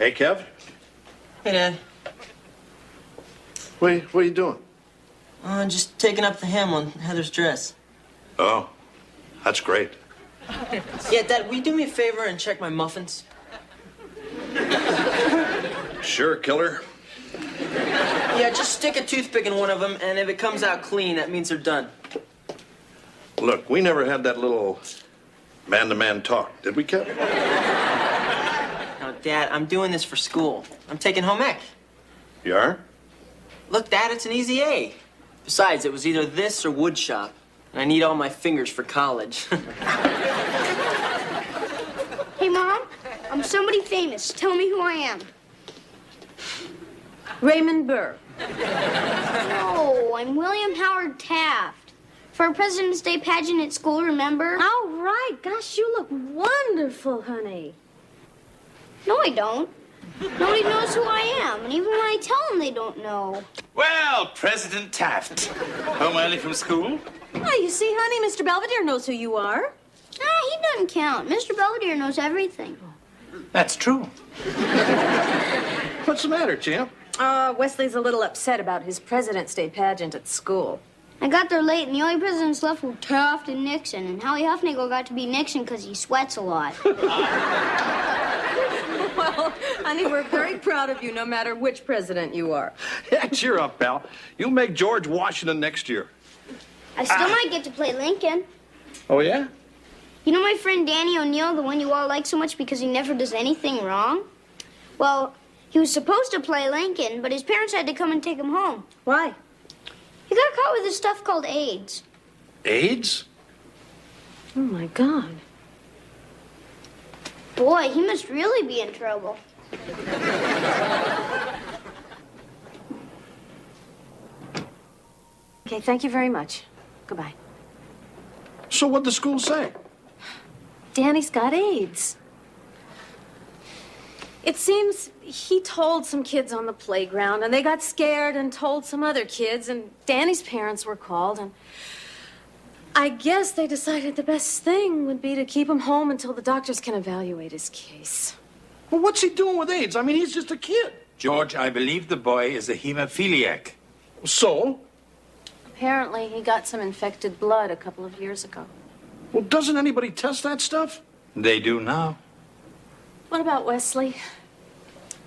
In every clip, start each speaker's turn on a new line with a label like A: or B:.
A: Hey, Kev.
B: Hey, Dad.
A: What are you doing?
B: Just taking up the hem on Heather's dress.
A: Oh, that's great.
B: Yeah, Dad, will you do me a favor and check my muffins?
A: Sure, killer.
B: Yeah, just stick a toothpick in one of them, and if it comes out clean, that means they're done.
A: Look, we never had that little man-to-man talk, did we, Kev?
B: Now, Dad, I'm doing this for school. I'm taking home ec.
A: You are?
B: Look, Dad, it's an easy A. Besides, it was either this or wood shop, and I need all my fingers for college.
C: Hey, Mom, I'm somebody famous. Tell me who I am.
D: Raymond Burr.
C: No, I'm William Howard Taft. For our President's Day pageant at school, remember?
D: All right. Gosh, you look wonderful, honey.
C: No, I don't. Nobody knows who I am, and even when I tell them, they don't know.
E: Well, President Taft. Home early from school?
D: Oh, you see, honey, Mr. Belvedere knows who you are.
C: He doesn't count. Mr. Belvedere knows everything.
E: That's true.
A: What's the matter, champ?
D: Wesley's a little upset about his President's Day pageant at school.
C: I got there late, and the only presidents left were Taft and Nixon, and Howie Huffnagel got to be Nixon because he sweats a lot.
D: Well, honey, we're very proud of you, no matter which president you are.
A: Yeah, cheer up, pal. You'll make George Washington next year.
C: I still might get to play Lincoln.
A: Oh, yeah?
C: You know my friend Danny O'Neill, the one you all like so much because he never does anything wrong? Well, he was supposed to play Lincoln, but his parents had to come and take him home.
D: Why?
C: He got caught with this stuff called AIDS.
A: AIDS?
D: Oh, my God.
C: Boy, he must really be in trouble.
D: Okay, thank you very much. Goodbye.
A: So what'd the school say?
D: Danny's got AIDS. It seems he told some kids on the playground, and they got scared and told some other kids, and Danny's parents were called, and I guess they decided the best thing would be to keep him home until the doctors can evaluate his case.
A: Well, what's he doing with AIDS? I mean, he's just a kid.
E: George, I believe the boy is a hemophiliac.
A: So?
D: Apparently, he got some infected blood a couple of years ago.
A: Well, doesn't anybody test that stuff?
E: They do now.
D: What about Wesley?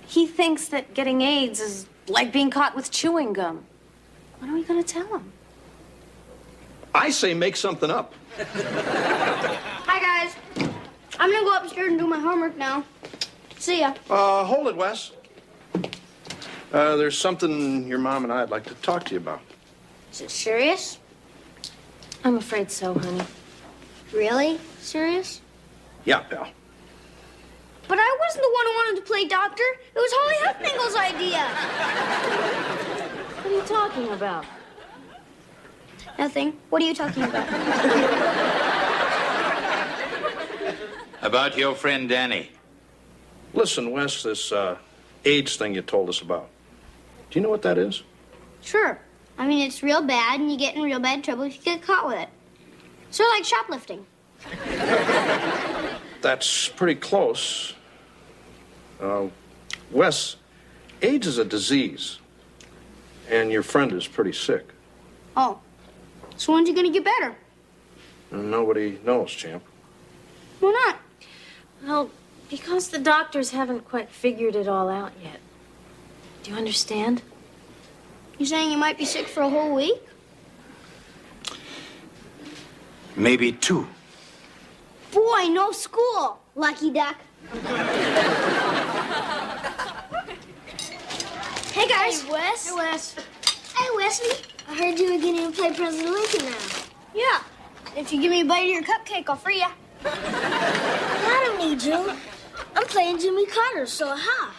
D: He thinks that getting AIDS is like being caught with chewing gum. What are we going to tell him?
A: I say make something up.
C: Hi, guys. I'm gonna go upstairs and do my homework now. See ya.
A: Hold it, Wes. There's something your mom and I'd like to talk to you about.
C: Is it serious?
D: I'm afraid so, honey.
C: Really? Serious?
A: Yeah, pal.
C: But I wasn't the one who wanted to play doctor. It was Holly Huffnagel's idea.
D: What are you talking about?
C: Nothing. What are you talking about?
E: About your friend Danny.
A: Listen, Wes, this AIDS thing you told us about. Do you know what that is?
C: Sure. I mean, it's real bad, and you get in real bad trouble if you get caught with it. Sort of like shoplifting.
A: That's pretty close. Wes, AIDS is a disease, and your friend is pretty sick.
C: Oh. So when's he gonna get better?
A: Nobody knows, champ.
C: Why not?
D: Well, because the doctors haven't quite figured it all out yet. Do you understand?
C: You saying you might be sick for a whole week?
E: Maybe 2.
C: Boy, no school. Lucky duck. Hey, guys. Hey, Wes. Hey, Wes. Hey, Wesley. I heard you were getting to play President Lincoln now. Yeah. If you give me a bite of your cupcake, I'll free ya. I don't need you. I'm playing Jimmy Carter, so ha.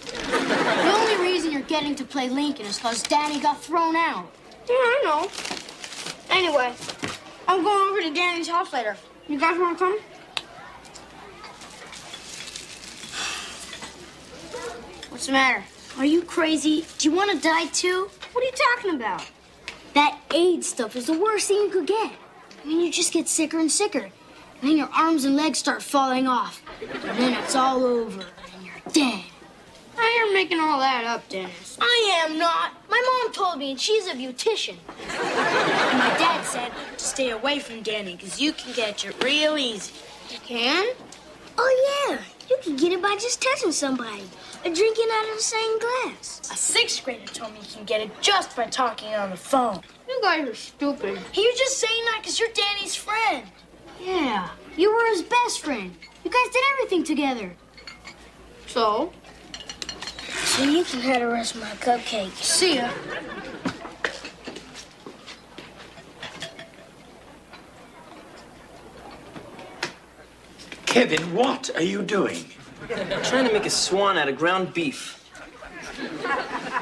F: The only reason you're getting to play Lincoln is because Danny got thrown out.
C: Yeah, I know. Anyway, I'm going over to Danny's house later. You guys want to come? What's the matter?
F: Are you crazy? Do you want to die too?
C: What are you talking about?
F: That AIDS stuff is the worst thing you could get. I mean, you just get sicker and sicker. And then your arms and legs start falling off. And then it's all over. And you're Dad. Now you're making all that up, Dennis. I am not. My mom told me, and she's a beautician. And my dad said to stay away from Danny, because you can catch it real easy. You can?
C: Oh, yeah. You can get it by just touching somebody or drinking out of the same glass.
F: A sixth grader told me you can get it just by talking on the phone. You guys are stupid. He was just saying that because you're Danny's friend. Yeah, you were his best friend. You guys did everything together. So?
C: So you can have the rest of my cupcake.
F: See ya.
E: Kevin, what are you doing?
B: Trying to make a swan out of ground beef.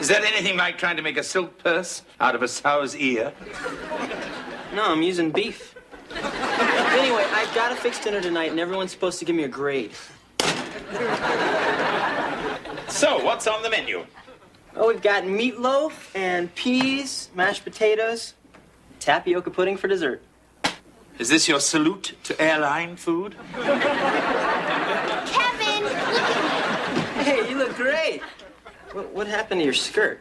E: Is that anything like trying to make a silk purse out of a sow's ear?
B: No, I'm using beef. Anyway, I've got to fix dinner tonight, and everyone's supposed to give me a grade.
E: So, what's on the menu?
B: Oh, we've got meatloaf and peas, mashed potatoes, tapioca pudding for dessert.
E: Is this your salute to airline food?
C: Kevin, look at me.
B: Hey, you look great. What happened to your skirt?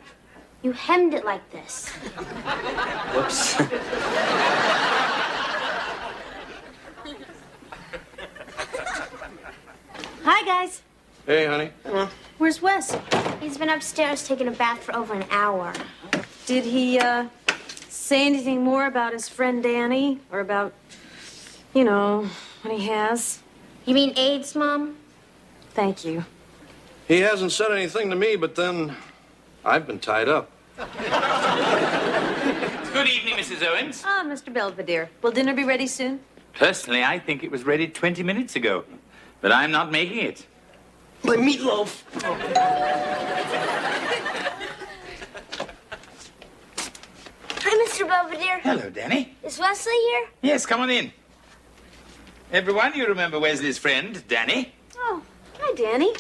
C: You hemmed it like this.
B: Whoops.
D: Hi, guys.
A: Hey, honey.
D: Where's Wes?
C: He's been upstairs taking a bath for over an hour.
D: Did he, say anything more about his friend Danny? Or about, you know, what he has?
C: You mean AIDS, Mom?
D: Thank you.
A: He hasn't said anything to me, but then I've been tied up.
E: Good evening, Mrs. Owens.
D: Ah, Mr. Belvedere. Will dinner be ready soon?
E: Personally, I think it was ready 20 minutes ago, but I'm not making it.
B: My meatloaf.
C: Hi, Mr. Belvedere.
E: Hello, Danny.
C: Is Wesley here?
E: Yes, come on in. Everyone, you remember Wesley's friend, Danny?
D: Oh, hi, Danny.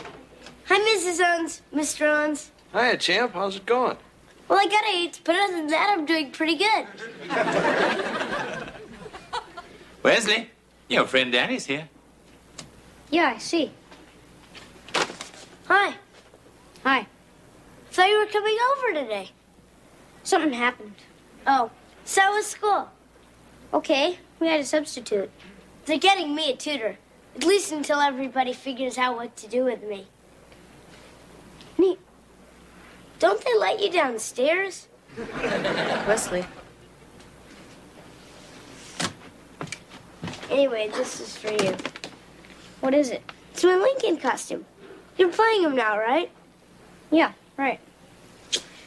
C: Hi, Mrs. Owens, Mr. Owens.
A: Hiya, champ. How's it going?
C: Well, I got AIDS, but other than that, I'm doing pretty good.
E: Wesley, your friend Danny's here.
C: Yeah, I see. Hi.
F: Hi.
C: Thought you were coming over today.
F: Something happened.
C: Oh, so was school. Okay, we had a substitute. They're getting me a tutor, at least until everybody figures out what to do with me. Neat. Don't they let you downstairs?
D: Wesley.
C: Anyway, this is for you. What is it? It's my Lincoln costume. You're playing him now, right?
F: Yeah, right.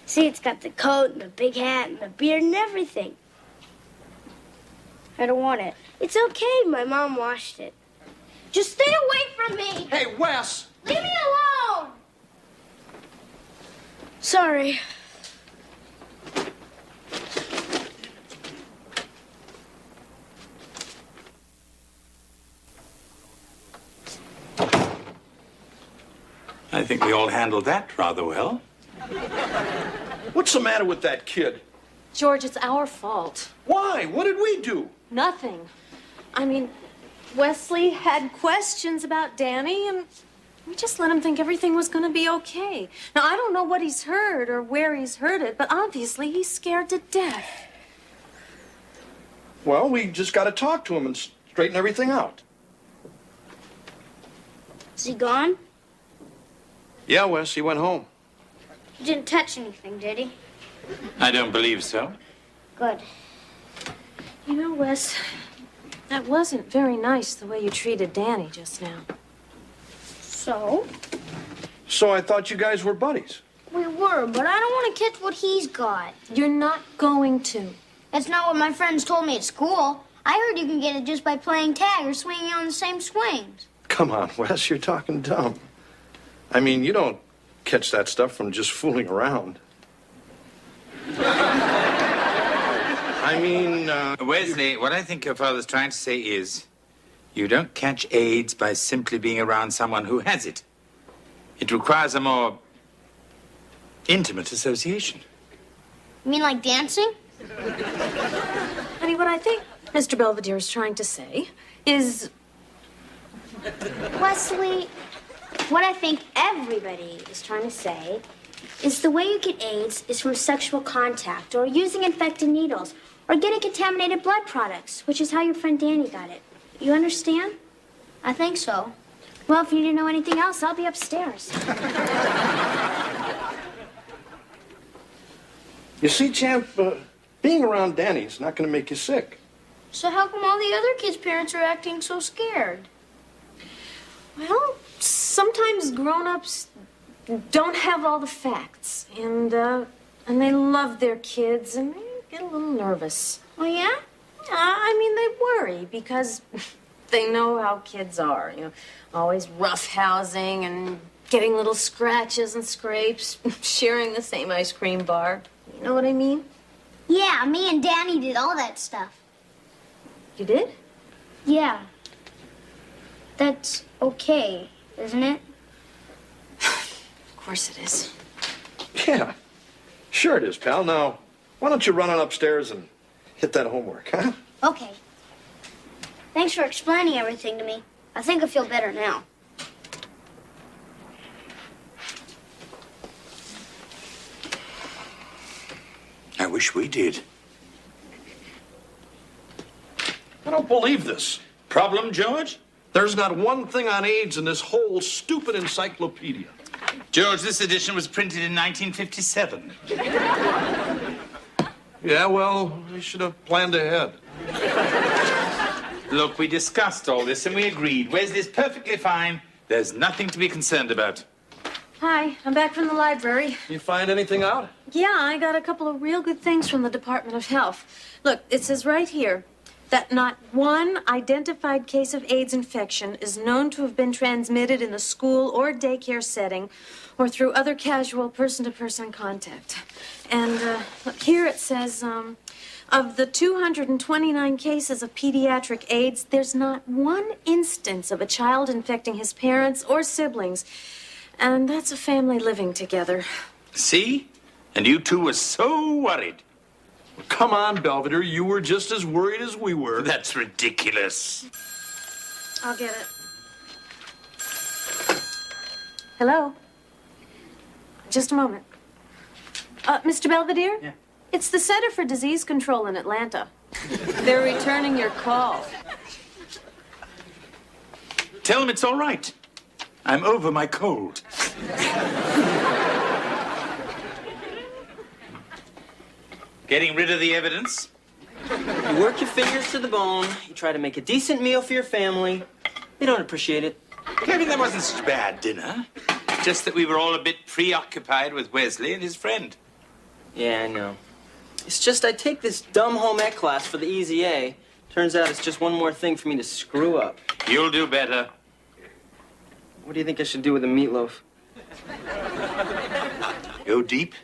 C: See, it's got the coat and the big hat and the beard and everything.
F: I don't want it.
C: It's okay. My mom washed it. Just stay away from me.
A: Hey, Wes!
C: Leave me alone. Sorry.
E: I think we all handled that rather well.
A: What's the matter with that kid?
D: George, it's our fault.
A: Why? What did we do?
D: Nothing. I mean, Wesley had questions about Danny, and we just let him think everything was going to be okay. Now, I don't know what he's heard or where he's heard it, but obviously he's scared to death.
A: Well, we just got to talk to him and straighten everything out.
C: Is he gone?
A: Yeah, Wes, he went home.
C: He didn't touch anything, did he?
E: I don't believe so.
C: Good.
D: You know, Wes, that wasn't very nice the way you treated Danny just now.
C: So?
A: So I thought you guys were buddies.
C: We were, but I don't want to catch what he's got.
D: You're not going to.
C: That's not what my friends told me at school. I heard you can get it just by playing tag or swinging on the same swings.
A: Come on, Wes, you're talking dumb. I mean, you don't catch that stuff from just fooling around. I mean,
E: Wesley, what I think your father's trying to say is you don't catch AIDS by simply being around someone who has it. It requires a more intimate association.
C: You mean like dancing?
D: Honey, what I think Mr. Belvedere is trying to say is...
C: Wesley, What I think everybody is trying to say is the way you get AIDS is from sexual contact or using infected needles or getting contaminated blood products, which is how your friend Danny got it. You understand? I think so. Well, if you need to know anything else, I'll be upstairs.
A: You see, Champ, being around Danny's not going to make you sick.
F: So how come all the other kids' parents are acting so scared?
D: Well, sometimes grown-ups don't have all the facts, and they love their kids, and they get a little nervous.
C: Oh, yeah?
D: I mean, they worry because they know how kids are, you know, always roughhousing and getting little scratches and scrapes, sharing the same ice cream bar. You know what I mean?
C: Yeah, me and Danny did all that stuff.
D: You did?
C: Yeah. That's okay, isn't it?
D: Of course it is.
A: Yeah, sure it is, pal. Now, why don't you run on upstairs and hit that homework, huh?
C: Okay. Thanks for explaining everything to me. I think I feel better now.
E: I wish we did.
A: I don't believe this.
E: Problem, George?
A: There's not one thing on AIDS in this whole stupid encyclopedia.
E: George, this edition was printed in 1957.
A: Yeah, well, we should have planned ahead.
E: Look, we discussed all this and we agreed. Wesley's perfectly fine. There's nothing to be concerned about.
D: Hi, I'm back from the library.
A: You find anything out?
D: Yeah, I got a couple of real good things from the Department of Health. Look, it says right here that not one identified case of AIDS infection is known to have been transmitted in the school or daycare setting or through other casual person-to-person contact. And look, here it says, of the 229 cases of pediatric AIDS, there's not one instance of a child infecting his parents or siblings. And that's a family living together.
E: See? And you two were so worried.
A: Come on, Belvedere. You were just as worried as we were.
E: That's ridiculous.
D: I'll get it. Hello? Just a moment. Mr. Belvedere?
B: Yeah.
D: It's the Center for Disease Control in Atlanta. They're returning your call.
E: Tell them it's all right. I'm over my cold. Getting rid of the evidence?
B: You work your fingers to the bone, you try to make a decent meal for your family. They don't appreciate it.
E: Kevin, that wasn't such a bad dinner. Just that we were all a bit preoccupied with Wesley and his friend.
B: Yeah, I know. It's just I take this dumb home ec class for the easy A. Turns out it's just one more thing for me to screw up.
E: You'll do better.
B: What do you think I should do with the meatloaf?
E: Go deep.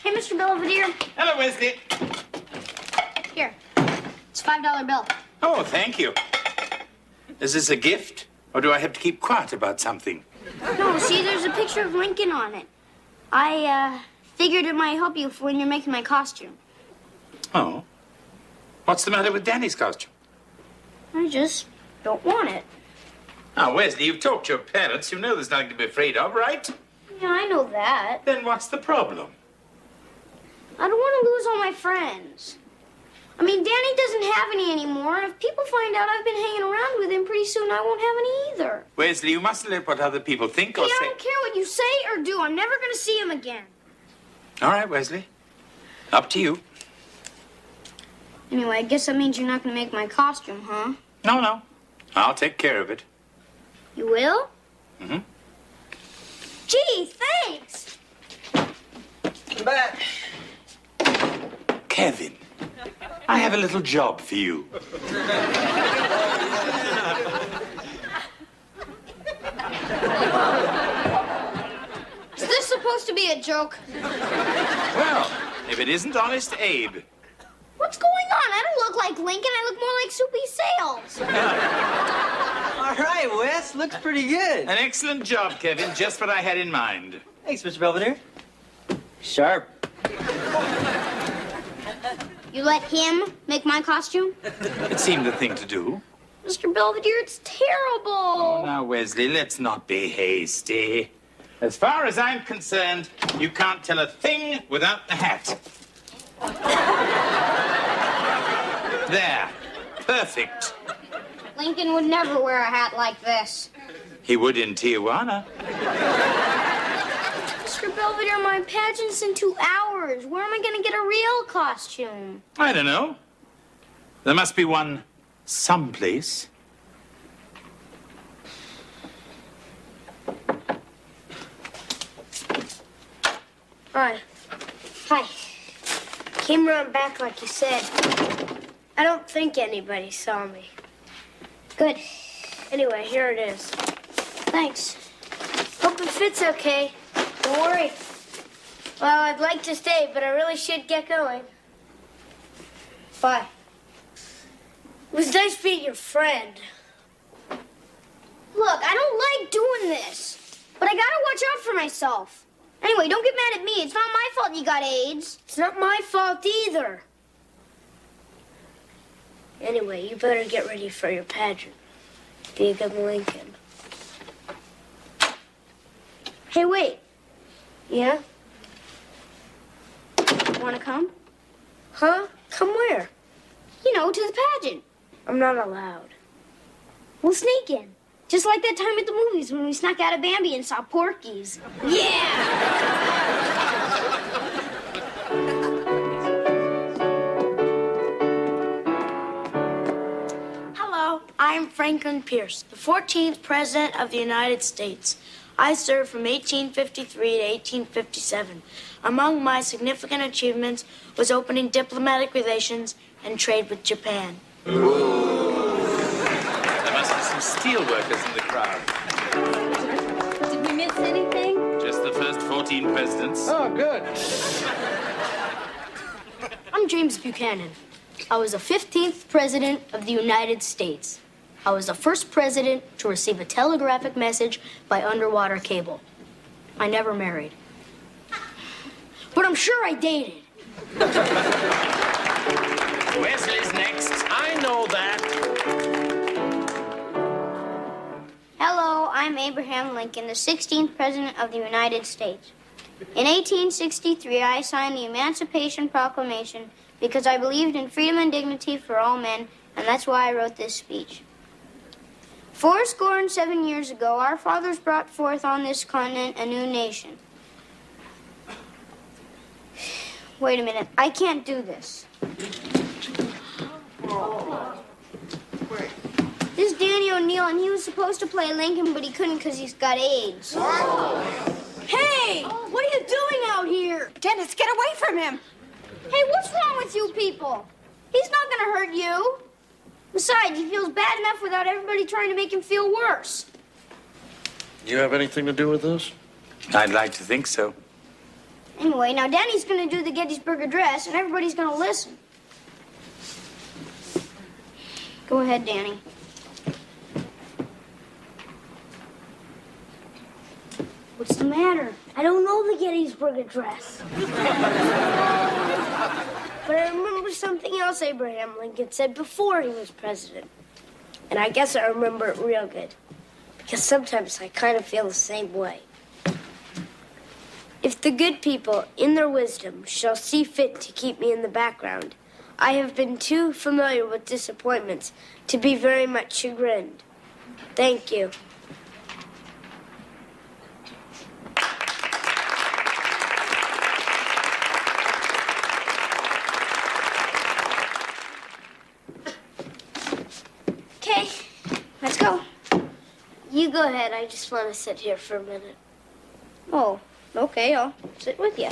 C: Hey, Mr. Belvedere.
E: Hello, Wesley.
C: Here. It's a $5 bill.
E: Oh, thank you. Is this a gift? Or do I have to keep quiet about something?
C: No, see, there's a picture of Lincoln on it. I figured it might help you for when you're making my costume.
E: Oh. What's the matter with Danny's costume?
C: I just don't want it.
E: Now, Wesley, you've talked to your parents. You know there's nothing to be afraid of, right?
C: Yeah, I know that.
E: Then what's the problem?
C: I don't want to lose all my friends. I mean, Danny doesn't have any anymore, and if people find out I've been hanging around with him, pretty soon I won't have any either.
E: Wesley, you mustn't let what other people think
C: Hey,
E: or
C: I
E: say.
C: don't care what you say or do. I'm never going to see him again.
E: All right, Wesley. Up to you.
C: Anyway, I guess that means you're not going to make my costume, huh?
E: No. I'll take care of it.
C: You will?
E: Mm-hmm.
C: Gee, thanks.
B: I'm back.
E: Kevin, I have a little job for you.
C: Is this supposed to be a joke?
E: Well, if it isn't Honest Abe.
C: What's going on? I don't look like Lincoln. I look more like Soupy Sales.
B: All right, Wes, looks pretty good.
E: An excellent job, Kevin. Just what I had in mind.
B: Thanks, Mr. Belvedere. Sharp.
C: You let him make my costume?
E: It seemed the thing to do.
C: Mr. Belvedere, it's terrible.
E: Oh, now, Wesley, let's not be hasty. As far as I'm concerned, you can't tell a thing without the hat. There. Perfect.
C: Lincoln would never wear a hat like this.
E: He would in Tijuana.
C: Mr. Belvedere, my pageant's in 2 hours. Where am I going to get a real costume?
E: I don't know. There must be one someplace.
F: Hi. Hi. Came around back like you said. I don't think anybody saw me.
C: Good.
F: Anyway, here it is.
C: Thanks.
F: Hope it fits okay. Don't worry. Well, I'd like to stay, but I really should get going. Bye. It was nice being your friend.
C: Look, I don't like doing this, but I gotta watch out for myself. Anyway, don't get mad at me. It's not my fault you got AIDS.
F: It's not my fault either. Anyway, you better get ready for your pageant. Be a good Lincoln. Hey, wait. Yeah?
C: Wanna come?
F: Huh? Come where?
C: You know, to the pageant.
F: I'm not allowed.
C: We'll sneak in. Just like that time at the movies when we snuck out of Bambi and saw Porky's. Yeah!
F: Hello, I'm Franklin Pierce, the 14th President of the United States. I served from 1853 to 1857. Among my significant achievements was opening diplomatic relations and trade with Japan.
E: There must be some steel workers in the crowd.
D: Did we miss anything?
E: Just the first 14 presidents.
A: Oh, good.
C: I'm James Buchanan. I was the 15th President of the United States. I was the first president to receive a telegraphic message by underwater cable. I never married. But I'm sure I dated.
E: Wesley's next.
G: I know that.
C: Hello, I'm Abraham Lincoln, the 16th President of the United States. In 1863, I signed the Emancipation Proclamation because I believed in freedom and dignity for all men, and that's why I wrote this speech. 77 years ago, our fathers brought forth on this continent a new nation. Wait a minute, I can't do this. This is Danny O'Neill, and he was supposed to play Lincoln, but he couldn't because he's got AIDS. Hey, what are you doing out here?
H: Dennis, get away from him.
C: Hey, what's wrong with you people? He's not gonna hurt you. Besides, he feels bad enough without everybody trying to make him feel worse.
A: You have anything to do with this?
E: I'd like to think so.
C: Anyway, now Danny's gonna do the Gettysburg Address, and everybody's gonna listen. Go ahead, Danny. What's the matter?
F: I don't know the Gettysburg Address. But I remember something else Abraham Lincoln said before he was president. And I guess I remember it real good. Because sometimes I kind of feel the same way. If the good people, in their wisdom, shall see fit to keep me in the background, I have been too familiar with disappointments to be very much chagrined. Thank you.
C: Okay, let's go.
F: You go ahead. I just want to sit here for a minute.
C: Oh, okay, I'll sit with you.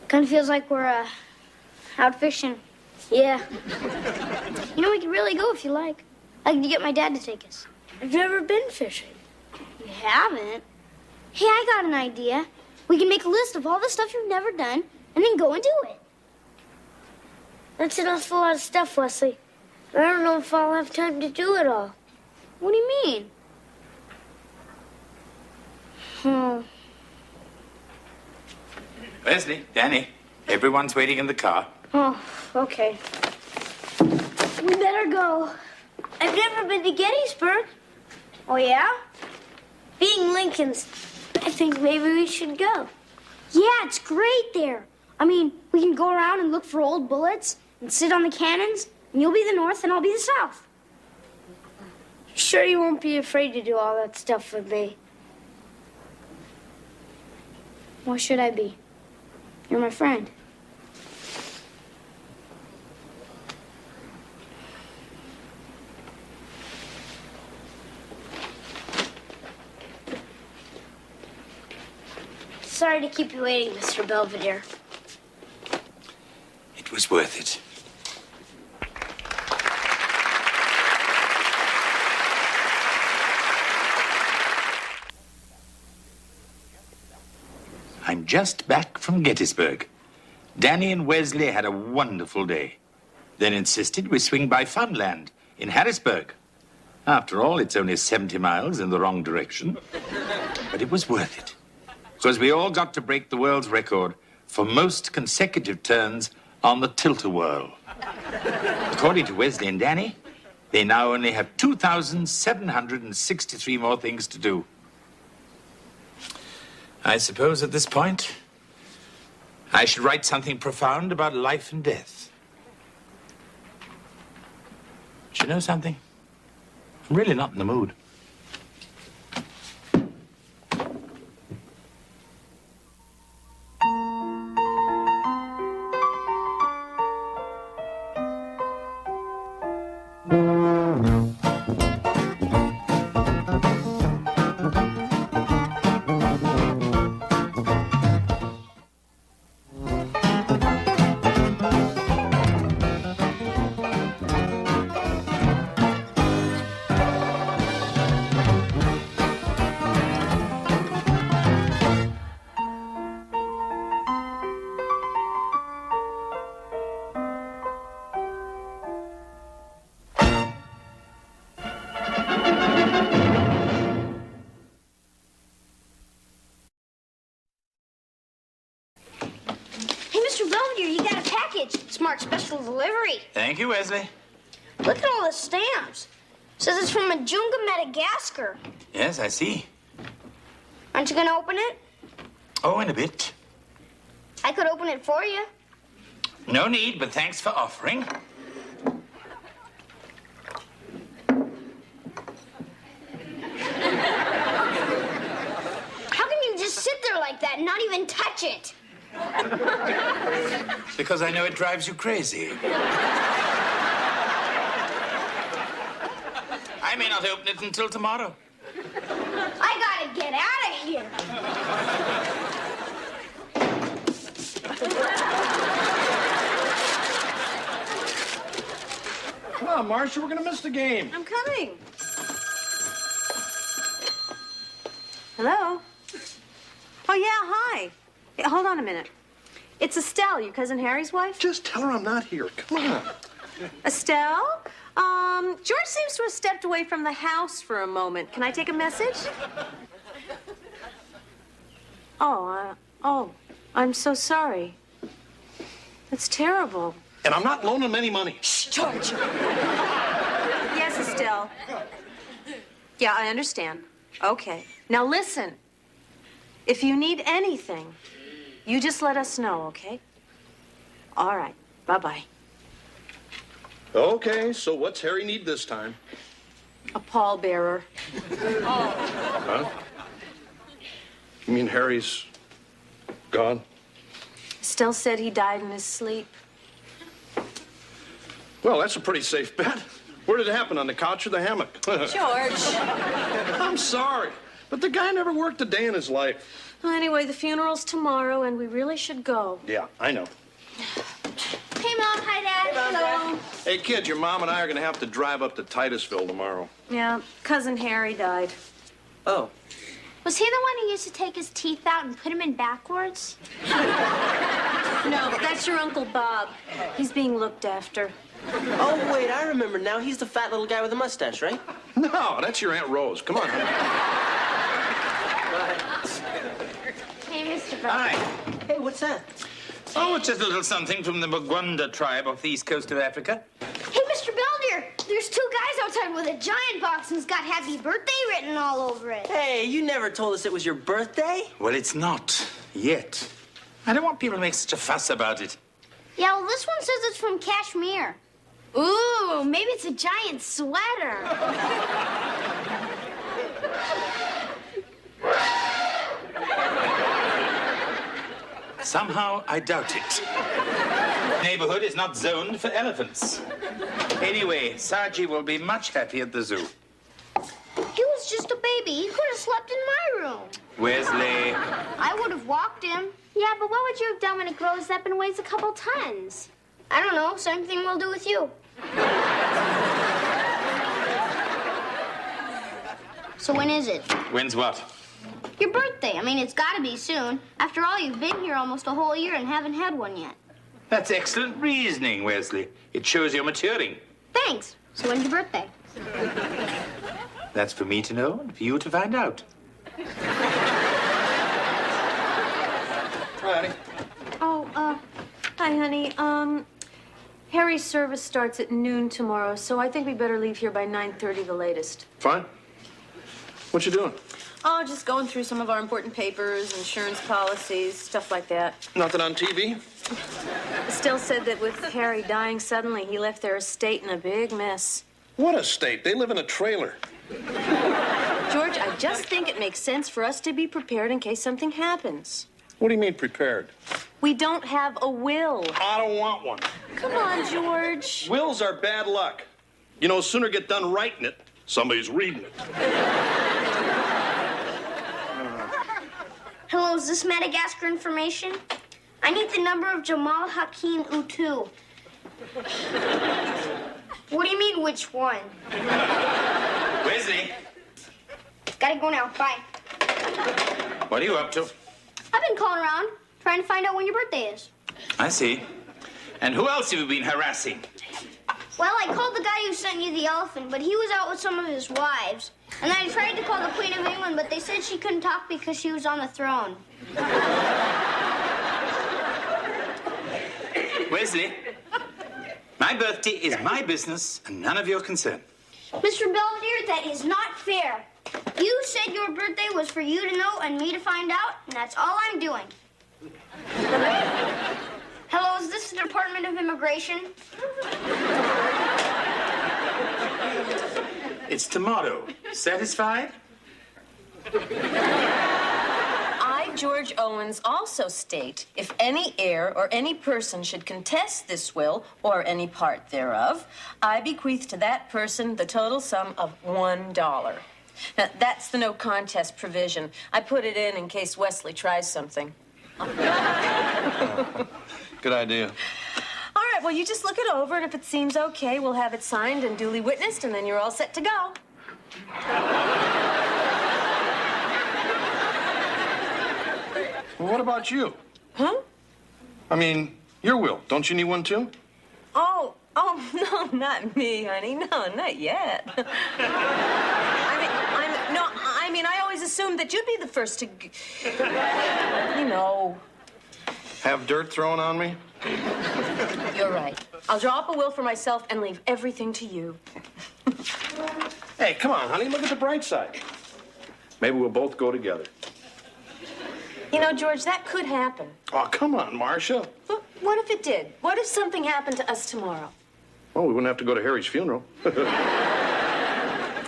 C: Kind of feels like we're out fishing.
F: Yeah,
C: You know, we could really go if you like. I could get my dad to take us.
F: I've never been fishing.
C: You haven't? Hey, I got an idea. We can make a list of all the stuff you've never done and then go and do it.
F: That's an awful lot of stuff, Wesley. I don't know if I'll have time to do it all.
C: What do you mean?
E: Wesley, Danny, everyone's waiting in the car.
C: Oh, okay. We better go. I've never been to Gettysburg. Oh, yeah? Being Lincoln's, I think maybe we should go. Yeah, it's great there. I mean, we can go around and look for old bullets and sit on the cannons, and you'll be the North and I'll be the South. Sure you won't be afraid to do all that stuff with me? Why should I be? You're my friend. Sorry to keep you waiting, Mr. Belvedere.
E: It was worth it. I'm just back from Gettysburg. Danny and Wesley had a wonderful day. Then insisted we swing by Funland in Harrisburg. After all, it's only 70 miles in the wrong direction. But it was worth it. Because we all got to break the world's record for most consecutive turns on the tilt-a-whirl. According to Wesley and Danny, they now only have 2,763 more things to do. I suppose at this point, I should write something profound about life and death. Do you know something? I'm really not in the mood.
C: Smart special delivery.
E: Thank you, Wesley.
C: Look at all the stamps. Says it's from Majunga, Madagascar.
E: Yes, I see.
C: Aren't you gonna open it?
E: Oh, in a bit.
C: I could open it for you.
E: No need, but thanks for offering.
C: How can you just sit there like that and not even touch it?
E: Because I know it drives you crazy. I may not open it until tomorrow.
C: I gotta get out of here.
A: Come on, Marcia, we're gonna miss the game.
D: I'm coming. Hello? Oh, yeah, hi. Yeah, hold on a minute. It's Estelle, your cousin Harry's wife?
A: Just tell her I'm not here. Come on.
D: Estelle? George seems to have stepped away from the house for a moment. Can I take a message? Oh, I'm so sorry. That's terrible.
A: And I'm not loaning him any money.
D: Shh, George. Yes, Estelle. Yeah, I understand. Okay. Now listen. If you need anything, you just let us know, okay? All right. Bye-bye.
A: Okay, so what's Harry need this time?
D: A pallbearer.
A: Huh? You mean Harry's gone?
D: Estelle said he died in his sleep.
A: Well, that's a pretty safe bet. Where did it happen, on the couch or the hammock?
D: George.
A: I'm sorry, but the guy never worked a day in his life.
D: Well, anyway, the funeral's tomorrow, and we really should go.
A: Yeah, I know.
C: Hey, Mom. Hi, Dad.
D: Hello.
A: Hey, kid, your mom and I are going to have to drive up to Titusville tomorrow.
D: Yeah, cousin Harry died.
B: Oh.
C: Was he the one who used to take his teeth out and put them in backwards?
D: No, that's your Uncle Bob. He's being looked after.
B: Oh, wait, I remember now. He's the fat little guy with the mustache, right?
A: No, that's your Aunt Rose. Come on, honey.
B: Bye.
C: Hey, Mr. Belvedere.
E: Hi.
B: Hey, what's that?
E: Oh, it's just a little something from the Bagwanda tribe off the east coast of Africa.
C: Hey, Mr. Belvedere, there's two guys outside with a giant box and it's got happy birthday written all over it.
B: Hey, you never told us it was your birthday.
E: Well, it's not yet. I don't want people to make such a fuss about it.
C: Yeah, well, this one says it's from Kashmir. Ooh, maybe it's a giant sweater.
E: Somehow, I doubt it. Neighborhood is not zoned for elephants. Anyway, Saji will be much happy at the zoo.
C: He was just a baby. He could have slept in my room.
E: Wesley.
C: I would have walked him. Yeah, but what would you have done when it grows up and weighs a couple tons? I don't know. Same thing we'll do with you. So when is it?
E: When's what?
C: Your birthday. I mean, it's got to be soon. After all, you've been here almost a whole year and haven't had one yet.
E: That's excellent reasoning, Wesley. It shows you're maturing.
C: Thanks. So when's your birthday?
E: That's for me to know and for you to find out.
A: Hi, honey.
D: Oh, hi, honey. Harry's service starts at noon tomorrow, so I think we better leave here by 9:30 the latest.
A: Fine. What you doing?
D: Oh, just going through some of our important papers, insurance policies, stuff like that.
A: Nothing on TV?
D: Still said that with Harry dying suddenly, he left their estate in a big mess.
A: What estate? They live in a trailer.
D: George, I just think it makes sense for us to be prepared in case something happens.
A: What do you mean prepared?
D: We don't have a will.
A: I don't want one.
D: Come on, George.
A: Wills are bad luck. You know, sooner get done writing it, somebody's reading it.
C: Hello, is this Madagascar information? I need the number of Jamal Hakim Utu. What do you mean, which one?
E: Wesley,
C: Gotta go now. Bye.
E: what are you up to?
C: I've been calling around, trying to find out when your birthday is.
E: I see. And who else have you been harassing?
C: Well, I called the guy who sent you the elephant, but he was out with some of his wives. And then I tried to call the Queen of England, but they said she couldn't talk because she was on the throne.
E: Wesley, my birthday is my business and none of your concern.
C: Mr. Belvedere, that is not fair. You said your birthday was for you to know and me to find out, and that's all I'm doing. Hello, is this the Department of Immigration?
E: It's tomorrow. Satisfied?
D: I, George Owens, also state if any heir or any person should contest this will or any part thereof, I bequeath to that person the total sum of $1. Now, that's the no contest provision. I put it in case Wesley tries something.
A: Good idea.
D: All right, well, you just look it over, and if it seems okay, we'll have it signed and duly witnessed, and then you're all set to go.
A: Well, what about you?
D: Huh?
A: I mean, your will. Don't you need one too?
D: Oh, no, not me, honey. No, not yet. I mean, I always assumed that you'd be the first to, you know.
A: Have dirt thrown on me?
D: You're right. I'll draw up a will for myself and leave everything to you.
A: Hey, come on, honey. Look at the bright side. Maybe we'll both go together.
D: You know, George, that could happen.
A: Oh, come on, Marcia.
D: But what if it did? What if something happened to us tomorrow?
A: Well, we wouldn't have to go to Harry's funeral.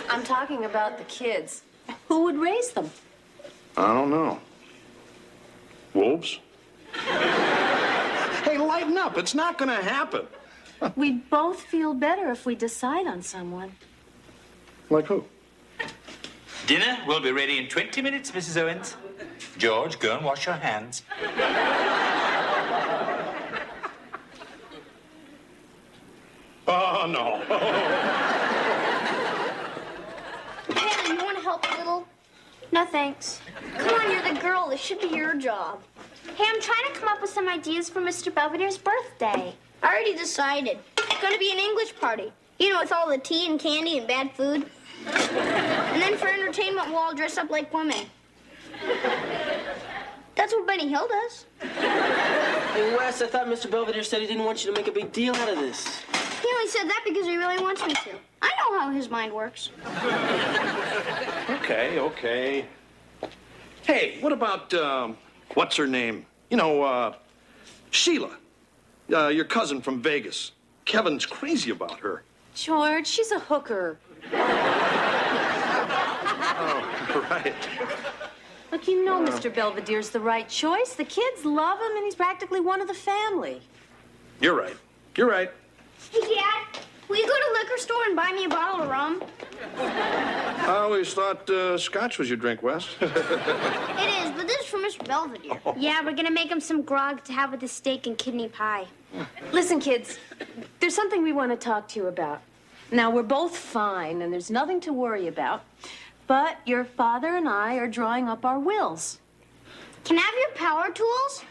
D: I'm talking about the kids. Who would raise them?
A: I don't know. Wolves? Hey, lighten up. It's not gonna happen.
D: We'd both feel better if we decide on someone.
A: Like who?
E: Dinner will be ready in 20 minutes, Mrs. Owens. George, go and wash your hands.
A: Oh, no.
C: Hannah, you want to help a little? No, thanks. Come on, you're the girl. This should be your job. Hey, I'm trying to come up with some ideas for Mr. Belvedere's birthday. I already decided. It's going to be an English party. You know, with all the tea and candy and bad food. And then for entertainment, we'll all dress up like women. That's what Benny Hill does.
B: Hey, Wes, I thought Mr. Belvedere said he didn't want you to make a big deal out of this.
C: He only said that because he really wants me to. I know how his mind works.
A: Okay. Hey, what about, what's her name? You know, Sheila. Your cousin from Vegas. Kevin's crazy about her.
D: George, she's a hooker.
A: Oh, right.
D: Look, you know Mr. Belvedere's the right choice. The kids love him, and he's practically one of the family.
A: You're right.
C: Hey, Dad, will you go to the liquor store and buy me a bottle of rum?
A: I always thought scotch was your drink, Wes.
C: It is, but this is for Mr. Belvedere. Yeah, we're gonna make him some grog to have with his steak and kidney pie.
D: Listen, kids, there's something we want to talk to you about. Now, we're both fine, and there's nothing to worry about. But your father and I are drawing up our wills.
C: Can I have your power tools?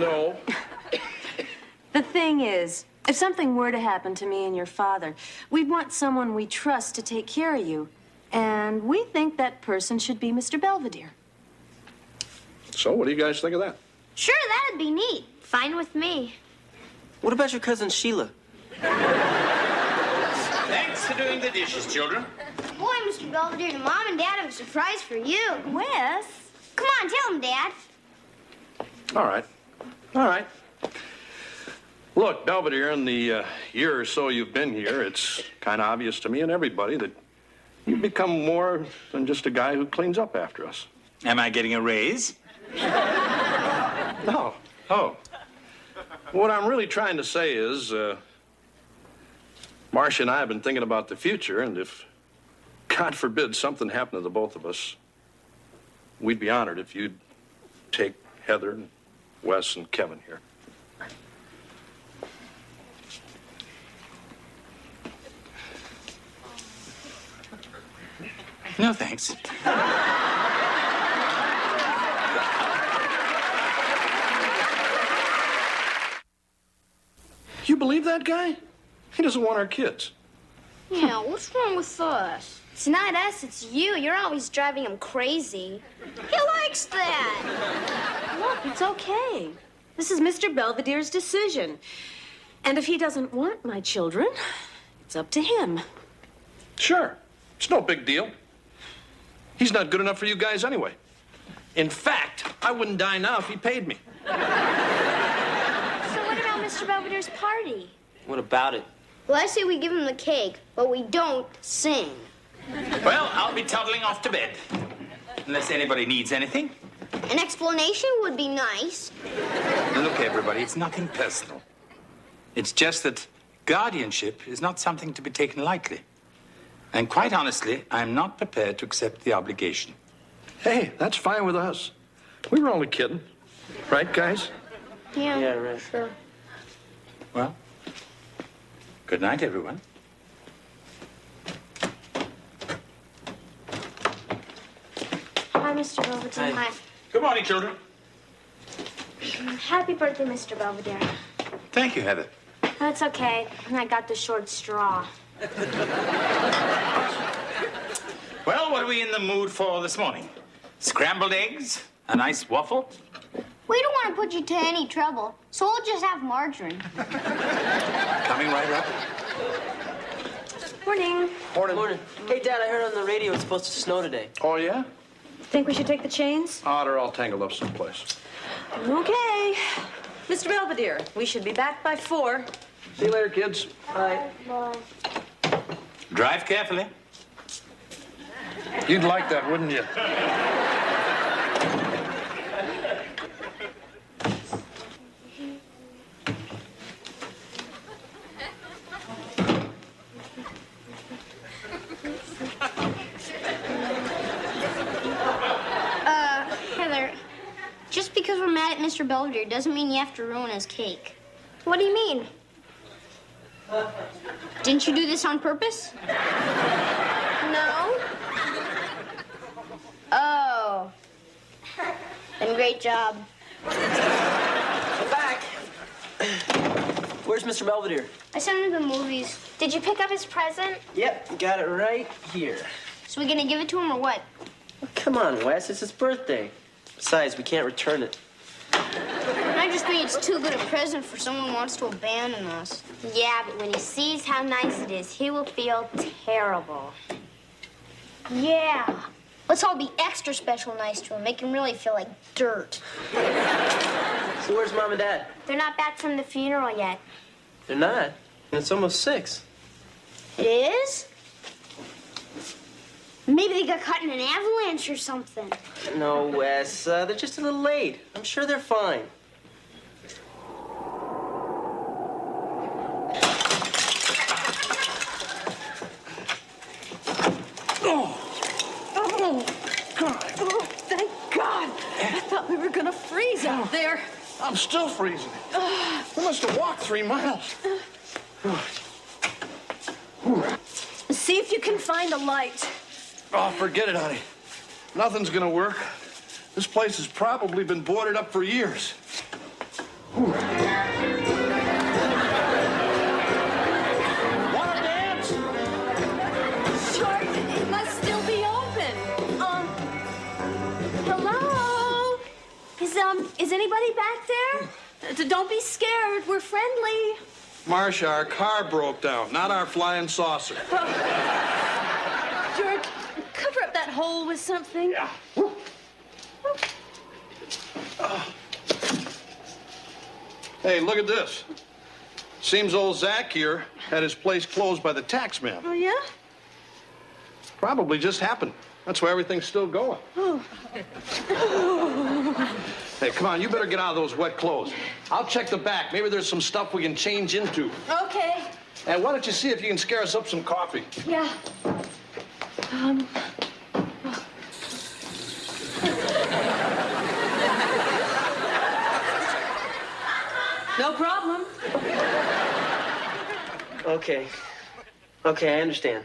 A: No.
D: The thing is, if something were to happen to me and your father, we'd want someone we trust to take care of you. And we think that person should be Mr. Belvedere.
A: So, what do you guys think of that?
C: Sure, that'd be neat. Fine with me.
B: What about your cousin Sheila?
E: Thanks for doing the dishes, children.
C: Boy, Mr. Belvedere, Mom and Dad have a surprise for you.
D: Wes?
C: Come on, tell him, Dad.
A: All right. Look, Belvedere, in the year or so you've been here, it's kind of obvious to me and everybody that you've become more than just a guy who cleans up after us.
E: Am I getting a raise?
A: No. Oh. What I'm really trying to say is, Marcia and I have been thinking about the future, and if, God forbid, something happened to the both of us, we'd be honored if you'd take Heather and Wes and Kevin here.
E: No, thanks.
A: You believe that guy? He doesn't want our kids.
C: Yeah, what's wrong with us? It's not us, it's you. You're always driving him crazy. He likes that.
D: Look, it's okay. This is Mr. Belvedere's decision. And if he doesn't want my children, it's up to him.
A: Sure. It's no big deal. He's not good enough for you guys anyway. In fact, I wouldn't die now if he paid me.
C: So what about Mr. Belvedere's party?
B: What about it?
C: Well, I say we give him the cake, but we don't sing.
E: Well, I'll be toddling off to bed. Unless anybody needs anything.
C: An explanation would be nice.
E: Now, look, everybody, it's nothing personal. It's just that guardianship is not something to be taken lightly. And quite honestly, I'm not prepared to accept the obligation.
A: Hey, that's fine with us. We were only kidding. Right, guys?
B: Yeah, right.
C: Sure.
E: Well, good night, everyone.
C: Hi, Mr. Belvedere.
B: Hi.
E: Good morning, children.
C: Happy birthday, Mr. Belvedere.
E: Thank you, Heather.
C: That's okay. I got the short straw.
E: Well, what are we in the mood for this morning? Scrambled eggs? A nice waffle?
C: We don't want to put you to any trouble, so we'll just have margarine.
E: Coming right up.
D: Morning.
B: Morning. Hey, Dad, I heard on the radio it's supposed to snow today.
A: Oh, yeah?
D: Think we should take the chains?
A: Oh, they're all tangled up someplace.
D: Okay. Mr. Belvedere, we should be back by 4.
A: See you later, kids.
B: Bye.
C: Bye.
E: Drive carefully.
A: You'd like that, wouldn't you?
C: Heather, just because we're mad at Mr. Belvedere doesn't mean you have to ruin his cake. What do you mean? Didn't you do this on purpose? No. Oh. Then great job.
B: I'm back. Where's Mr. Belvedere?
C: I sent him to the movies. Did you pick up his present?
B: Yep, got it right here.
C: So we gonna give it to him or what?
B: Come on, Wes, it's his birthday. Besides, we can't return it.
C: I just think it's too good a present for someone who wants to abandon us.
G: Yeah, but when he sees how nice it is, he will feel terrible.
C: Yeah. Let's all be extra special nice to him. Make him really feel like dirt.
B: So where's Mom and Dad?
G: They're not back from the funeral yet.
B: They're not. And it's almost 6.
C: It is? Maybe they got caught in an avalanche or something.
B: No, Wes. They're just a little late. I'm sure they're fine.
D: Oh, thank God. I thought we were gonna freeze out there.
A: I'm still freezing. We must have walked 3 miles.
D: See if you can find a light.
A: Oh, forget it, honey. Nothing's gonna work. This place has probably been boarded up for years. Wanna dance?
D: Sure, it must still be open. Hello? Is anybody back there? Don't be scared. We're friendly.
A: Marcia, our car broke down, not our flying saucer.
D: George, cover up that hole with something.
A: Yeah. Hey, look at this. Seems old Zach here had his place closed by the tax man.
D: Oh, yeah?
A: Probably just happened. That's why everything's still going.
D: Oh.
A: Hey, come on, you better get out of those wet clothes. I'll check the back. Maybe there's some stuff we can change into.
D: Okay.
A: And why don't you see if you can scare us up some coffee?
D: Yeah. No problem.
B: Okay. Okay, I understand.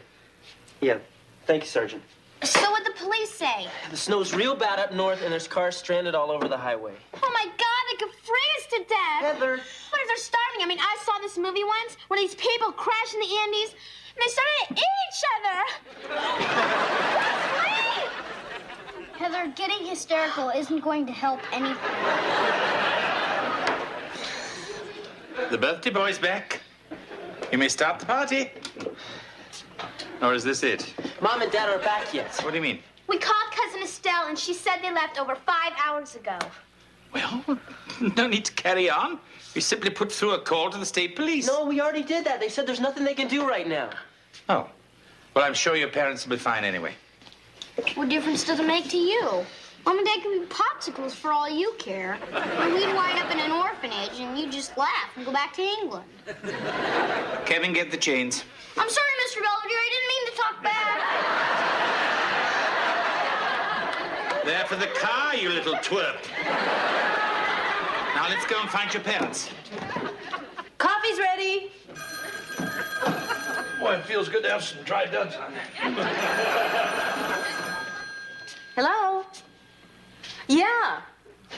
B: Yeah. Thank you, Sergeant.
C: So what'd the police say?
B: The snow's real bad up north, and there's cars stranded all over the highway.
C: Oh my God, they could freeze to death.
B: Heather.
C: What if they're starving? I mean, I saw this movie once where these people crash in the Andes and they started to eat each other. Heather, getting hysterical isn't going to help anything.
E: The birthday boy's back. You may start the party. Or is this it?
B: Mom and Dad aren't back yet.
E: What do you mean?
C: We called Cousin Estelle and she said they left over 5 hours ago.
E: Well, no need to carry on. We simply put through a call to the state police.
B: No, we already did that. They said there's nothing they can do right now.
E: Oh. Well, I'm sure your parents will be fine anyway.
C: What difference does it make to you? Mom and Dad can be popsicles for all you care. And we'd wind up in an orphanage and you'd just laugh and go back to England.
E: Kevin, get the chains.
C: I'm sorry, Mr. Belvedere. I didn't mean to talk back.
E: There for the car, you little twerp. Now let's go and find your parents.
D: Coffee's ready.
A: Boy, it feels good to have some dry duds on there.
D: Hello? Yeah.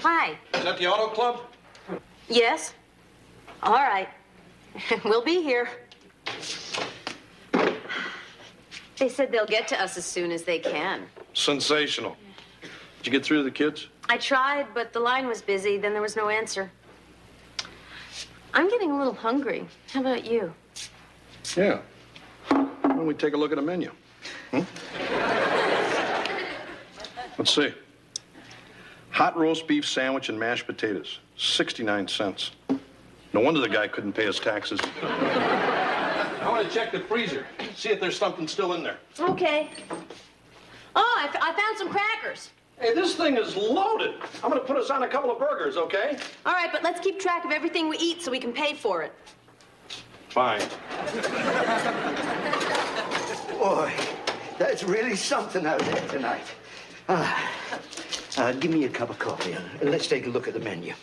D: Hi.
A: Is that the auto club?
D: Yes? All right. We'll be here. They said they'll get to us as soon as they can.
A: Sensational. Did you get through to the kids?
D: I tried, but the line was busy. Then there was no answer. I'm getting a little hungry. How about you?
A: Yeah. Why don't we take a look at the menu? Let's see. Hot roast beef sandwich and mashed potatoes, 69 cents. No wonder the guy couldn't pay his taxes. I want to check the freezer, see if there's something still in there.
D: Okay. Oh, I found some crackers.
A: Hey, this thing is loaded. I'm going to put us on a couple of burgers, okay?
D: All right, but let's keep track of everything we eat so we can pay for it.
A: Fine.
H: Boy, that's really something out there tonight. Give me a cup of coffee and let's take a look at the menu.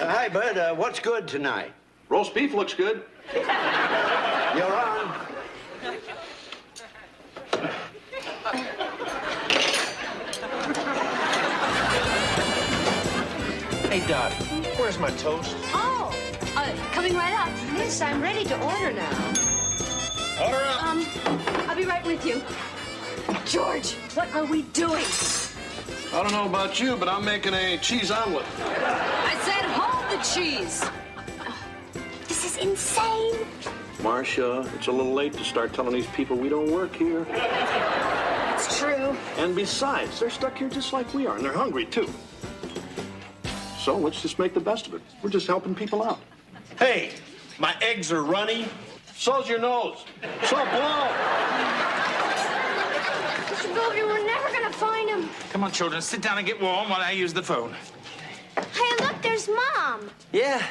H: Hi, Bud. What's good tonight?
A: Roast beef looks good.
H: You're on.
B: Hey, Doc, where's my toast?
D: Oh, coming right up.
G: Miss, I'm ready to order now.
A: Order up.
D: I'll be right with you. George, what are we doing?
A: I don't know about you, but I'm making a cheese omelet.
D: I said hold the cheese.
C: This is insane.
A: Marcia, it's a little late to start telling these people we don't work here.
C: It's true.
A: And besides, they're stuck here just like we are, and they're hungry, too. So let's just make the best of it. We're just helping people out. Hey, my eggs are runny. So's your nose. So blow.
C: Mr. Belvedere, we're never gonna find him.
E: Come on, children, sit down and get warm while I use the phone.
C: Hey, look, there's Mom.
B: Yeah,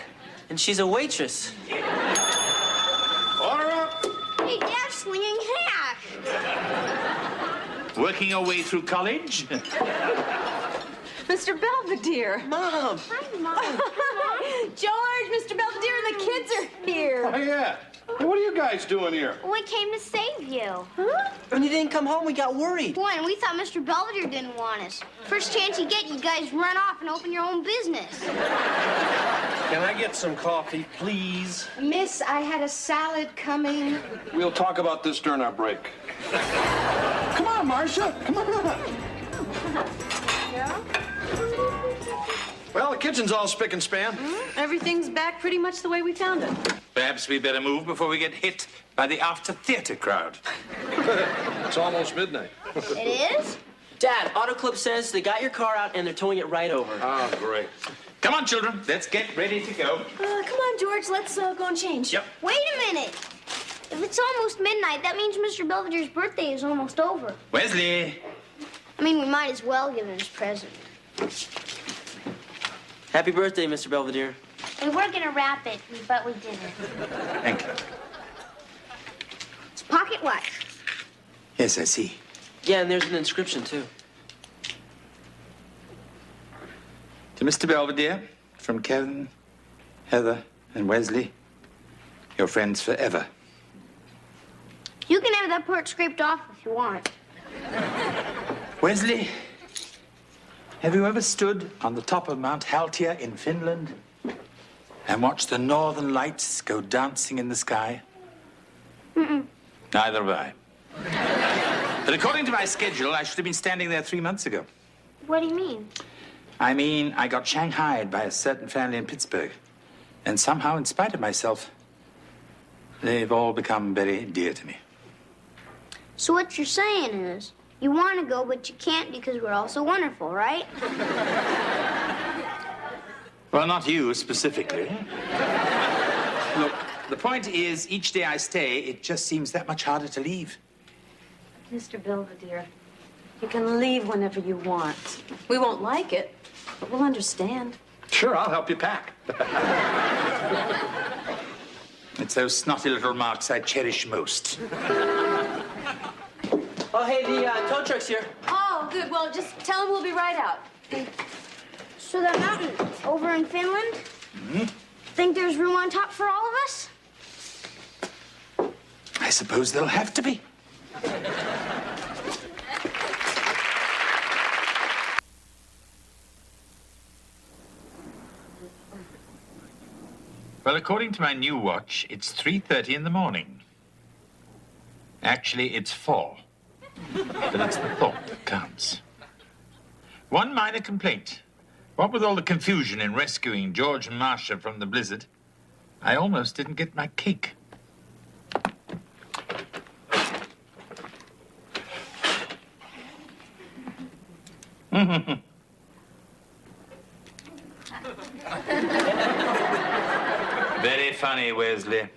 B: and she's a waitress.
A: Order up.
C: Hey, Dad's slinging hash.
E: Working your way through college?
D: Mr. Belvedere.
B: Mom!
C: Hi, Mom.
D: George, Mr. Belvedere, and the kids are here.
A: Oh, yeah. Hey, what are you guys doing here?
C: We came to save you.
B: When you didn't come home, we got worried.
C: When we thought Mr. Belvedere didn't want us. First chance you get, you guys run off and open your own business.
I: Can I get some coffee, please?
D: Miss, I had a salad coming.
A: We'll talk about this during our break. Come on, Marcia. Come on. Well, the kitchen's all spick and span.
D: Everything's back pretty much the way we found it.
E: Perhaps we better move before we get hit by the after-theater crowd.
A: It's almost midnight.
C: It is?
B: Dad, Auto Club says they got your car out and they're towing it right over.
A: Oh, great.
E: Come on, children, let's get ready to go.
D: Come on, George, let's go and change.
E: Yep.
C: Wait a minute. If it's almost midnight, that means Mr. Belvedere's birthday is almost over.
E: Wesley!
C: I mean, we might as well give him his present.
B: Happy birthday, Mr. Belvedere.
C: We were gonna wrap it, but we didn't.
E: Thank you.
C: It's pocket watch.
E: Yes, I see.
B: Yeah, and there's an inscription, too.
E: To Mr. Belvedere, from Kevin, Heather, and Wesley, your friends forever.
C: You can have that part scraped off if you want.
E: Wesley, have you ever stood on the top of Mount Haltia in Finland and watched the northern lights go dancing in the sky? Neither have I. But according to my schedule, I should have been standing there 3 months ago.
C: What do you mean?
E: I mean, I got shanghaied by a certain family in Pittsburgh. And somehow, in spite of myself, they've all become very dear to me.
C: So what you're saying is, you want to go, but you can't because we're all so wonderful, right?
E: Well, not you specifically. Look, the point is, each day I stay, it just seems that much harder to leave.
D: Mr. Belvedere, you can leave whenever you want. We won't like it, but we'll understand.
A: Sure, I'll help you pack.
E: It's those snotty little marks I cherish most.
B: Oh, hey, the tow truck's here.
D: Oh, good. Well, just tell him we'll be right out.
C: So that mountain over in Finland, think there's room on top for all of us?
E: I suppose there'll have to be. Well, according to my new watch, it's 3:30 in the morning. Actually, it's 4. But it's the thought that counts. One minor complaint. What with all the confusion in rescuing George and Marcia from the blizzard, I almost didn't get my cake. Very funny, Wesley.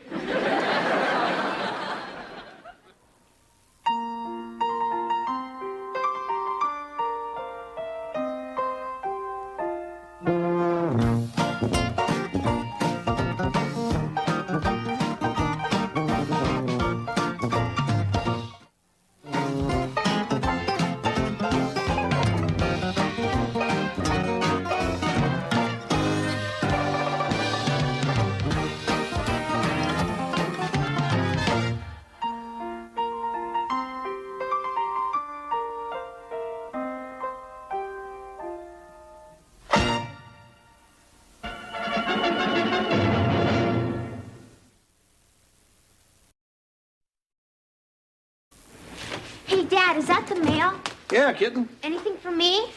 C: Dad, is that the mail?
A: Yeah, kitten.
C: Anything for me?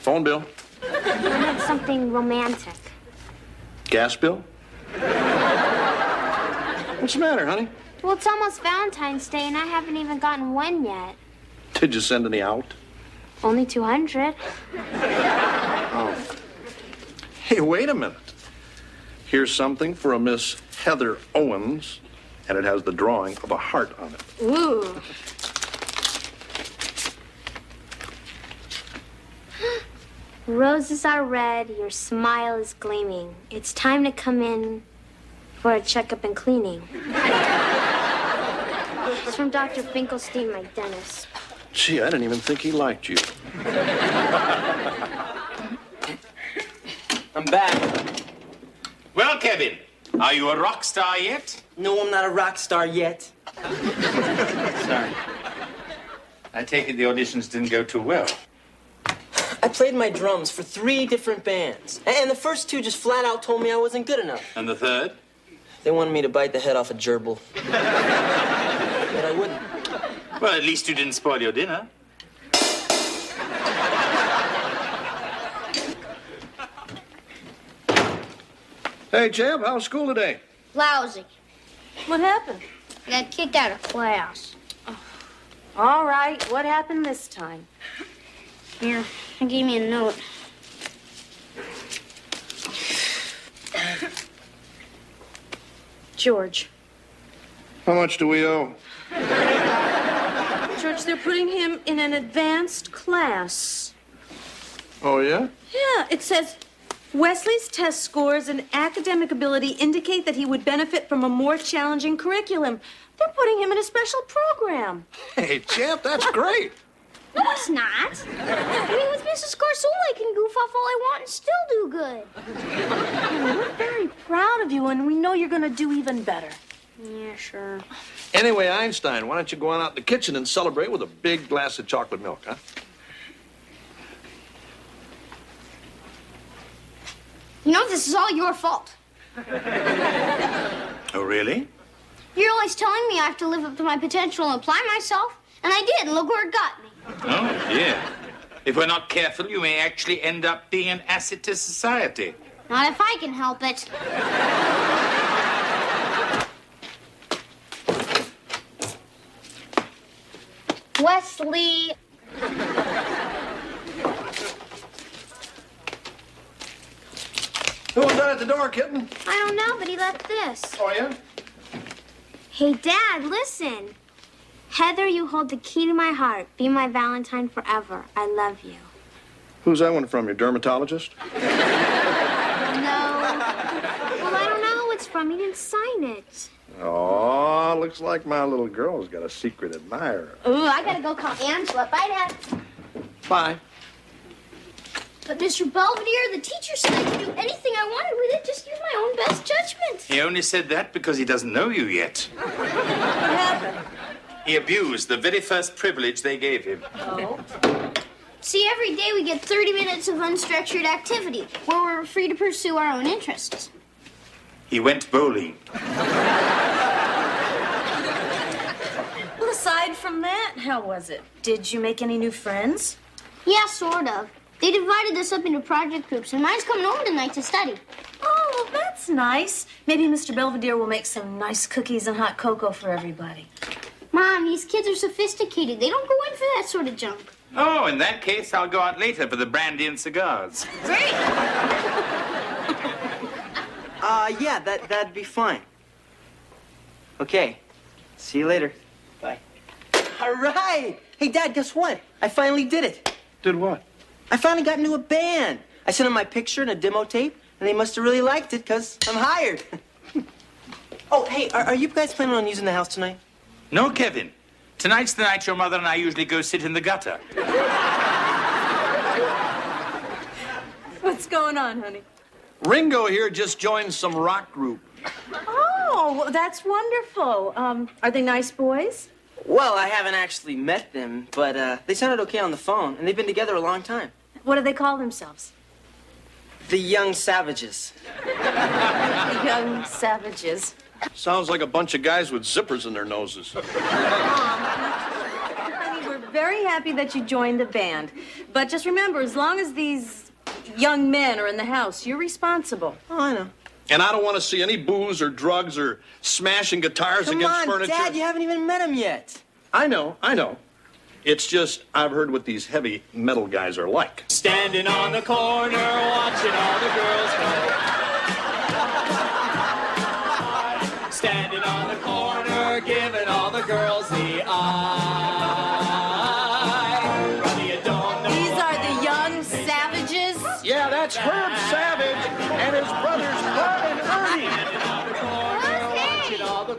A: Phone bill.
C: I meant something romantic.
A: Gas bill. What's the matter, honey?
C: Well, it's almost Valentine's Day, and I haven't even gotten one yet.
A: Did you send any out?
C: Only 200.
A: Oh. Hey, wait a minute. Here's something for a Miss Heather Owens, and it has the drawing of a heart on it.
C: Ooh. Roses are red, your smile is gleaming. It's time to come in for a checkup and cleaning. It's from Dr. Finkelstein, my dentist.
A: Gee, I didn't even think he liked you.
B: I'm back.
E: Well, Kevin, are you a rock star yet?
B: No, I'm not a rock star yet.
E: Sorry. I take it the auditions didn't go too well.
B: I played my drums for 3 different bands. And the first 2 just flat out told me I wasn't good enough.
E: And the third?
B: They wanted me to bite the head off a gerbil. But I wouldn't.
E: Well, at least you didn't spoil your dinner.
A: Hey, Jeb, how's school today?
C: Lousy.
D: What happened?
C: I got kicked out of class.
D: All right, what happened this time?
C: Here, he gave me a note.
D: George.
A: How much do we owe?
D: George, they're putting him in an advanced class.
A: Oh, yeah?
D: Yeah, it says Wesley's test scores and academic ability indicate that he would benefit from a more challenging curriculum. They're putting him in a special program.
A: Hey, Jeb, that's great.
C: No, it's not. I mean, with Mrs. Garsola, I can goof off all I want and still do good.
D: We're very proud of you, and we know you're going to do even better.
C: Yeah, sure.
A: Anyway, Einstein, why don't you go on out in the kitchen and celebrate with a big glass of chocolate milk, huh?
C: You know, this is all your fault.
E: Oh, really?
C: You're always telling me I have to live up to my potential and apply myself, and I did, and look where it got me.
E: Oh, dear. If we're not careful, you may actually end up being an asset to society.
C: Not if I can help it. Wesley.
A: Who was that at the door, kitten?
C: I don't know, but he left this.
A: Oh, yeah?
C: Hey, Dad, listen. Heather, you hold the key to my heart. Be my Valentine forever. I love you.
A: Who's that one from, your dermatologist?
C: No. Well, I don't know who it's from. He didn't sign it.
A: Oh, looks like my little girl's got a secret admirer.
C: Ooh, I gotta go call Angela. Bye, Dad.
A: Bye.
C: But Mr. Belvedere, the teacher said I could do anything I wanted with it. Just use my own best judgment.
E: He only said that because he doesn't know you yet.
D: What happened?
E: He abused the very first privilege they gave him.
D: Oh.
C: See, every day we get 30 minutes of unstructured activity where we're free to pursue our own interests.
E: He went bowling.
D: Well, aside from that, how was it? Did you make any new friends?
C: Yeah, sort of. They divided us up into project groups, and mine's coming over tonight to study.
D: Oh, well, that's nice. Maybe Mr. Belvedere will make some nice cookies and hot cocoa for everybody.
C: Mom, these kids are sophisticated. They don't go in for that sort of junk.
E: Oh, in that case, I'll go out later for the brandy and cigars.
C: Great.
B: Yeah, that'd be fine. Okay. See you later. Bye. All right. Hey, Dad, guess what? I finally did it.
A: Did what?
B: I finally got into a band. I sent them my picture and a demo tape, and they must have really liked it because I'm hired. Oh, hey, are you guys planning on using the house tonight?
E: No, Kevin. Tonight's the night your mother and I usually go sit in the gutter.
D: What's going on, honey?
A: Ringo here just joined some rock group.
D: Oh, well, that's wonderful. Are they nice boys?
B: Well, I haven't actually met them, but they sounded okay on the phone, and they've been together a long time.
D: What do they call themselves?
B: The Young Savages.
D: Young savages.
A: Sounds like a bunch of guys with zippers in their noses.
D: Honey, very happy that you joined the band. But just remember, as long as these young men are in the house, you're responsible.
B: Oh, I know.
A: And I don't want to see any booze or drugs or smashing guitars
B: Come
A: against
B: on,
A: furniture.
B: Dad, you haven't even met him yet.
A: I know. It's just I've heard what these heavy metal guys are like.
J: Standing on the corner, watching all the girls go. Standing on the corner, giving all the girls the eye. Brother, you don't know.
D: These are the young savages.
A: Yeah, that's Herb Savage and his brothers Bud and Ernie.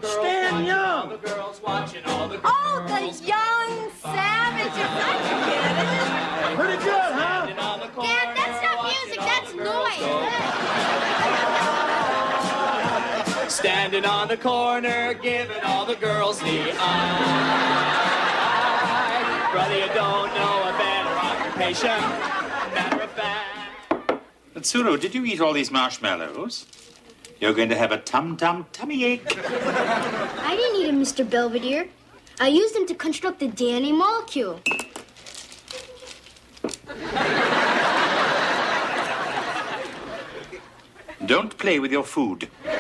A: Stan Young.
J: The girls watching all the girls.
D: Oh, the young savages. I get it.
A: Pretty good, huh?
C: Dad, that's not music, that's noise.
J: Standing on the corner, giving all the girls the eye. Brother, you don't know a better occupation. Matter of fact.
E: Tsuru, did you eat all these marshmallows? You're going to have a tummy ache.
C: I didn't eat him, Mr. Belvedere. I used him to construct the DNA molecule.
E: Don't play with your food.
C: Well,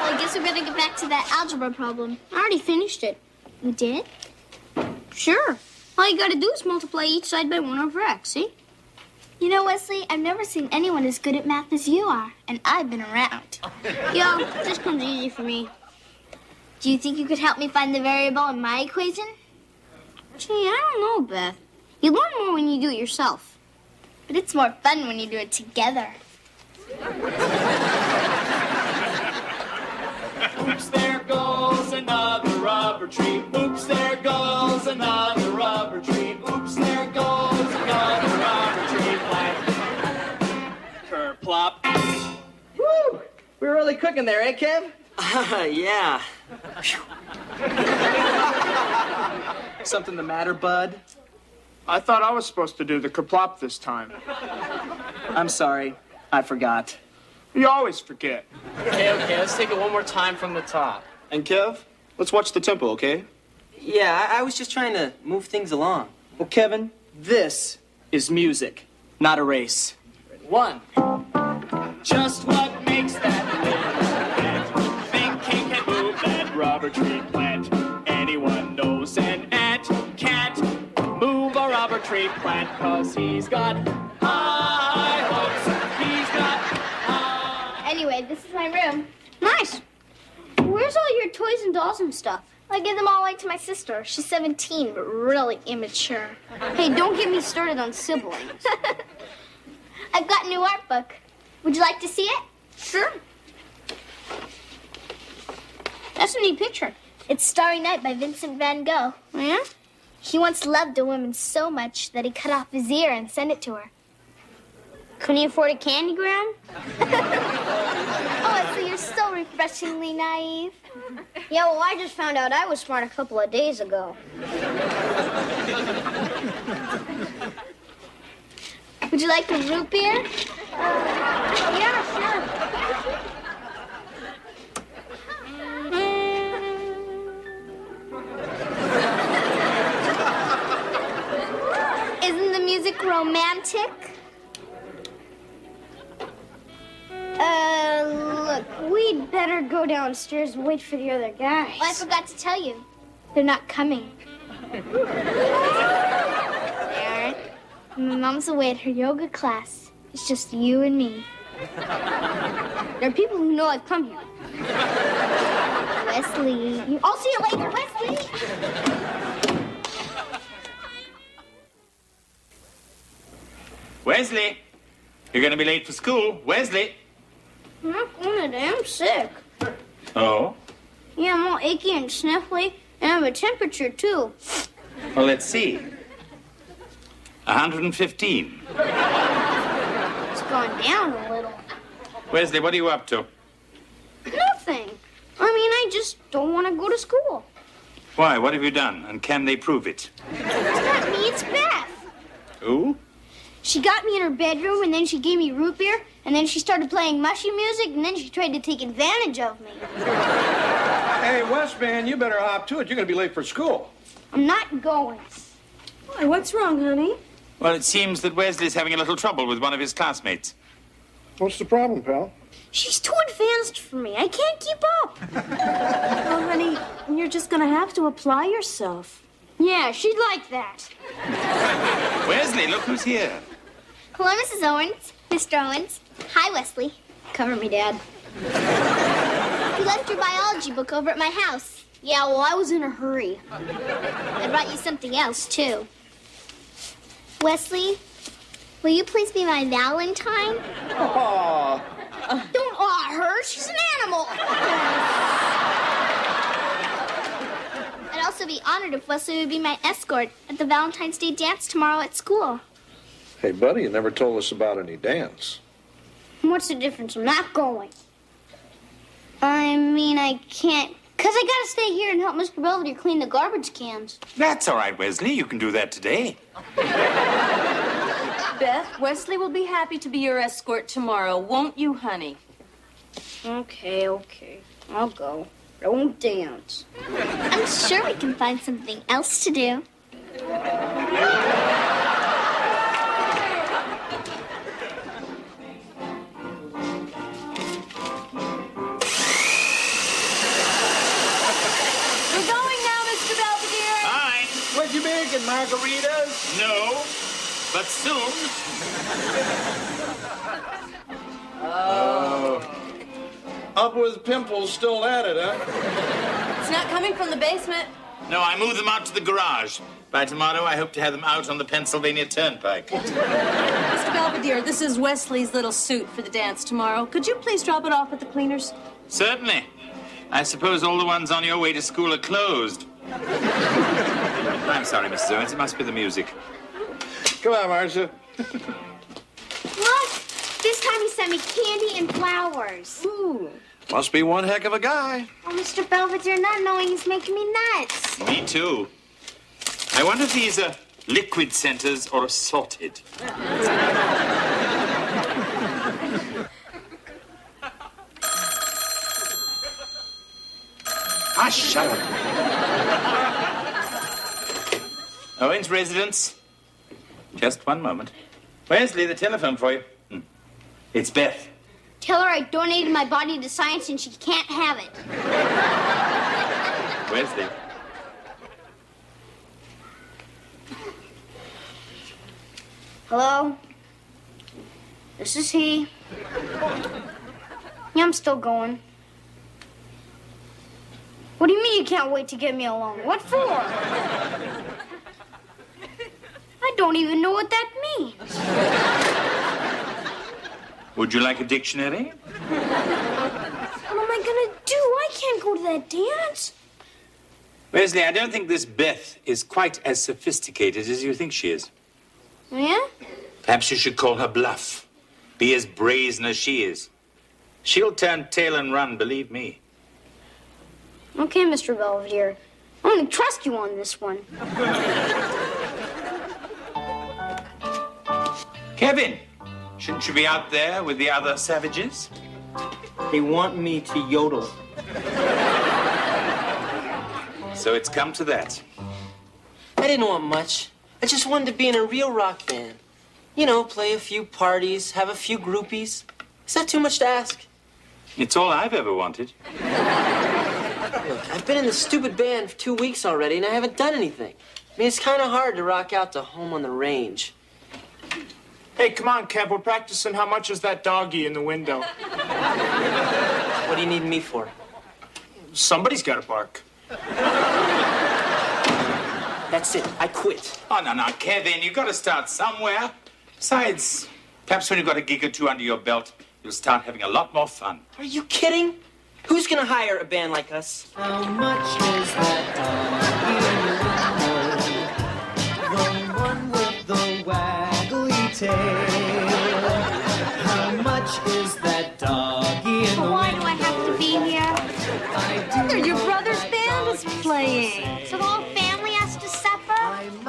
C: I guess we better get back to that algebra problem. I already finished it. You did? Sure. All you gotta do is multiply each side by 1 over x, see? You know, Wesley, I've never seen anyone as good at math as you are, and I've been around. Yo, this comes easy for me. Do you think you could help me find the variable in my equation? Gee, I don't know, Beth. You learn more when you do it yourself. But it's more fun when you do it together.
J: Oops, there goes another rubber tree. Oops, there goes another rubber tree. Oops, there goes another rubber tree. Kerplop.
B: Woo! We were really cooking there, eh, Kev? Yeah.
K: Something the matter, bud?
I: I thought I was supposed to do the kerplop this time.
K: I'm sorry. I forgot.
I: You always forget.
K: Okay, let's take it one more time from the top. And Kev, let's watch the tempo, okay?
B: Yeah, I was just trying to move things along.
K: Well, Kevin, this is music, not a race. 1.
J: Just what makes that little plant think he can move that rubber tree plant? Anyone knows an ant can't move a rubber tree plant 'cause he's got high hopes. He's got high...
C: Anyway, this is my room. Nice. Where's all your toys and dolls and stuff? I give them all away to my sister. She's 17, but really immature. Hey, don't get me started on siblings. I've got a new art book. Would you like to see it? Sure. That's a neat picture. It's Starry Night by Vincent van Gogh. Oh, yeah? He once loved a woman so much that he cut off his ear and sent it to her. Couldn't he afford a candygram? Oh, so you're so refreshingly naive. Yeah, well, I just found out I was smart a couple of days ago. Would you like a root beer? Yeah, sure. Isn't the music romantic? Look, we'd better go downstairs and wait for the other guys. Oh, I forgot to tell you. They're not coming. They aren't. My mom's away at her yoga class. It's just you and me. There are people who know I've come here. Wesley. I'll see you later, Wesley.
E: Wesley, you're going to be late for school. Wesley.
C: I'm not going today. I'm sick.
E: Oh?
C: Yeah, I'm all achy and sniffly, and I have a temperature, too.
E: Well, let's see. 115.
C: It's gone down a little.
E: Wesley, what are you up to?
C: Nothing. I mean, I just don't want to go to school.
E: Why? What have you done? And can they prove it?
C: It's not me, it's Beth.
E: Who?
C: She got me in her bedroom, and then she gave me root beer, and then she started playing mushy music, and then she tried to take advantage of me.
A: Hey, Wes, man, you better hop to it. You're going to be late for school.
C: I'm not going.
D: Why, what's wrong, honey?
E: Well, it seems that Wesley's having a little trouble with one of his classmates.
A: What's the problem, pal?
C: She's too advanced for me. I can't keep up.
D: Well, honey, you're just gonna have to apply yourself.
C: Yeah, she'd like that.
E: Wesley, look who's here.
C: Hello, Mrs. Owens. Mr. Owens. Hi, Wesley. Cover me, Dad. You left your biology book over at my house. Yeah, well, I was in a hurry. I brought you something else, too. Wesley, will you please be my Valentine?
I: Aw.
C: Don't awe her. She's an animal. I'd also be honored if Wesley would be my escort at the Valentine's Day dance tomorrow at school.
A: Hey, buddy, you never told us about any dance.
C: What's the difference? I'm not going. I mean, I can't, because I gotta stay here and help Mr. Belvedere clean the garbage cans.
E: That's all right, Wesley. You can do that today.
D: Beth, Wesley will be happy to be your escort tomorrow, won't you, honey?
C: Okay. I'll go. I won't dance. I'm sure we can find something else to do.
I: Would you be making margaritas?
E: No, but soon.
A: Up with pimples, still at it, huh?
D: It's not coming from the basement.
E: No, I moved them out to the garage. By tomorrow, I hope to have them out on the Pennsylvania Turnpike.
D: Mr. Belvedere, this is Wesley's little suit for the dance tomorrow. Could you please drop it off at the cleaners?
E: Certainly. I suppose all the ones on your way to school are closed. I'm sorry, Mrs. Owens. It must be the music.
A: Come on, Marcia.
C: Look, this time he sent me candy and flowers.
D: Ooh.
A: Must be one heck of a guy.
C: Oh, Mr. Belvedere, not knowing he's making me nuts.
E: Me too. I wonder if these are liquid centers or assorted. Shut up. Owens residence. Just one moment. Wesley, the telephone for you. It's Beth.
C: Tell her I donated my body to science and she can't have it.
E: Wesley.
C: Hello? This is he. Yeah, I'm still going. What do you mean you can't wait to get me alone? What for? I don't even know what that means.
E: Would you like a dictionary?
C: What am I gonna do? I can't go to that dance.
E: Wesley, I don't think this Beth is quite as sophisticated as you think she is.
C: Yeah?
E: Perhaps you should call her bluff. Be as brazen as she is. She'll turn tail and run, believe me.
C: Okay, Mr. Belvedere. I'm gonna trust you on this one.
E: Kevin, shouldn't you be out there with the other savages?
B: They want me to yodel.
E: So it's come to that.
B: I didn't want much. I just wanted to be in a real rock band. You know, play a few parties, have a few groupies. Is that too much to ask?
E: It's all I've ever wanted.
B: Look, I've been in this stupid band for 2 weeks already, and I haven't done anything. I mean, it's kind of hard to rock out to Home on the Range.
K: Hey, come on, Kev. We're practicing How Much Is That Doggy in the window.
B: What do you need me for?
K: Somebody's got to bark.
B: That's it. I quit.
E: Oh, no, Kevin, you've got to start somewhere. Besides, perhaps when you've got a gig or two under your belt, you'll start having a lot more fun.
B: Are you kidding? Who's gonna hire a band like us? How much is that doggy in the window? The one with the waggly tail. How much is that doggy in the window?
C: Why do I have to be here?
D: Your brother's band is playing.
C: So the whole family has to suffer?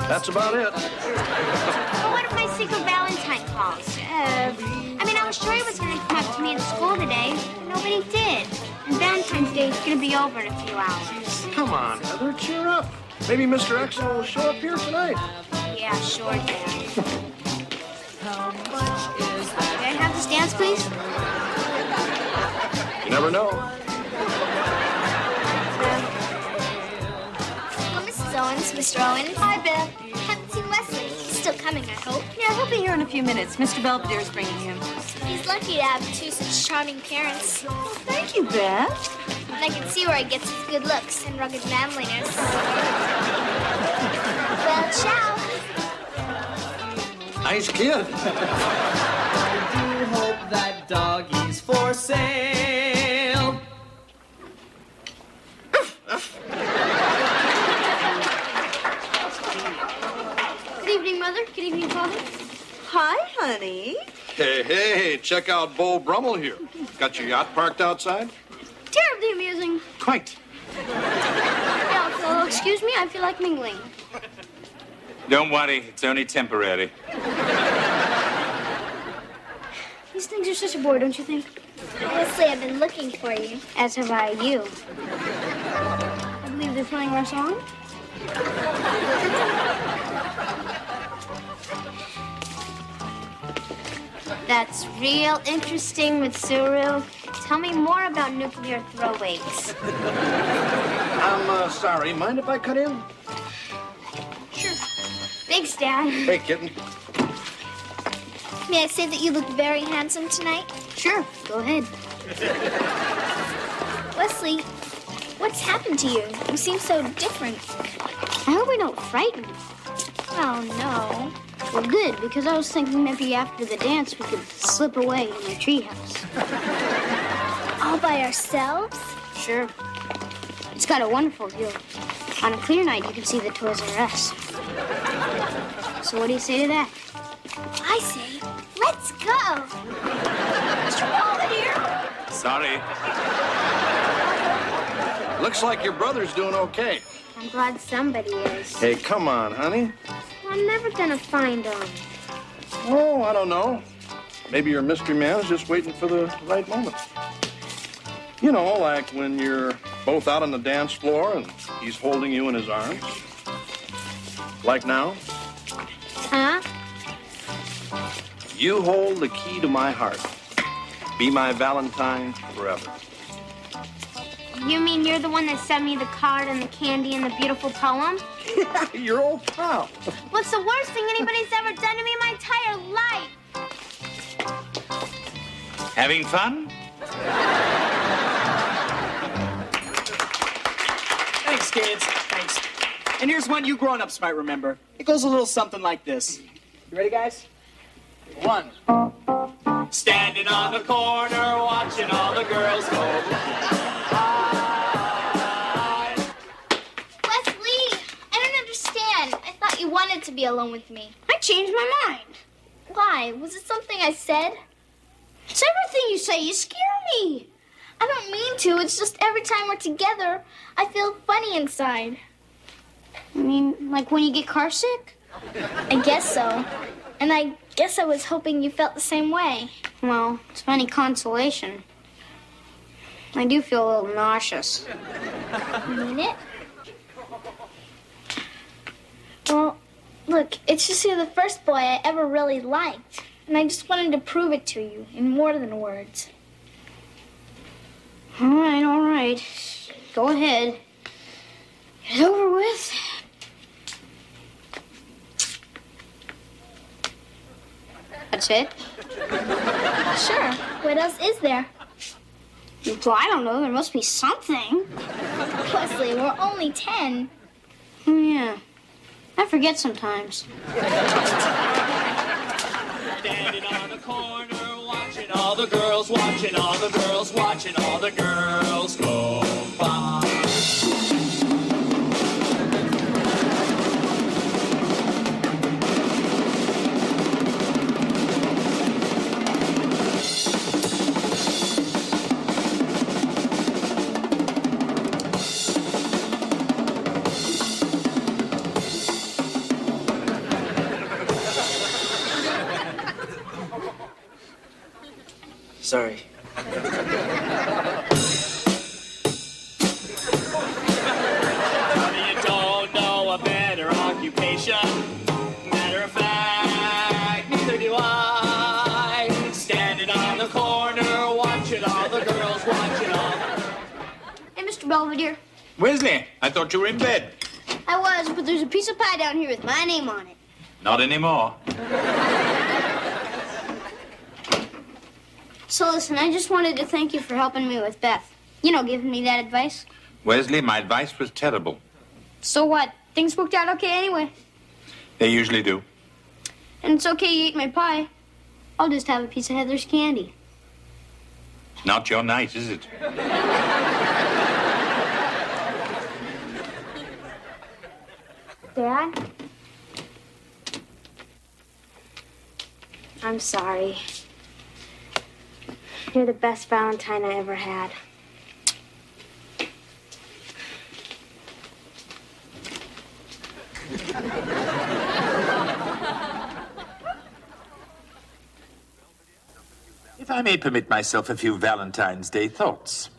A: That's about it.
C: But what if my secret Valentine calls? I mean, I was sure he was going to come up to me at school today, but nobody did. And Valentine's Day is going to be over in a few hours.
A: Come on, Heather, cheer up. maybe Mr. X will show up here tonight.
C: Yeah, sure, Dad. May I have this dance, please?
A: You never know.
C: Well, Mrs. Owens, Mr. Owens. Hi, Beth. Haven't seen Wesley. He's still coming, I hope.
D: Yeah, he'll be here in a few minutes. Mr. Belvedere's bringing him.
C: He's lucky to have two such charming parents.
D: Thank you, Beth.
C: And I can see where he gets his good looks and rugged manliness. Well, ciao.
A: Nice kid.
K: I do hope that doggy's for sale.
C: Good evening, Mother. Good evening, Father.
D: Hi, honey.
A: Hey, check out Bo Brummel here. Got your yacht parked outside?
C: Terribly amusing.
E: Quite.
C: Now, if you'll excuse me, I feel like mingling.
E: Don't worry, it's only temporary.
C: These things are such a bore, don't you think? Wesley, I've been looking for you. As have I you. I believe they're playing our song.
G: That's real interesting with Suru. Tell me more about nuclear throwaways.
A: I'm sorry. Mind if I cut in?
C: Sure. Thanks, Dad.
A: Hey, kitten.
C: May I say that you look very handsome tonight? Sure. Go ahead. Wesley, what's happened to you? You seem so different. I hope we don't frighten you. Oh, no. Well, good, because I was thinking maybe after the dance we could slip away in my treehouse. All by ourselves? Sure. It's got a wonderful view. On a clear night, you can see the Toys R Us. So what do you say to that? I say, let's go. Mr. Belvedere.
E: Sorry.
A: Looks like your brother's doing okay.
C: I'm glad somebody is.
A: Hey, come on, honey.
C: I'm never gonna find him.
A: Oh, I don't know. Maybe your mystery man's just waiting for the right moment. You know, like when you're both out on the dance floor and he's holding you in his arms. Like now.
C: Huh?
A: You hold the key to my heart. Be my Valentine forever.
G: You mean you're the one that sent me the card and the candy and the beautiful poem?
A: Your old pal.
G: What's the worst thing anybody's ever done to me in my entire life?
E: Having fun?
K: Thanks, kids. Thanks. And here's one you grown-ups might remember. It goes a little something like this. You ready, guys? 1.
J: Standing on the corner, watching all the girls go by.
C: Wesley, I don't understand. I thought you wanted to be alone with me. I changed my mind. Why? Was it something I said? It's everything you say. You scare me. I don't mean to. It's just every time we're together, I feel funny inside. I mean, like when you get car sick? I guess so. And I guess I was hoping you felt the same way. Well, it's funny consolation. I do feel a little nauseous. You mean it? Well, look, it's just you're the first boy I ever really liked. And I just wanted to prove it to you in more than words. All right. Go ahead. Get it over with. That's it? Sure. What else is there? Well, I don't know. There must be something. Wesley, we're only 10. Oh, yeah. I forget sometimes.
J: Standing on the corner, watching all the girls, watching all the girls, watching all the girls go by.
K: Sorry.
J: You don't know
C: Belvedere.
E: Wesley, I thought you were in bed.
C: I was, but there's a piece of pie down here with my name on it.
E: Not anymore.
C: So listen, I just wanted to thank you for helping me with Beth. You know, giving me that advice.
E: Wesley, my advice was terrible.
C: So what? Things worked out okay anyway.
E: They usually do.
C: And it's okay you ate my pie. I'll just have a piece of Heather's candy.
E: Not your night, is it?
G: Dad? I'm sorry. You're the best Valentine I ever had.
E: If I may permit myself a few Valentine's Day thoughts.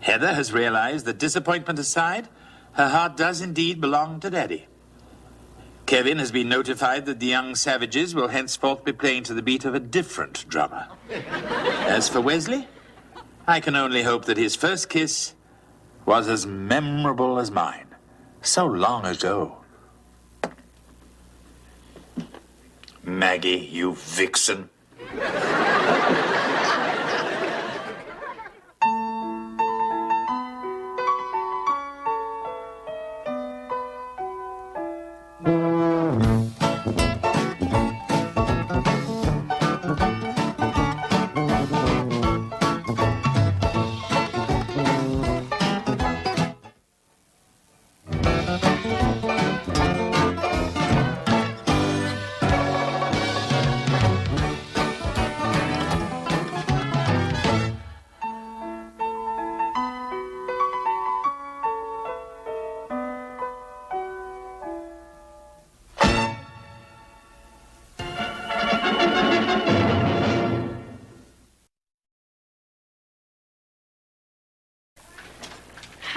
E: Heather has realized that, disappointment aside, her heart does indeed belong to Daddy. Kevin has been notified that the young savages will henceforth be playing to the beat of a different drummer. As for Wesley, I can only hope that his first kiss was as memorable as mine. So long ago. Maggie, you vixen.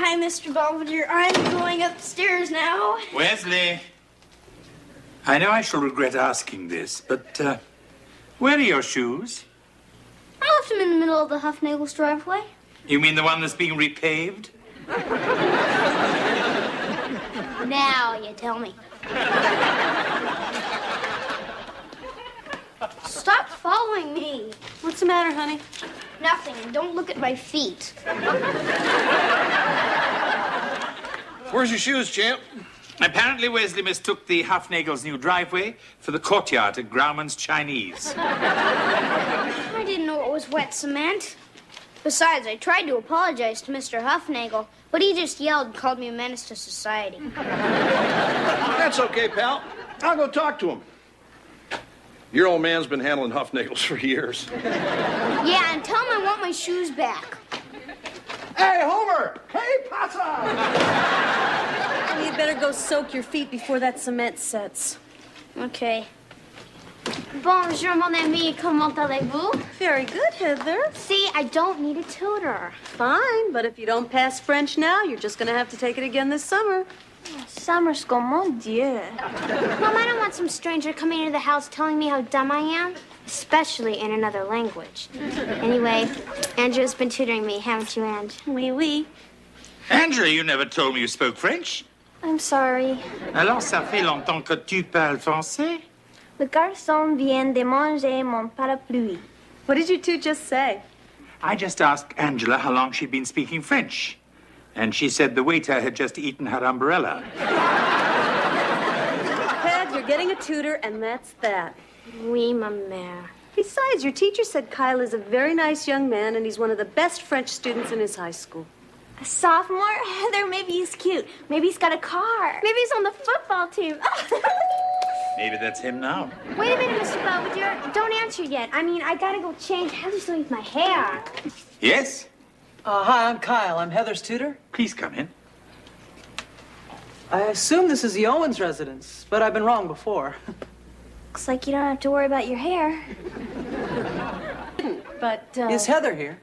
C: Hi, Mr. Belvedere. I'm going upstairs now.
E: Wesley, I know I shall regret asking this, but where are your shoes?
C: I left them in the middle of the Huffnagel's driveway.
E: You mean the one that's being repaved?
C: Now you tell me. Stop following me.
D: What's the matter, honey?
C: Nothing. Don't look at my feet.
A: Where's your shoes, champ?
E: Apparently, Wesley mistook the Huffnagel's new driveway for the courtyard at Grauman's Chinese.
C: I didn't know it was wet cement. Besides, I tried to apologize to Mr. Huffnagel, but he just yelled and called me a menace to society.
A: That's okay, pal. I'll go talk to him. Your old man's been handling Huffnagels for years.
C: Yeah, and tell him I want my shoes back.
H: Hey, Homer! Hey, Pasa!
D: You better go soak your feet before that cement sets.
C: Okay. Bonjour, mon ami. Comment allez-vous?
D: Very good, Heather.
C: See, I don't need a tutor.
D: Fine, but if you don't pass French now, you're just gonna have to take it again this summer.
C: Summer school, mon Dieu. Mom, I don't want some stranger coming into the house telling me how dumb I am, especially in another language. Anyway, Angela's been tutoring me, haven't you, Ange?
D: Oui, oui.
E: Angela, you never told me you spoke French.
C: I'm sorry.
E: Alors, ça fait longtemps que tu parles français?
C: Le garçon vient de manger mon parapluie.
D: What did you two just say?
E: I just asked Angela how long she'd been speaking French. And she said the waiter had just eaten her umbrella.
D: Ped, you're getting a tutor, and that's that.
C: Oui, ma mère.
D: Besides, your teacher said Kyle is a very nice young man, and he's one of the best French students in his high school.
C: A sophomore? Heather, maybe he's cute. Maybe he's got a car. Maybe he's on the football team.
E: Maybe that's him now.
C: Wait a minute, Mr. Belvedere. Don't answer yet. I mean, I gotta go change. Heather's doing my hair.
E: Yes?
K: Hi, I'm Kyle. I'm Heather's tutor.
E: Please come in.
K: I assume this is the Owens residence, but I've been wrong before.
C: Looks like you don't have to worry about your hair.
D: But,
K: Is Heather here?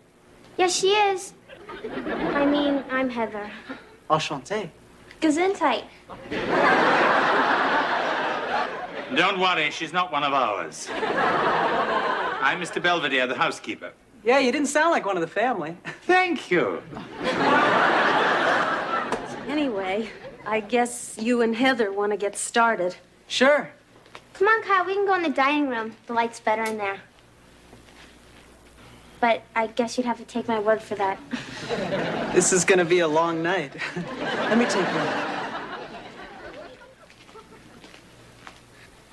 C: Yes, she is. I mean, I'm Heather.
K: Enchanté.
C: Gesundheit.
E: Don't worry, she's not one of ours. I'm Mr. Belvedere, the housekeeper.
K: Yeah, you didn't sound like one of the family.
E: Thank you.
D: Anyway, I guess you and Heather want to get started.
K: Sure.
G: Come on, Kyle, we can go in the dining room. The light's better in there. But I guess you'd have to take my word for that.
B: This is gonna be a long night. Let me take one.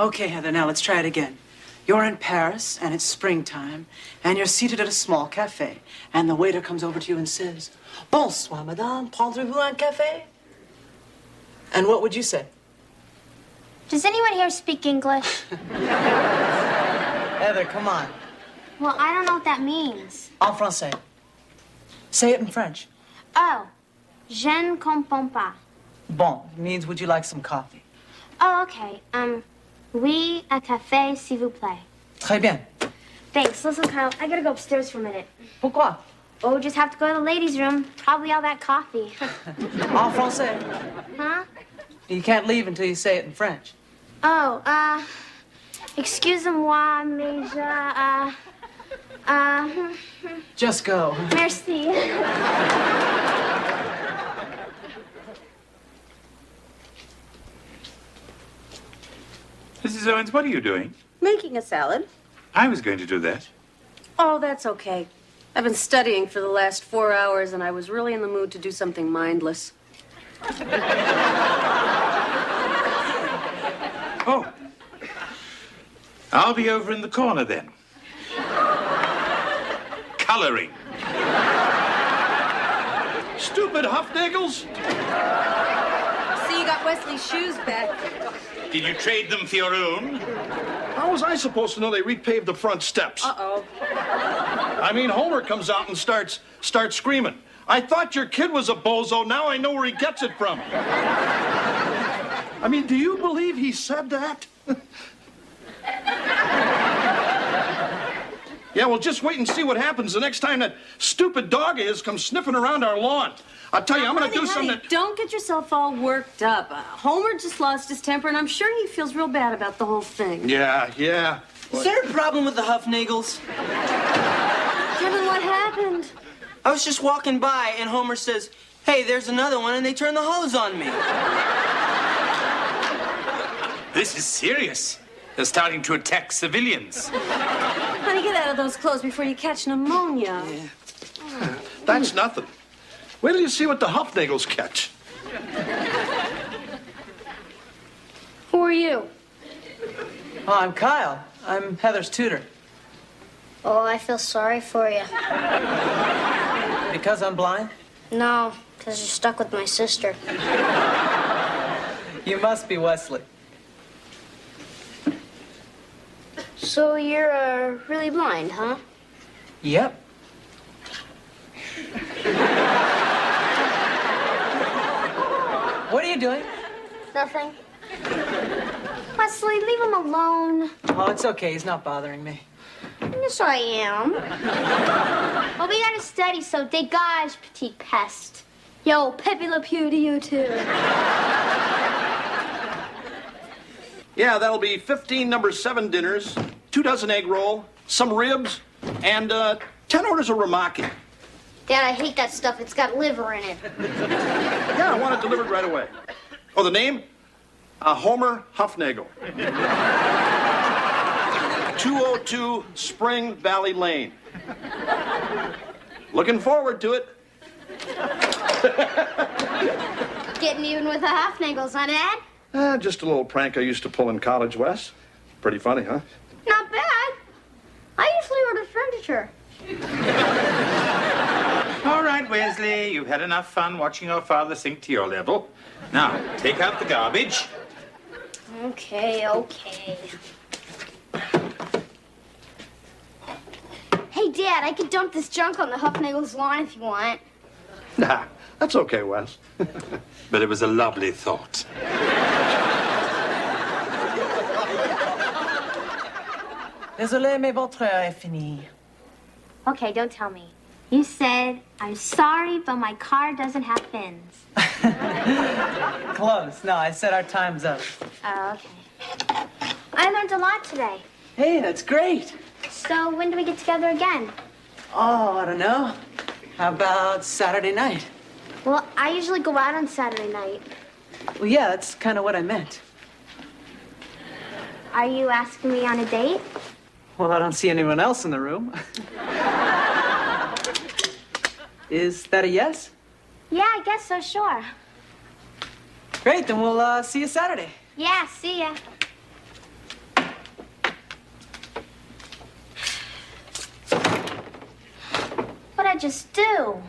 B: Okay, Heather, now let's try it again. You're in Paris, and it's springtime, and you're seated at a small cafe, and the waiter comes over to you and says, "Bonsoir, madame, prendrez-vous un café?" And what would you say?
G: Does anyone here speak English?
B: Heather, come on.
G: Well, I don't know what that means.
B: En français. Say it in French.
G: Oh, je ne comprends pas.
B: Bon, it means would you like some coffee?
G: Oh, okay. Oui, un café, s'il vous plaît.
B: Très bien.
G: Thanks. Listen, Kyle, I gotta go upstairs for a minute.
B: Pourquoi?
G: Oh, just have to go to the ladies' room. Probably all that coffee.
B: En français.
G: Huh?
B: You can't leave until you say it in French.
G: Oh, excusez-moi, mais je,
B: Just go.
G: merci.
E: Mrs. Owens, what are you doing?
D: Making a salad.
E: I was going to do that.
D: Oh, that's okay. I've been studying for the last 4 hours, and I was really in the mood to do something mindless.
E: Oh. I'll be over in the corner then. Coloring.
A: Stupid Huffnagels!
D: See, you got Wesley's shoes back.
E: Did you trade them for your own?
A: How was I supposed to know they repaved the front steps?
D: Uh-oh.
A: I mean, Homer comes out and starts screaming. I thought your kid was a bozo. Now I know where he gets it from. I mean, do you believe he said that? Yeah, well, just wait and see what happens the next time that stupid dog of his comes sniffing around our lawn. I'll tell you, I'm going to do something that...
D: Don't get yourself all worked up. Homer just lost his temper, and I'm sure he feels real bad about the whole thing.
A: Yeah.
B: Is there a problem with the Huffnagels?
D: Kevin, what happened?
B: I was just walking by, and Homer says, "Hey, there's another one," and they turn the hose on me.
E: This is serious. They're starting to attack civilians.
D: Honey, get out of those clothes before you catch pneumonia.
B: Yeah.
A: That's nothing. Wait till you see what the Huffnagels catch.
F: Who are you?
B: Oh, I'm Kyle. I'm Heather's tutor.
C: Oh, I feel sorry for you.
B: Because I'm blind?
C: No, because you're stuck with my sister.
B: You must be Wesley.
C: So you're really blind, huh?
B: Yep. What are you doing?
C: Nothing.
G: Wesley, leave him alone.
B: Oh, it's okay. He's not bothering me.
G: Yes, I am. Well, we gotta study, so dégage, petite peste.
C: Yo, Pepe Le Pew to you too.
A: Yeah, that'll be 15 number 7 dinners, 2 dozen egg roll, some ribs, and 10 orders of ramaki.
C: Dad, I hate that stuff. It's got liver in it.
A: Yeah, I want it delivered right away. Oh, the name? Homer Huffnagel. 202 Spring Valley Lane. Looking forward to it.
C: Getting even with the Huffnagels, huh, Dad?
A: Just a little prank I used to pull in college, Wes. Pretty funny, huh?
C: Not bad. I usually order furniture.
E: All right, Wesley, you've had enough fun watching your father sink to your level. Now, take out the garbage.
C: Okay.
G: Hey, Dad, I could dump this junk on the Huffnagel's lawn if you want.
A: Nah, that's okay, Wes.
E: But it was a lovely thought.
B: Désolé, mais votre heure est finie.
G: Okay, don't tell me. You said, I'm sorry, but my car doesn't have fins.
B: Close. No, I said our time's up.
G: Oh, okay. I learned a lot today.
B: Hey, that's great.
G: So when do we get together again?
B: Oh, I don't know. How about Saturday night?
G: Well, I usually go out on Saturday night.
B: Well, yeah, that's kind of what I meant.
G: Are you asking me on a date?
B: Well, I don't see anyone else in the room. Is that a yes?
G: Yeah, I guess so, sure.
B: Great, then we'll see you Saturday.
G: Yeah, see ya. What'd I just do?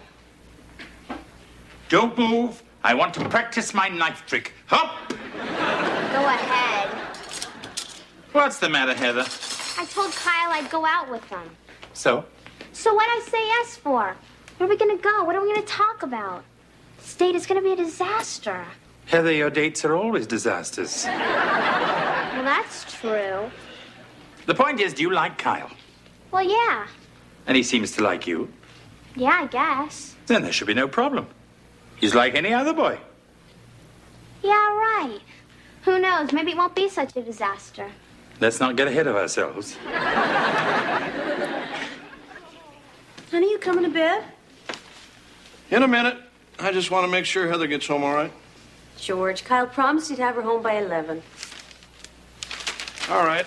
E: Don't move. I want to practice my knife trick. Hop!
G: Go ahead.
E: What's the matter, Heather?
G: I told Kyle I'd go out with him.
E: So?
G: So what'd I say yes for? Where are we gonna go? What are we gonna talk about? This date is gonna be a disaster.
E: Heather, your dates are always disasters.
G: Well, that's true.
E: The point is, do you like Kyle?
G: Well, yeah.
E: And he seems to like you.
G: Yeah, I guess.
E: Then there should be no problem. He's like any other boy.
G: Yeah, right. Who knows? Maybe it won't be such a disaster.
E: Let's not get ahead of ourselves.
D: Honey, you coming to bed?
A: In a minute. I just want to make sure Heather gets home all right.
D: George, Kyle promised he'd have her home by 11.
A: All right.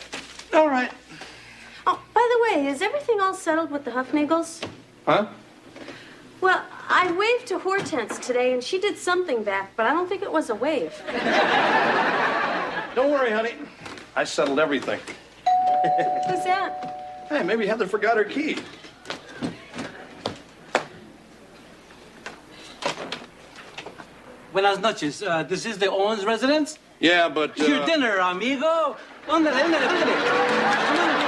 A: All right.
D: Oh, by the way, is everything all settled with the Huffnagels?
A: Huh?
D: Well, I waved to Hortense today, and she did something back, but I don't think it was a wave.
A: Don't worry, honey. I settled everything.
D: Who's that?
A: Hey, maybe Heather forgot her key.
L: Buenas noches. This is the Owens residence?
A: Yeah, but...
L: Your dinner, amigo. Ándale, ándale, ándale. Ándale.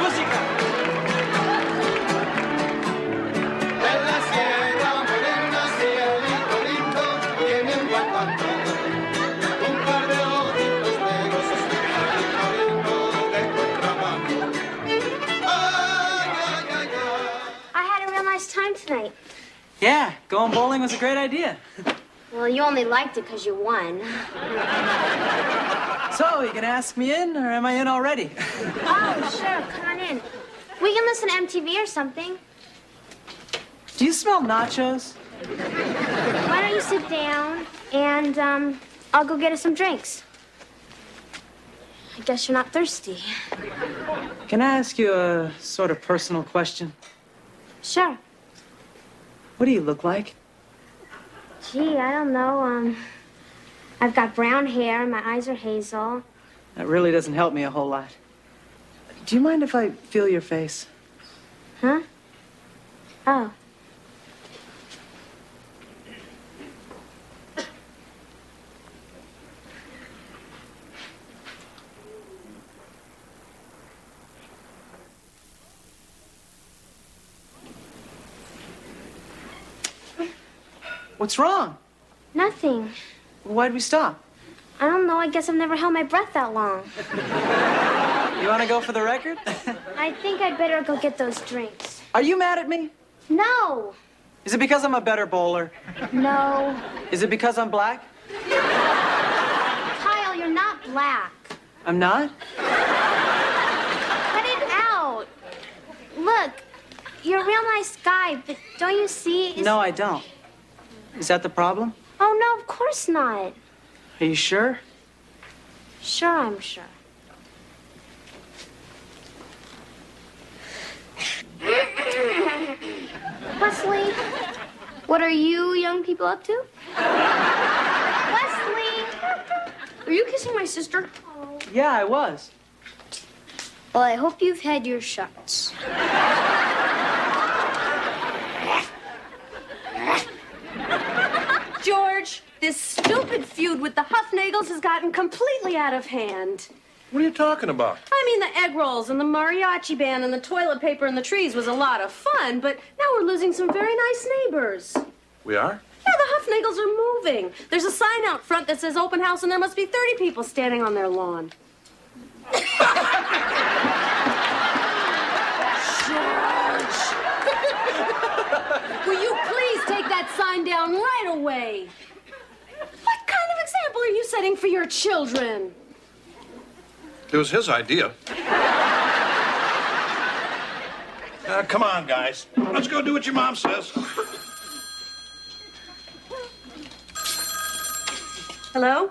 L: Música.
G: I had a real nice time tonight.
B: Yeah, going bowling was a great idea.
G: Well, you only liked it because you won.
B: So, you gonna ask me in, or am I in already?
G: Oh, sure. Come on in. We can listen to MTV or something.
B: Do you smell nachos?
G: Why don't you sit down and I'll go get us some drinks. I guess you're not thirsty.
B: Can I ask you a sort of personal question?
G: Sure.
B: What do you look like?
G: Gee, I don't know. I've got brown hair and my eyes are hazel.
B: That really doesn't help me a whole lot. Do you mind if I feel your face?
G: Huh? Oh.
B: What's wrong?
G: Nothing.
B: Why'd we stop?
G: I don't know. I guess I've never held my breath that long.
B: You want to go for the record?
G: I think I'd better go get those drinks.
B: Are you mad at me?
G: No.
B: Is it because I'm a better bowler?
G: No.
B: Is it because I'm black?
G: Kyle, you're not black.
B: I'm not?
G: Cut it out. Look, you're a real nice guy, but don't you see?
B: No, I don't. Is that the problem?
G: Oh, no, of course not.
B: Are you sure?
G: Sure, I'm sure. Wesley, what are you young people up to? Wesley!
F: Are you kissing my sister?
B: Yeah, I was.
F: Well, I hope you've had your shots.
D: George, this stupid feud with the Huffnagels has gotten completely out of hand.
A: What are you talking about?
D: I mean, the egg rolls and the mariachi band and the toilet paper and the trees was a lot of fun, but now we're losing some very nice neighbors.
A: We are?
D: Yeah, the Huffnagels are moving. There's a sign out front that says open house, and there must be 30 people standing on their lawn. George! Will you please take that sign down right away? What kind of example are you setting for your children?
A: It was his idea. Come on, guys. Let's go do what your mom says.
D: Hello?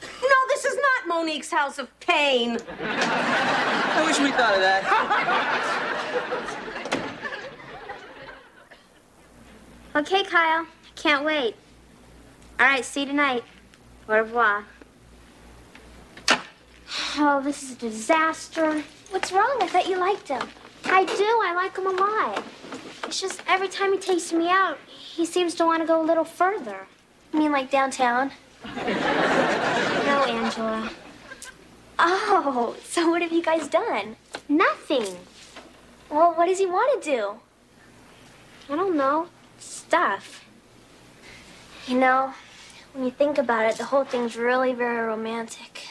D: No, this is not Monique's house of pain.
L: I wish we thought of that.
G: Okay, Kyle. Can't wait. All right, see you tonight. Au revoir. Oh, this is a disaster. What's wrong? I thought you liked him. I do. I like him a lot. It's just every time he takes me out, he seems to want to go a little further.
F: You mean like downtown?
G: No, Angela.
F: Oh, so what have you guys done?
G: Nothing.
F: Well, what does he want to do?
G: I don't know. Stuff.
F: You know, when you think about it, the whole thing's really very romantic.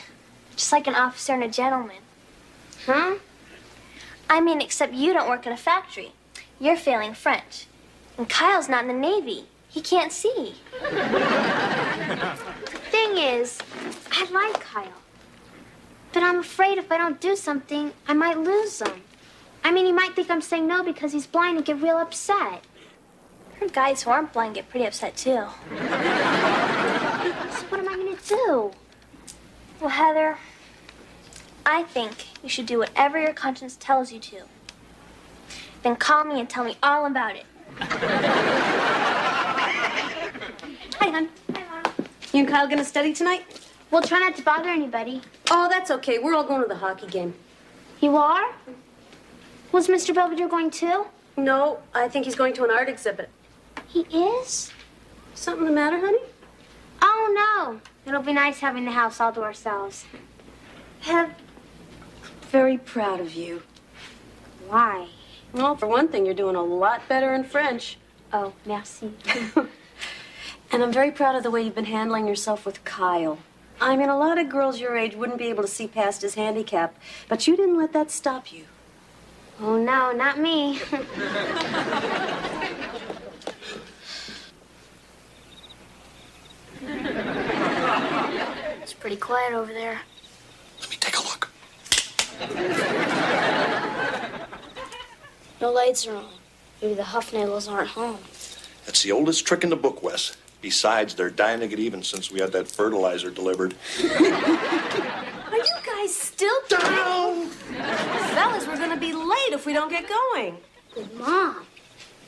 F: Just like an officer and a gentleman.
G: Huh?
F: I mean, except you don't work in a factory. You're failing French. And Kyle's not in the Navy. He can't see.
G: The thing is, I like Kyle. But I'm afraid if I don't do something, I might lose him. I mean, he might think I'm saying no because he's blind and get real upset.
F: I heard guys who aren't blind get pretty upset, too.
G: So what am I gonna do?
F: Well, Heather, I think you should do whatever your conscience tells you to. Then call me and tell me all about it.
D: Hi, hon.
G: Hi, Mom.
D: You and Kyle gonna study tonight?
G: We'll try not to bother anybody.
D: Oh, that's okay. We're all going to the hockey game.
G: You are? Was Mr. Belvedere going too?
D: No, I think he's going to an art exhibit.
G: He is?
D: Something the matter, honey?
G: Oh, no. It'll be nice having the house all to ourselves.
D: I'm very proud of you.
G: Why?
D: Well, for one thing, you're doing a lot better in French.
G: Oh, merci.
D: And I'm very proud of the way you've been handling yourself with Kyle. I mean, a lot of girls your age wouldn't be able to see past his handicap, but you didn't let that stop you.
G: Oh, no, not me.
F: It's pretty quiet over there.
A: Let me take a look.
F: No lights are on. Maybe the Huffnagels aren't home.
A: That's the oldest trick in the book, Wes. Besides, they're dying to get even since we had that fertilizer delivered.
D: Are you guys still down? Fellas, we're gonna be late if we don't get going.
F: Good Mom,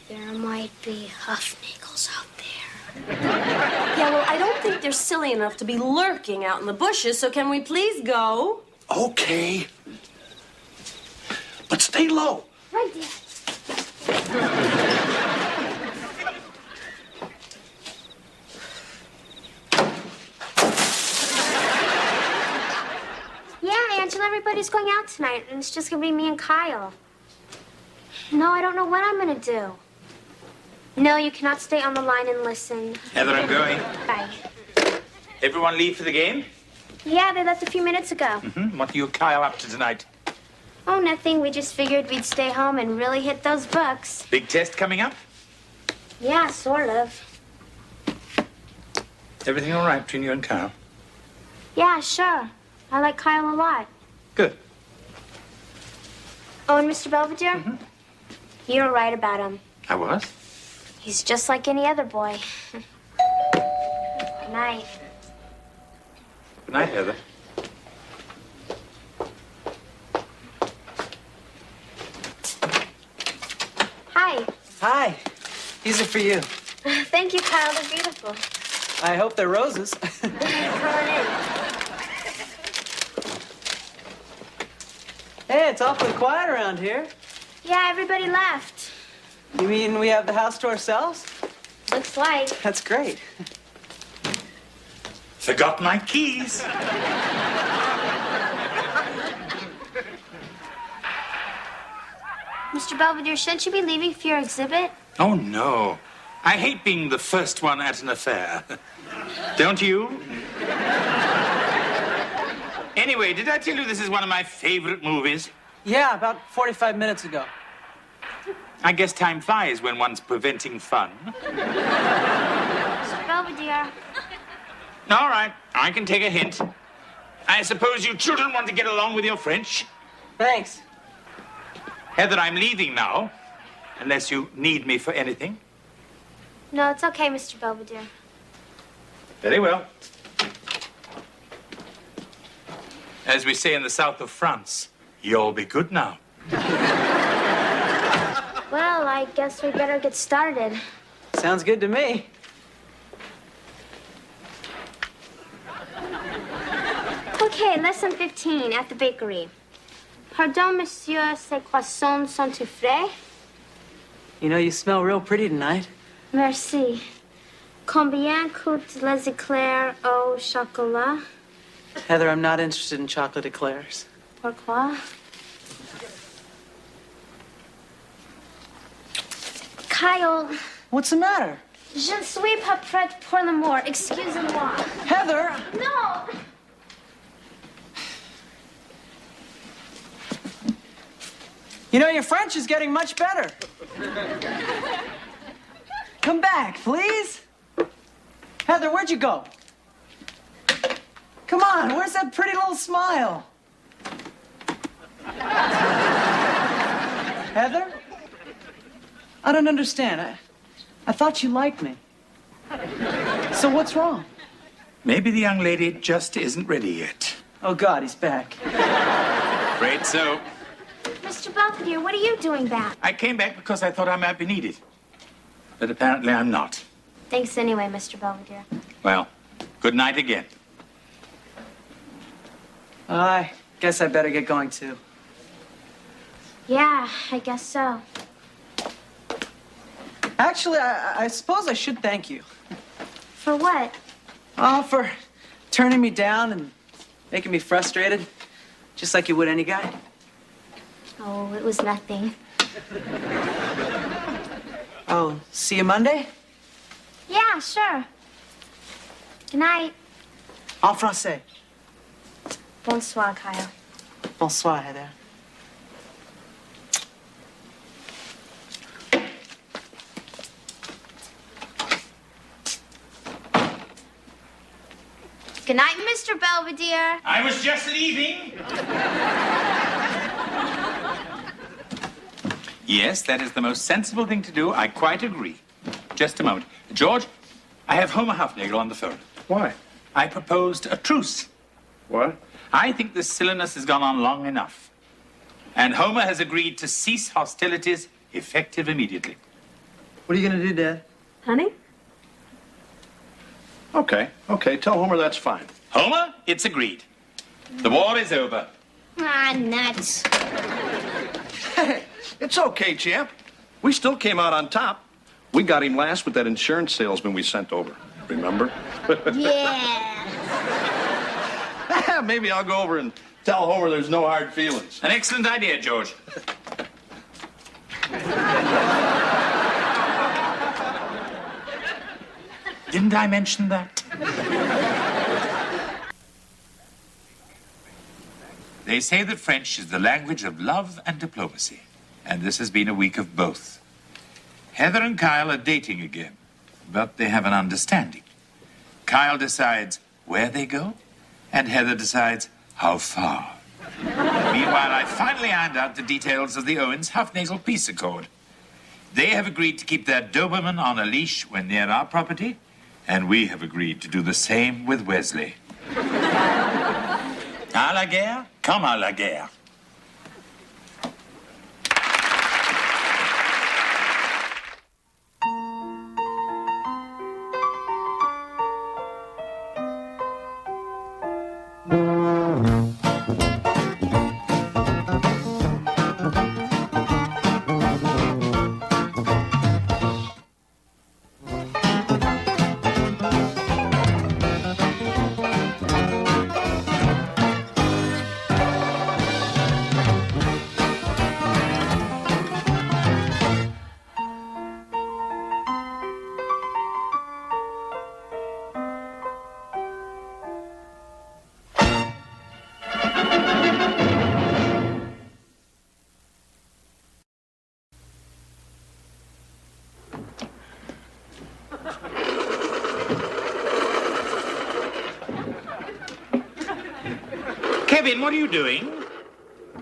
F: there might be Huffnagels out there.
D: Yeah, well, I don't think they're silly enough to be lurking out in the bushes, so can we please go?
A: Okay. But stay low.
G: Right, Dad. Yeah, Angela, everybody's going out tonight, and it's just gonna be me and Kyle. No, I don't know what I'm gonna do. No, you cannot stay on the line and listen.
E: Heather, I'm going.
G: Bye.
E: Everyone leave for the game?
G: Yeah, they left a few minutes ago.
E: What are you, Kyle, up to tonight?
G: Oh, nothing. We just figured we'd stay home and really hit those books.
E: Big test coming up?
G: Yeah, sort of.
E: Everything all right between you and Kyle?
G: Yeah, sure. I like Kyle a lot.
E: Good.
G: Oh, and Mr. Belvedere? You were right about him.
E: I was?
G: He's just like any other boy. Good night.
E: Good night, Heather.
G: Hi.
B: Hi. These are for you.
G: Thank you, Kyle. They're beautiful.
B: I hope they're roses.
G: Come on in.
B: Hey, it's awfully quiet around here.
G: Yeah, everybody left.
B: You mean we have the house to ourselves?
G: Looks like.
B: That's great.
E: Forgot my keys.
G: Mr. Belvedere, shouldn't you be leaving for your exhibit?
E: Oh, no. I hate being the first one at an affair. Don't you? Anyway, did I tell you this is one of my favorite movies?
B: Yeah, about 45 minutes ago.
E: I guess time flies when one's preventing fun.
G: Mr. Belvedere.
E: All right, I can take a hint. I suppose you children want to get along with your French?
B: Thanks.
E: Heather, I'm leaving now, unless you need me for anything.
G: No, it's okay, Mr. Belvedere.
E: Very well. As we say in the south of France, you'll be good now.
G: Well, I guess we better get started.
B: Sounds good to me.
G: Okay, lesson 15 at the bakery. Pardon, monsieur, ces croissants sont-ils frais?
B: You know, you smell real pretty tonight.
G: Merci. Combien coûtent les éclairs au chocolat?
B: Heather, I'm not interested in chocolate eclairs.
G: Pourquoi? Kyle,
B: What's the matter?
G: je ne suis pas prête pour l'amour. Excusez-moi.
B: Heather!
G: No!
B: You know, your French is getting much better. Come back, please. Heather, where'd you go? Come on, where's that pretty little smile? Heather? I don't understand. I thought you liked me. So what's wrong?
E: Maybe the young lady just isn't ready yet.
B: Oh, God, he's back.
E: Afraid so.
G: Mr. Belvedere, what are you doing back?
E: I came back because I thought I might be needed. But apparently I'm not.
G: Thanks anyway, Mr. Belvedere.
E: Well, good night again.
B: I guess I better get going, too.
G: Yeah, I guess so.
B: Actually, I suppose I should thank you.
G: For what?
B: Oh, for turning me down and making me frustrated, just like you would any guy.
G: Oh, it was nothing.
B: Oh, see you Monday?
G: Yeah, sure. Good night.
B: En français.
G: Bonsoir, Kyle.
B: Bonsoir, Heather.
G: Good night, Mr. Belvedere.
E: I was just leaving. Yes, that is the most sensible thing to do. I quite agree. Just a moment. George, I have Homer Hufnagel on the phone.
A: Why?
E: I proposed a truce.
A: What?
E: I think this silliness has gone on long enough. And Homer has agreed to cease hostilities effective immediately.
B: What are you gonna do, Dad?
D: Honey?
A: Okay, tell Homer that's fine.
E: Homer, it's agreed. The war is over.
G: Ah, nuts.
A: Hey, it's okay, champ. We still came out on top. We got him last with that insurance salesman we sent over. Remember?
G: Yeah.
A: Maybe I'll go over and tell Homer there's no hard feelings.
E: An excellent idea, George. Didn't I mention that? They say that French is the language of love and diplomacy, and this has been a week of both. Heather and Kyle are dating again, but they have an understanding. Kyle decides where they go, and Heather decides how far. Meanwhile, I finally ironed out the details of the Owens-Hufnagel peace accord. They have agreed to keep their Doberman on a leash when near our property, and we have agreed to do the same with Wesley. À la guerre, comme à la guerre. Kevin, what are you doing?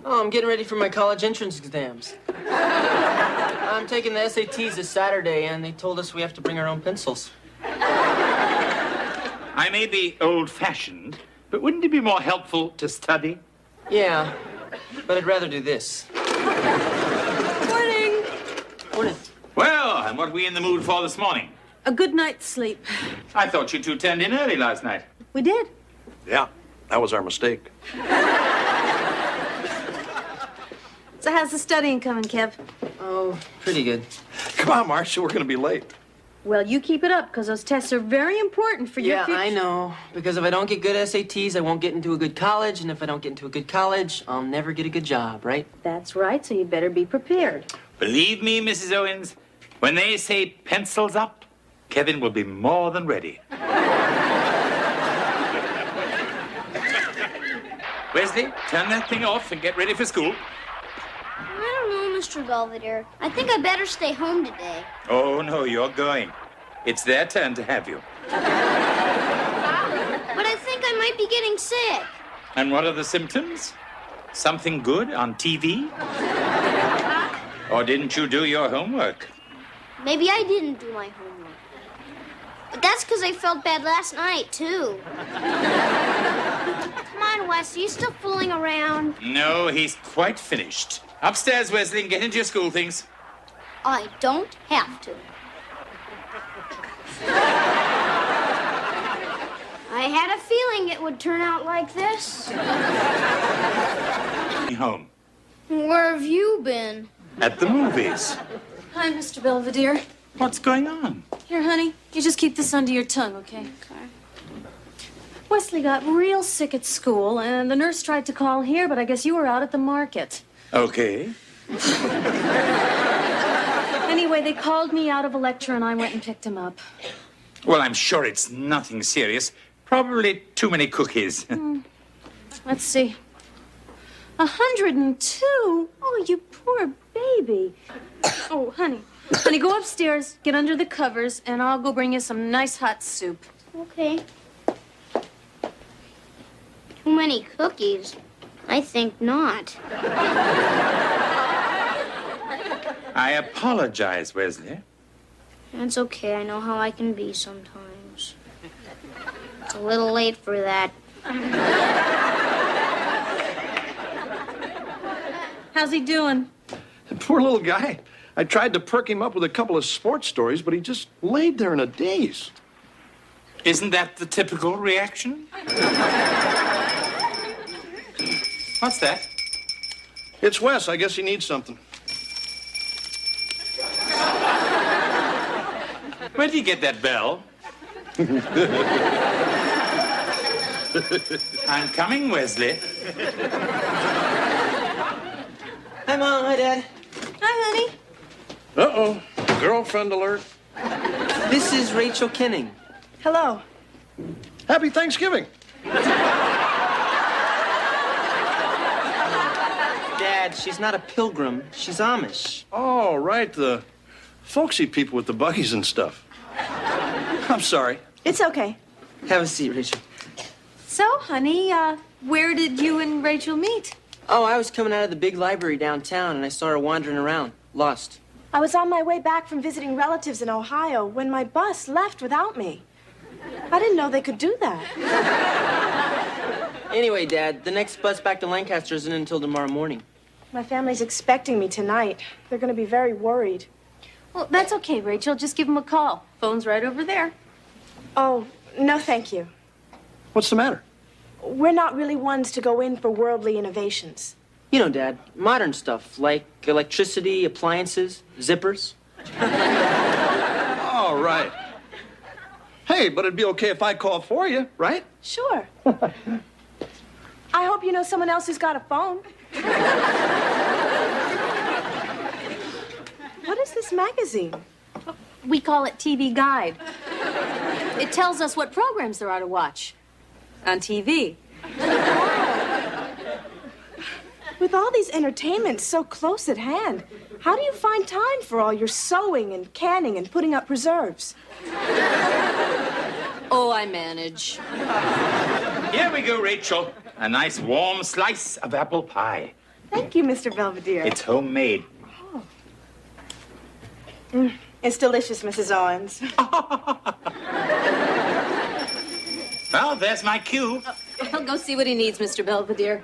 L: Oh, I'm getting ready for my college entrance exams. I'm taking the SATs this Saturday, and they told us we have to bring our own pencils.
E: I may be old-fashioned, But wouldn't it be more helpful to study?
L: Yeah, but I'd rather do this.
D: Morning.
L: Morning.
E: Well, and what are we in the mood for this morning?
D: A good night's sleep.
E: I thought you two turned in early last night.
D: We did.
A: Yeah, that was our mistake.
D: So how's the studying coming, Kev?
L: Oh, pretty good.
A: Come on, Marcia, we're going to be late.
D: Well, you keep it up, because those tests are very important for your
L: Yeah,
D: future.
L: I know. Because if I don't get good SATs, I won't get into a good college. And if I don't get into a good college, I'll never get a good job, right?
D: That's right, so you better be prepared.
E: Believe me, Mrs. Owens, when they say pencils up, Kevin will be more than ready. Wesley, turn that thing off and get ready for school.
C: I don't know, Mr. Belvedere. I think I better stay home today.
E: Oh, no, you're going. It's their turn to have you.
C: But I think I might be getting sick.
E: And what are the symptoms? Something good on TV? Or didn't you do your homework?
C: Maybe I didn't do my homework. But that's because I felt bad last night, too. Come on, Wes, are you still fooling around?
E: No, he's quite finished. Upstairs, Wesley, and get into your school things.
C: I don't have to. I had a feeling it would turn out like this.
E: Home.
C: Where have you been?
E: At the movies.
D: Hi, Mr. Belvedere.
E: What's going on?
D: Here, honey, you just keep this under your tongue, okay? Wesley got real sick at school, and the nurse tried to call here, but I guess you were out at the market.
E: Okay.
D: Anyway, they called me out of a lecture, and I went and picked him up.
E: Well, I'm sure it's nothing serious. Probably too many cookies.
D: Let's see. 102? Oh, you poor baby. Oh, honey. Honey, go upstairs, get under the covers, and I'll go bring you some nice hot soup.
C: Okay. Too many cookies? I think not.
E: I apologize, Wesley.
C: That's okay. I know how I can be sometimes. It's a little late for that.
D: How's he doing?
A: Poor little guy. I tried to perk him up with a couple of sports stories, but he just laid there in a daze.
E: Isn't that the typical reaction? What's that?
A: It's Wes. I guess he needs something.
E: Where did you get that bell? I'm coming, Wesley.
L: Hi, Mom. Hi, Dad.
D: Hi, honey.
A: Uh-oh. Girlfriend alert.
L: This is Rachel Kenning.
B: Hello.
A: Happy Thanksgiving.
L: Dad, she's not a pilgrim. She's Amish.
A: Oh, right. The folksy people with the buggies and stuff. I'm sorry.
B: It's okay.
L: Have a seat, Rachel.
D: So, honey, where did you and Rachel meet?
L: Oh, I was coming out of the big library downtown, and I saw her wandering around, lost.
M: I was on my way back from visiting relatives in Ohio when my bus left without me. I didn't know they could do that.
L: Anyway, Dad, the next bus back to Lancaster isn't until tomorrow morning.
M: My family's expecting me tonight. They're going to be very worried.
D: Well, that's okay, Rachel. Just give him a call. Phone's right over there.
M: Oh, no, thank you.
A: What's the matter?
M: We're not really ones to go in for worldly innovations.
L: You know, Dad, modern stuff like electricity, appliances, zippers.
A: All right. Hey, but it'd be okay if I call for you, right?
M: Sure. I hope you know someone else who's got a phone. What is this magazine?
D: We call it TV Guide. It tells us what programs there are to watch on TV.
M: With all these entertainments so close at hand, how do you find time for all your sewing and canning and putting up preserves?
D: Oh, I manage.
E: Here we go, Rachel. A nice warm slice of apple pie.
M: Thank you, Mr. Belvedere.
E: It's homemade.
M: It's delicious, Mrs. Owens.
E: Well, there's my cue.
D: I'll go see what he needs, Mr. Belvedere.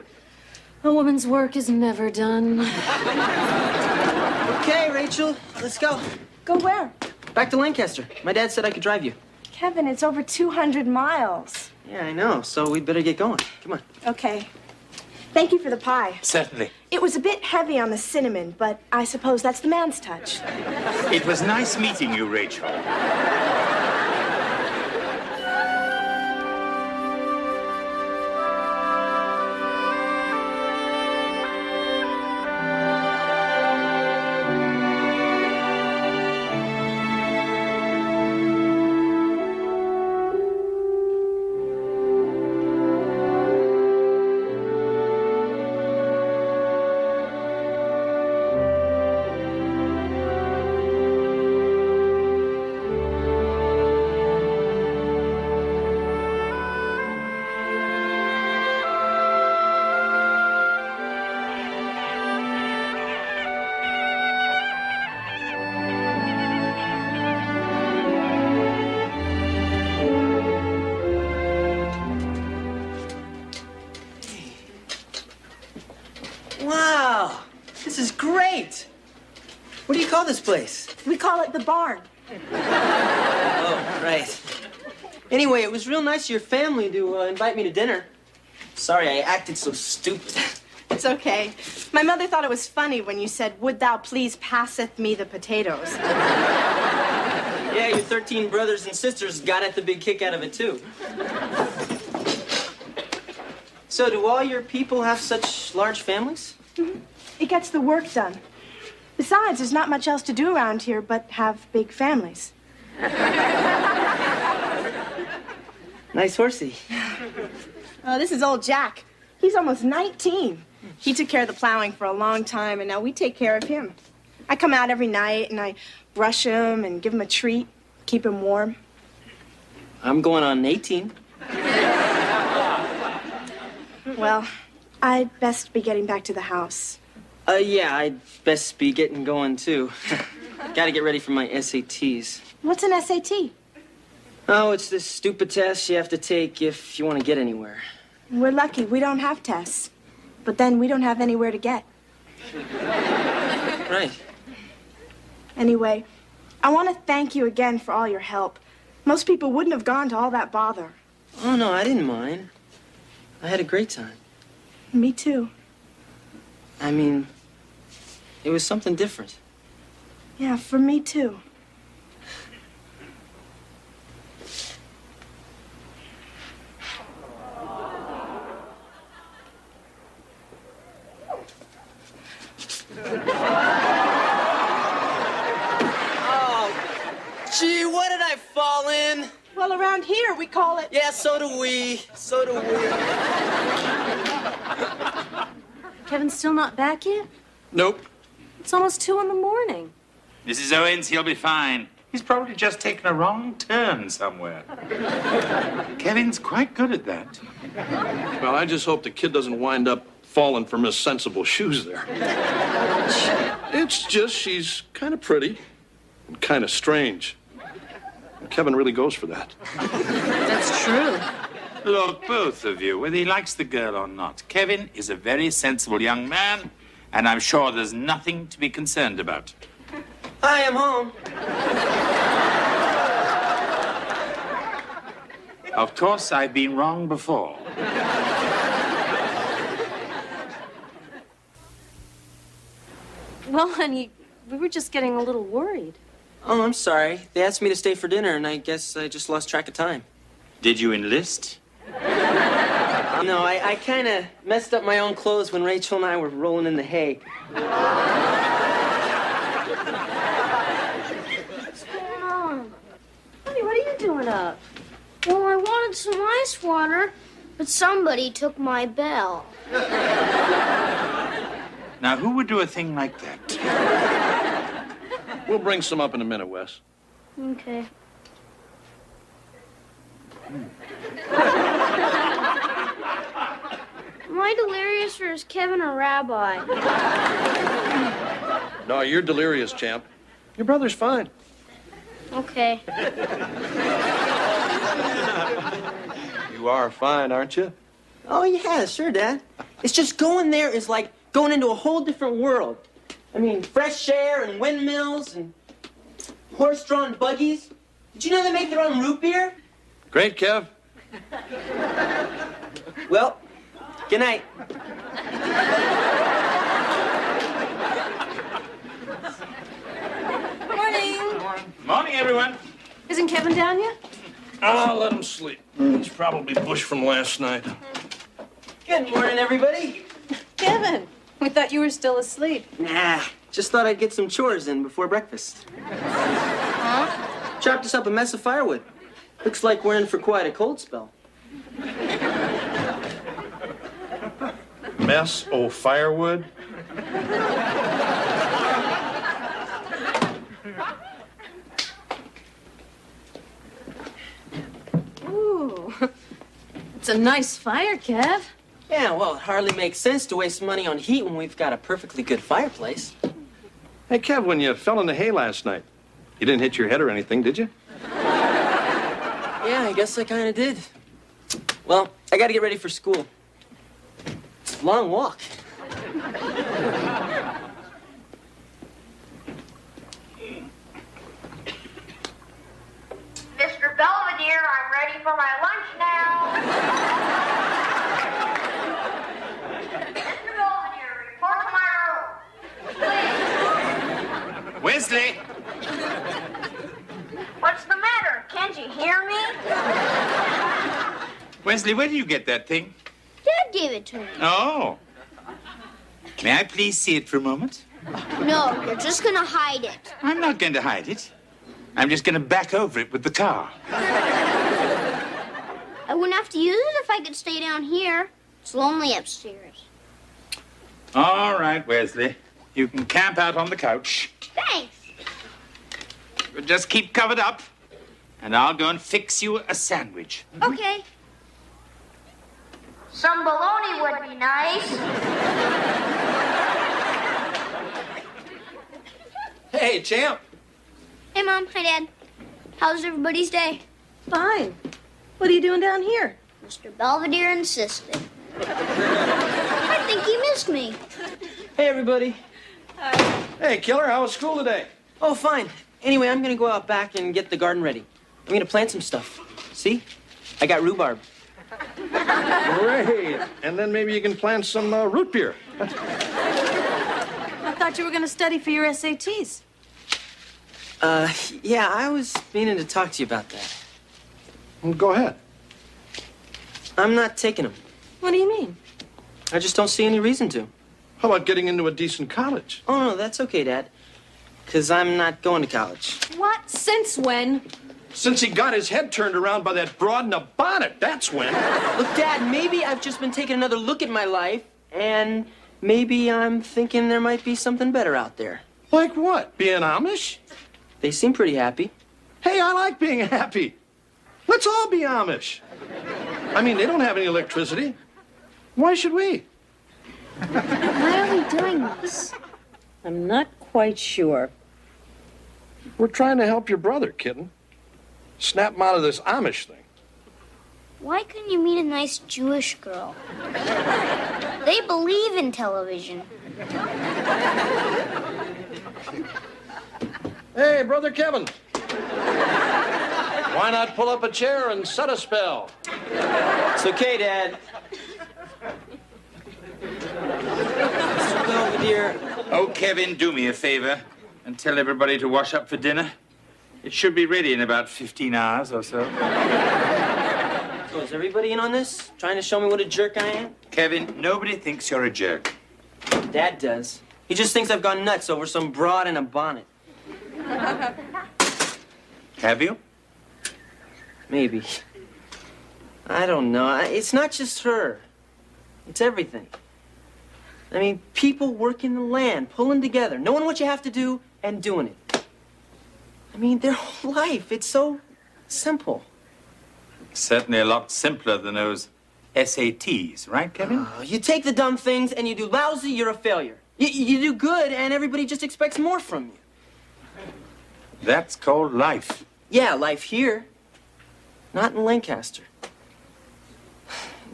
D: A woman's work is never done.
L: Okay, Rachel, let's go.
M: Go where?
L: Back to Lancaster. My dad said I could drive you.
M: Kevin, it's over 200 miles.
L: Yeah, I know, so we'd better get going. Come on.
M: Okay. Thank you for the pie.
E: Certainly.
M: It was a bit heavy on the cinnamon, but I suppose that's the man's touch.
E: It was nice meeting you, Rachel.
L: Wow, this is great. What do you call this place?
M: We call it the barn.
L: Oh, right. Anyway, it was real nice of your family to invite me to dinner. Sorry, I acted so stupid.
M: It's okay. My mother thought it was funny when you said, "Would thou please passeth me the potatoes?"
L: Yeah, your 13 brothers and sisters got at the big kick out of it, too. So, do all your people have such large families?
M: Mm-hmm. It gets the work done. Besides, there's not much else to do around here but have big families.
L: Nice horsey.
M: Oh, this is old Jack. He's almost 19. He took care of the plowing for a long time, and now we take care of him. I come out every night, and I brush him and give him a treat, keep him warm.
L: I'm going on 18.
M: Well, I'd best be getting back to the house.
L: Yeah, I'd best be getting going, too. Gotta get ready for my SATs.
M: What's an SAT?
L: Oh, it's this stupid test you have to take if you want to get anywhere.
M: We're lucky. We don't have tests. But then we don't have anywhere to get.
L: Right.
M: Anyway, I want to thank you again for all your help. Most people wouldn't have gone to all that bother.
L: Oh, no, I didn't mind. I had a great time.
M: Me too.
L: I mean, it was something different.
M: Yeah, for me too.
L: Gee, what did I fall in?
M: Well, around here we call it...
L: Yeah, so do we. So do we.
D: Kevin's still not back yet?
A: Nope.
D: It's almost 2 in the morning.
E: Mrs. Owens, he'll be fine. He's probably just taken a wrong turn somewhere. Kevin's quite good at that.
A: Well, I just hope the kid doesn't wind up falling for Miss Sensible Shoes there. It's just she's kind of pretty and kind of strange. And Kevin really goes for that.
D: That's true.
E: Look, both of you, whether he likes the girl or not, Kevin is a very sensible young man, and I'm sure there's nothing to be concerned about.
L: I am home.
E: Of course, I've been wrong before.
D: Well, honey, we were just getting a little worried.
L: Oh, I'm sorry. They asked me to stay for dinner, and I guess I just lost track of time.
E: Did you enlist?
L: No, I kind of messed up my own clothes when Rachel and I were rolling in the hay.
C: What's going on?
D: Honey, what are you doing up?
C: Well, I wanted some ice water, but somebody took my bell.
E: Now, who would do a thing like that?
A: We'll bring some up in a minute, Wes.
C: Okay. Am I delirious or is Kevin a rabbi?
A: No, you're delirious, champ. Your brother's fine.
C: Okay.
E: You
A: You are fine, aren't you?
L: Oh, yeah, sure, Dad. It's just going there is like going into a whole different world. I mean, fresh air and windmills and horse-drawn buggies. Did you know they make their own root beer?
A: Great, Kev.
L: Well, good night.
D: Morning.
E: Morning, everyone.
D: Isn't Kevin down yet?
A: I'll let him sleep. He's probably bush from last night.
L: Good morning, everybody.
D: Kevin, we thought you were still asleep.
L: Nah, just thought I'd get some chores in before breakfast. Huh? Chopped us up a mess of firewood. Looks like we're in for quite a cold spell.
A: Mess o' firewood?
D: Ooh, it's a nice fire, Kev.
L: Yeah, well, it hardly makes sense to waste money on heat when we've got a perfectly good fireplace.
A: Hey, Kev, when you fell in the hay last night, you didn't hit your head or anything, did you?
L: Yeah, I guess I kind of did. Well, I got to get ready for school. It's a long walk.
G: Mr. Belvedere, I'm ready for my lunch now. Mr. Belvedere, report to my room. Please.
E: Wesley!
G: What's the matter? Can't you hear me?
E: Wesley, where did you get that thing?
C: Dad gave it to me.
E: Oh. May I please see it for a moment?
C: No, you're just gonna hide it.
E: I'm not going to hide it. I'm just going to back over it with the car.
C: I wouldn't have to use it if I could stay down here. It's lonely upstairs.
E: All right, Wesley. You can camp out on the couch.
C: Thanks.
E: But just keep covered up, and I'll go and fix you a sandwich.
C: Okay. Some bologna would be nice.
A: Hey, champ.
C: Hey, Mom. Hi, Dad. How's everybody's day?
D: Fine. What are you doing down here?
C: Mr. Belvedere insisted. I think he missed me.
L: Hey, everybody.
A: Hey, Killer, how was school today?
L: Oh, fine. Anyway, I'm going to go out back and get the garden ready. I'm going to plant some stuff. See? I got rhubarb.
A: Great. And then maybe you can plant some root beer.
D: I thought you were going to study for your SATs.
L: Yeah, I was meaning to talk to you about that.
A: Well, go ahead.
L: I'm not taking them.
D: What do you mean?
L: I just don't see any reason to.
A: How about getting into a decent college?
L: Oh, no, that's okay, Dad. Because I'm not going to college.
D: What? Since when?
A: Since he got his head turned around by that broad in a bonnet, that's when.
L: Look, Dad, maybe I've just been taking another look at my life, and maybe I'm thinking there might be something better out there.
A: Like what? Being Amish?
L: They seem pretty happy.
A: Hey, I like being happy. Let's all be Amish. I mean, they don't have any electricity. Why should we?
C: Why are we doing this?
D: I'm not quite sure.
A: We're trying to help your brother, kitten. Snap him out of this Amish thing.
C: Why couldn't you meet a nice Jewish girl? They believe in television.
A: Hey, Brother Kevin. Why not pull up a chair and set a spell?
L: It's okay, Dad. Mr. Belvedere.
E: Oh, Kevin, do me a favor and tell everybody to wash up for dinner. It should be ready in about 15 hours or so.
L: So is everybody in on this? Trying to show me what a jerk I am?
E: Kevin, nobody thinks you're a jerk.
L: Dad does. He just thinks I've gone nuts over some broad in a bonnet.
E: Have you?
L: Maybe. I don't know. It's not just her. It's everything. I mean, people working the land, pulling together, knowing what you have to do, and doing it. I mean, their whole life, it's so simple.
E: Certainly a lot simpler than those SATs, right, Kevin?
L: You take the dumb things and you do lousy, you're a failure. You do good and everybody just expects more from you.
E: That's called life.
L: Yeah, life here. Not in Lancaster.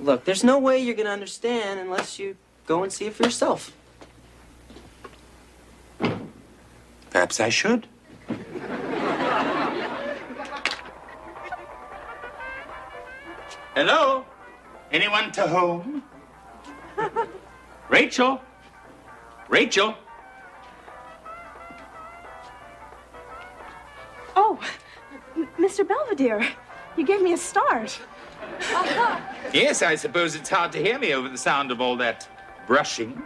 L: Look, there's no way you're gonna understand unless you go and see it for yourself.
E: Perhaps I should. Hello? Anyone to home? Rachel? Rachel?
M: Oh, Mr. Belvedere, you gave me a start.
E: Yes, I suppose it's hard to hear me over the sound of all that brushing.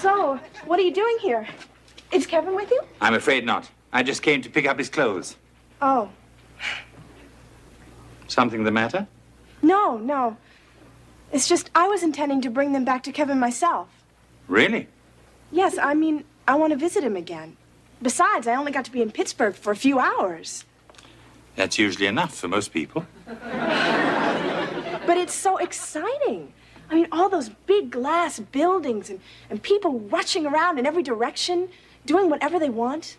M: So, what are you doing here? Is Kevin with you?
E: I'm afraid not. I just came to pick up his clothes.
M: Oh,
E: Something the matter?
M: no. It's just I was intending to bring them back to Kevin myself.
E: Really?
M: Yes, I mean, I want to visit him again. Besides, I only got to be in Pittsburgh for a few hours.
E: That's usually enough for most people.
M: But it's so exciting. I mean, all those big glass buildings and people rushing around in every direction, doing whatever they want.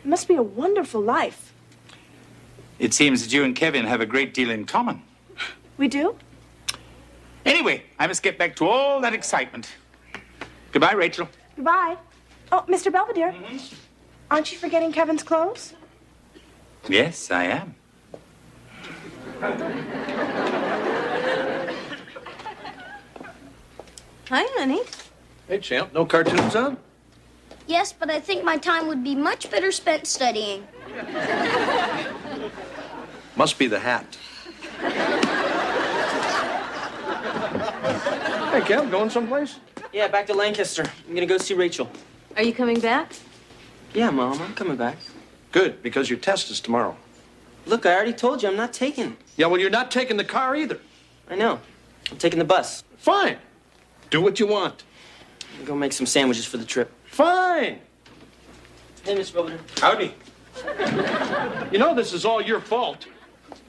M: It must be a wonderful life.
E: It seems that you and Kevin have a great deal in common.
M: We do?
E: Anyway, I must get back to all that excitement. Goodbye, Rachel.
M: Goodbye. Oh, Mr. Belvedere, aren't you forgetting Kevin's clothes?
E: Yes, I am.
D: Hi, honey.
A: Hey, champ, no cartoons on?
C: Yes, but I think my time would be much better spent studying.
A: Must be the hat. Hey, Kev, going someplace?
L: Yeah, back to Lancaster. I'm gonna go see Rachel.
D: Are you coming back?
L: Yeah, Mom, I'm coming back.
A: Good, because your test is tomorrow.
L: Look, I already told you I'm not taking it.
A: Yeah, well, you're not taking the car either.
L: I know. I'm taking the bus.
A: Fine. Do what you want.
L: I'm gonna go make some sandwiches for the trip.
A: Fine.
L: Hey, Mr. Belvedere.
E: Howdy.
A: You know this is all your fault.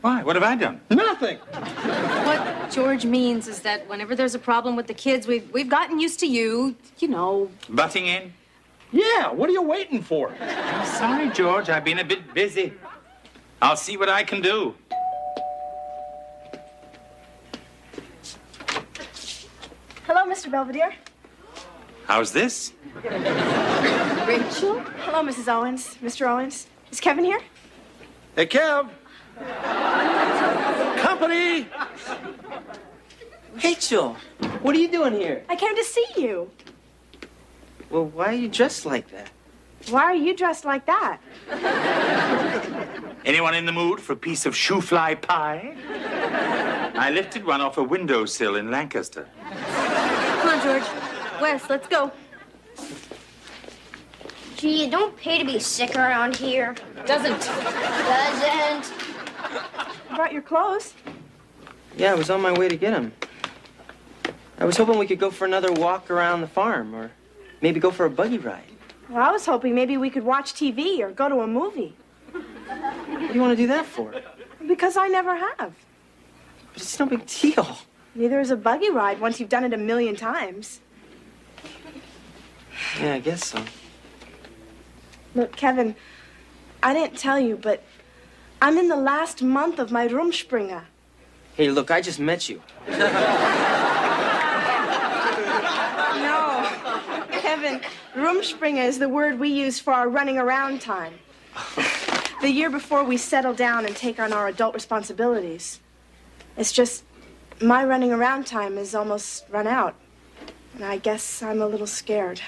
E: Why? What have I done?
A: Nothing.
D: What George means is that whenever there's a problem with the kids, we've gotten used to you know.
E: Butting in?
A: Yeah, what are you waiting for?
E: I'm sorry, George. I've been a bit busy. I'll see what I can do.
M: Hello, Mr. Belvedere.
E: How's this?
D: Rachel?
M: Hello, Mrs. Owens. Mr. Owens. Is Kevin here?
A: Hey, Kev. Company.
L: Rachel, what are you doing here?
M: I came to see you.
L: Well, why are you dressed like that?
M: Why are you dressed like that?
E: Anyone in the mood for a piece of shoe-fly pie? I lifted one off a windowsill in Lancaster.
D: Come on, George. Wes, let's go.
C: Gee, it don't pay to be sick around here.
D: Doesn't.
C: Doesn't.
M: You brought your clothes.
L: Yeah, I was on my way to get them. I was hoping we could go for another walk around the farm, or maybe go for a buggy ride.
M: Well, I was hoping maybe we could watch TV or go to a movie.
L: What do you want to do that for?
M: Because I never have.
L: But it's no big deal.
M: Neither is a buggy ride once you've done it 1,000,000 times.
L: Yeah, I guess so.
M: Look, Kevin, I didn't tell you, but I'm in the last month of my Rumspringa.
L: Hey, look, I just met you.
M: No, Kevin, Rumspringa is the word we use for our running around time. The year before we settle down and take on our adult responsibilities. It's just my running around time is almost run out. And I guess I'm a little scared.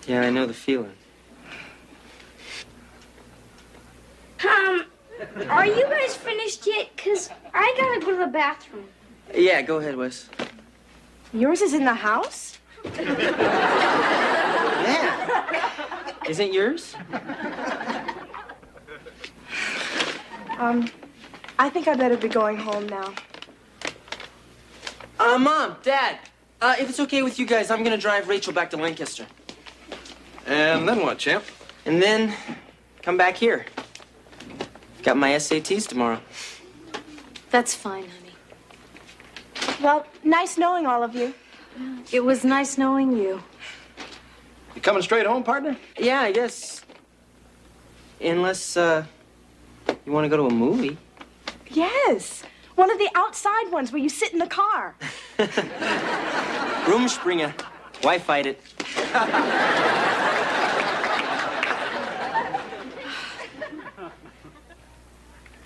L: Yeah, I know the feeling.
C: Are you guys finished yet? Because I gotta go to the bathroom.
L: Yeah, go ahead, Wes.
M: Yours is in the house?
L: Yeah. Isn't yours?
M: I think I better be going home now.
L: Mom, Dad, if it's okay with you guys, I'm gonna drive Rachel back to Lancaster.
A: And then what, champ?
L: And then come back here. Got my SATs tomorrow.
D: That's fine, honey.
M: Well, nice knowing all of you.
D: It was nice knowing you.
A: You coming straight home, partner?
L: Yeah, I guess. Unless, you want to go to a movie.
M: Yes. One of the outside ones where you sit in the car.
L: Rumspringa. Why fight it?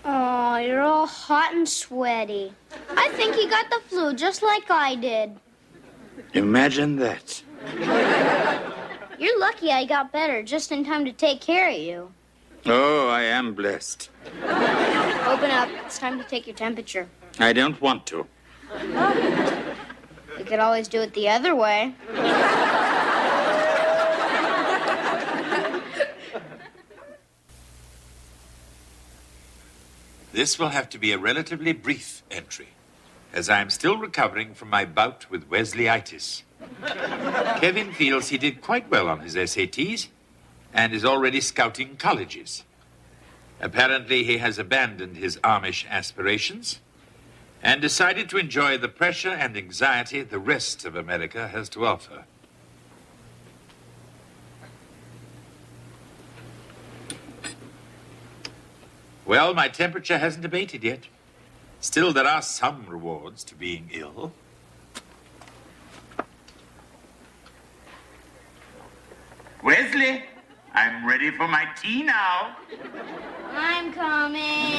C: Oh, you're all hot and sweaty. I think he got the flu just like I did.
E: Imagine that.
C: You're lucky I got better just in time to take care of you.
E: Oh, I am blessed.
C: Open up. It's time to take your temperature.
E: I don't want to.
C: We could always do it the other way.
E: This will have to be a relatively brief entry, as I am still recovering from my bout with Wesley-itis. Kevin feels he did quite well on his SATs and is already scouting colleges. Apparently, he has abandoned his Amish aspirations and decided to enjoy the pressure and anxiety the rest of America has to offer. Well, my temperature hasn't abated yet. Still, there are some rewards to being ill. Wesley, I'm ready for my tea now.
C: I'm coming.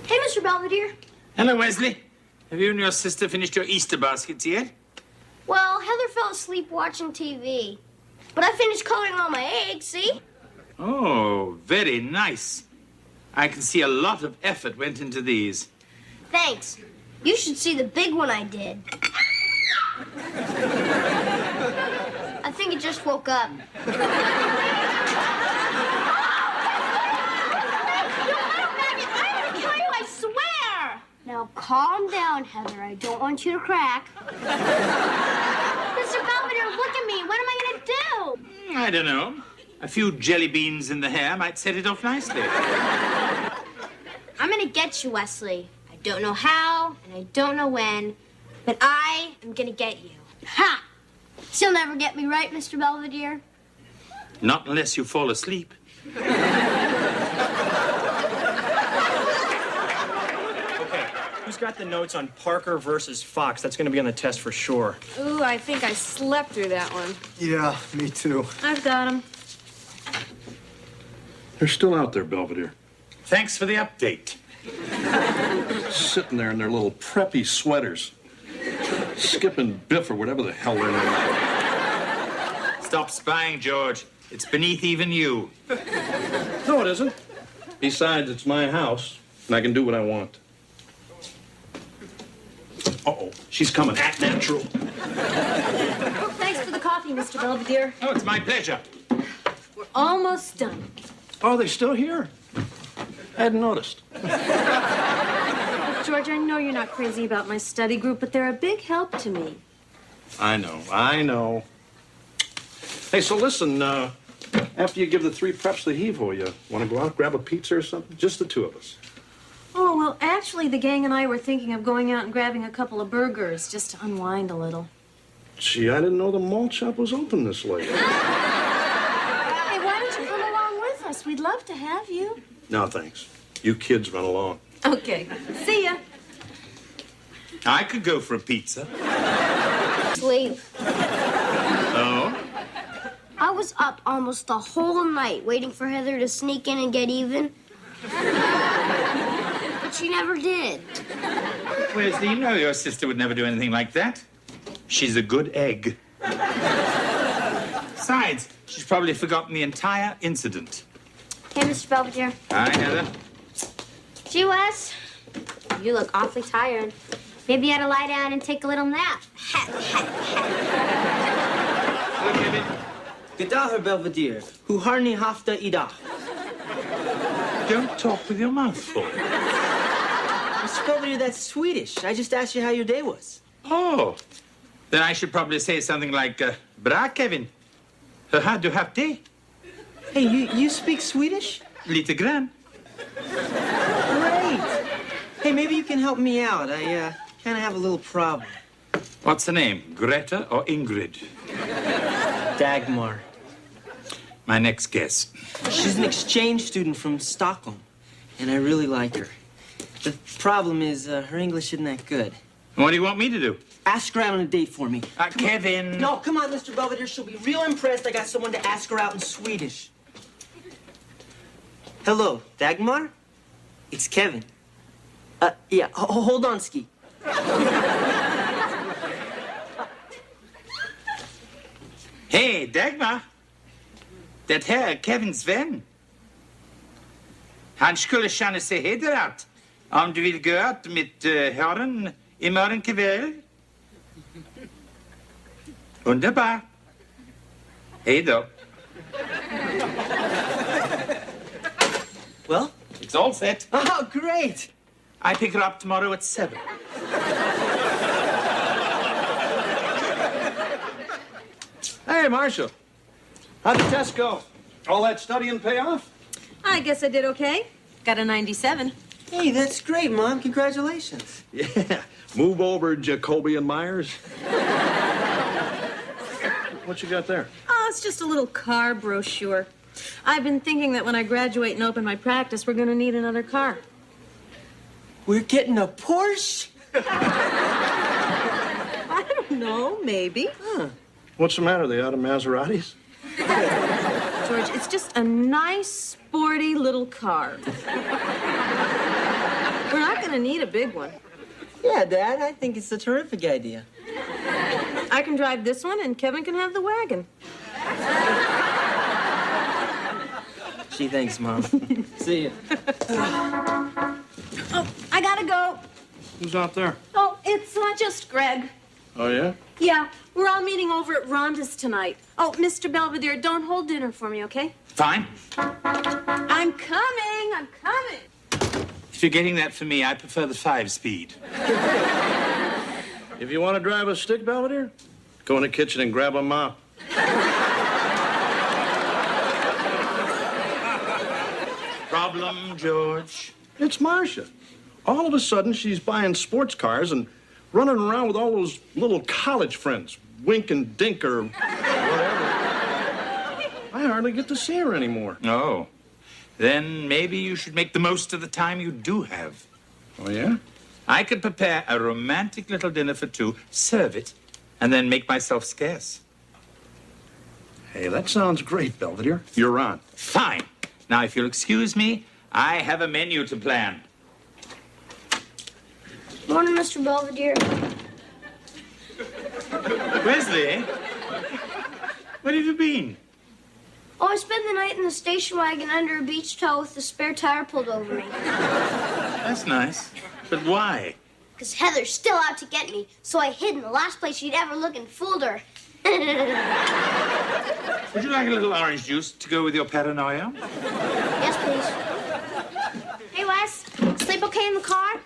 C: Hey, Mr. Belvedere.
E: Hello, Wesley. Have you and your sister finished your Easter baskets yet?
C: Well, Heather fell asleep watching TV. But I finished coloring all my eggs, see?
E: Oh, very nice. I can see a lot of effort went into these.
C: Thanks. You should see the big one I did. I think it just woke up.
F: I swear!
C: Now calm down, Heather. I don't want you to crack.
F: Mr. Belvedere, look at me. What am I going to do?
E: I don't know. A few jelly beans in the hair might set it off nicely.
C: I'm going to get you, Wesley. I don't know how, and I don't know when, but I am going to get you. Ha! You'll never get me right, Mr. Belvedere.
E: Not unless you fall asleep.
I: Okay, who's got the notes on Parker versus Fox? That's going to be on the test for sure.
D: Ooh, I think I slept through that one.
H: Yeah, me too.
D: I've got them.
A: They're still out there, Belvedere.
E: Thanks for the update.
A: Sitting there in their little preppy sweaters. Skipping Biff or whatever the hell they're doing.
E: Stop spying, George. It's beneath even you.
A: No, it isn't. Besides, it's my house, and I can do what I want. Uh-oh, she's coming. Act natural.
D: Thanks for the coffee, Mr. Belvedere.
E: Oh, it's my pleasure.
D: We're almost done.
A: Oh, they're still here? I hadn't noticed.
D: George, I know you're not crazy about my study group, but they're a big help to me.
A: I know. Hey, so listen, after you give the 3 preps the heave-ho, you want to go out, grab a pizza or something? Just the 2 of us.
D: Oh, well, actually, the gang and I were thinking of going out and grabbing a couple of burgers just to unwind a little.
A: Gee, I didn't know the malt shop was open this late.
D: Hey, why don't you come along with us? We'd love to have you.
A: No, thanks. You kids run along.
D: Okay. See ya.
E: I could go for a pizza.
C: Sleep.
E: Oh?
C: I was up almost the whole night waiting for Heather to sneak in and get even. But she never did.
E: Wesley, you know your sister would never do anything like that. She's a good egg. Besides, she's probably forgotten the entire incident.
G: Hey, Mr. Belvedere.
E: Hi, Heather.
G: Gee, Wes, you look awfully tired. Maybe you ought to lie down and take a little nap.
E: Look, Kevin.
L: Gedag, Herr Belvedere. Hoe harni hafta idag.
E: Don't talk with your mouth full.
L: Mr. Belvedere, that's Swedish. I just asked you how your day was.
E: Oh. Then I should probably say something like, Bra, Kevin. Hur har du haft det?
L: Hey, you speak Swedish?
E: Lite grann.
L: Great. Hey, maybe you can help me out. I kind of have a little problem.
E: What's the name? Greta or Ingrid?
L: Dagmar.
E: My next guess.
L: She's an exchange student from Stockholm, and I really like her. The problem is her English isn't that good.
E: What do you want me to do?
L: Ask her out on a date for me.
E: Kevin.
L: No, come on, Mr. Belvedere. She'll be real impressed I got someone to ask her out in Swedish. Hello, Dagmar? It's Kevin. Yeah, hold on, Ski.
E: Hej, Dagmar. Det här är Kevins vän. Han skulle känna sig hedrad om du vill gå ut med herren imorgon kväll. Underbar. Hej då.
L: Well?
E: It's all set.
L: Oh, great.
E: I pick her up tomorrow at 7.
A: Hey, Marcia. How'd the test go? All that studying pay off?
D: I guess I did okay. Got a 97.
L: Hey, that's great, Mom. Congratulations.
A: Yeah. Move over, Jacoby and Myers. What you got there?
D: Oh, it's just a little car brochure. I've been thinking that when I graduate and open my practice, we're going to need another car.
L: We're getting a Porsche?
D: I don't know, maybe.
L: Huh.
A: What's the matter? They out of Maseratis?
D: George, it's just a nice, sporty little car. We're not going to need a big one.
L: Yeah, Dad, I think it's a terrific idea.
D: I can drive this one, and Kevin can have the wagon.
L: Gee, thanks, Mom. See you.
D: Oh, I gotta go.
A: Who's out there?
D: Oh, it's just Greg.
A: Oh, yeah?
D: Yeah, we're all meeting over at Rhonda's tonight. Oh, Mr. Belvedere, don't hold dinner for me, okay?
E: Fine.
D: I'm coming.
E: If you're getting that for me, I prefer the 5-speed.
A: If you want to drive a stick, Belvedere, go in the kitchen and grab a mop.
E: Problem, George?
A: It's Marcia. All of a sudden, she's buying sports cars and running around with all those little college friends, Wink and Dink or whatever. I hardly get to see her anymore.
E: Oh. Then maybe you should make the most of the time you do have.
A: Oh, yeah?
E: I could prepare a romantic little dinner for 2, serve it, and then make myself scarce.
A: Hey, that sounds great, Belvedere. You're on.
E: Fine. Now, if you'll excuse me, I have a menu to plan.
C: Morning, Mr. Belvedere.
E: Wesley, where have you been?
C: Oh, I spent the night in the station wagon under a beach towel with the spare tire pulled over me.
E: That's nice. But why?
C: Because Heather's still out to get me, so I hid in the last place she'd ever look and fooled her.
E: Would you like a little orange juice to go with your paranoia?
C: Yes, please.
G: Hey, Wes, sleep okay in the car?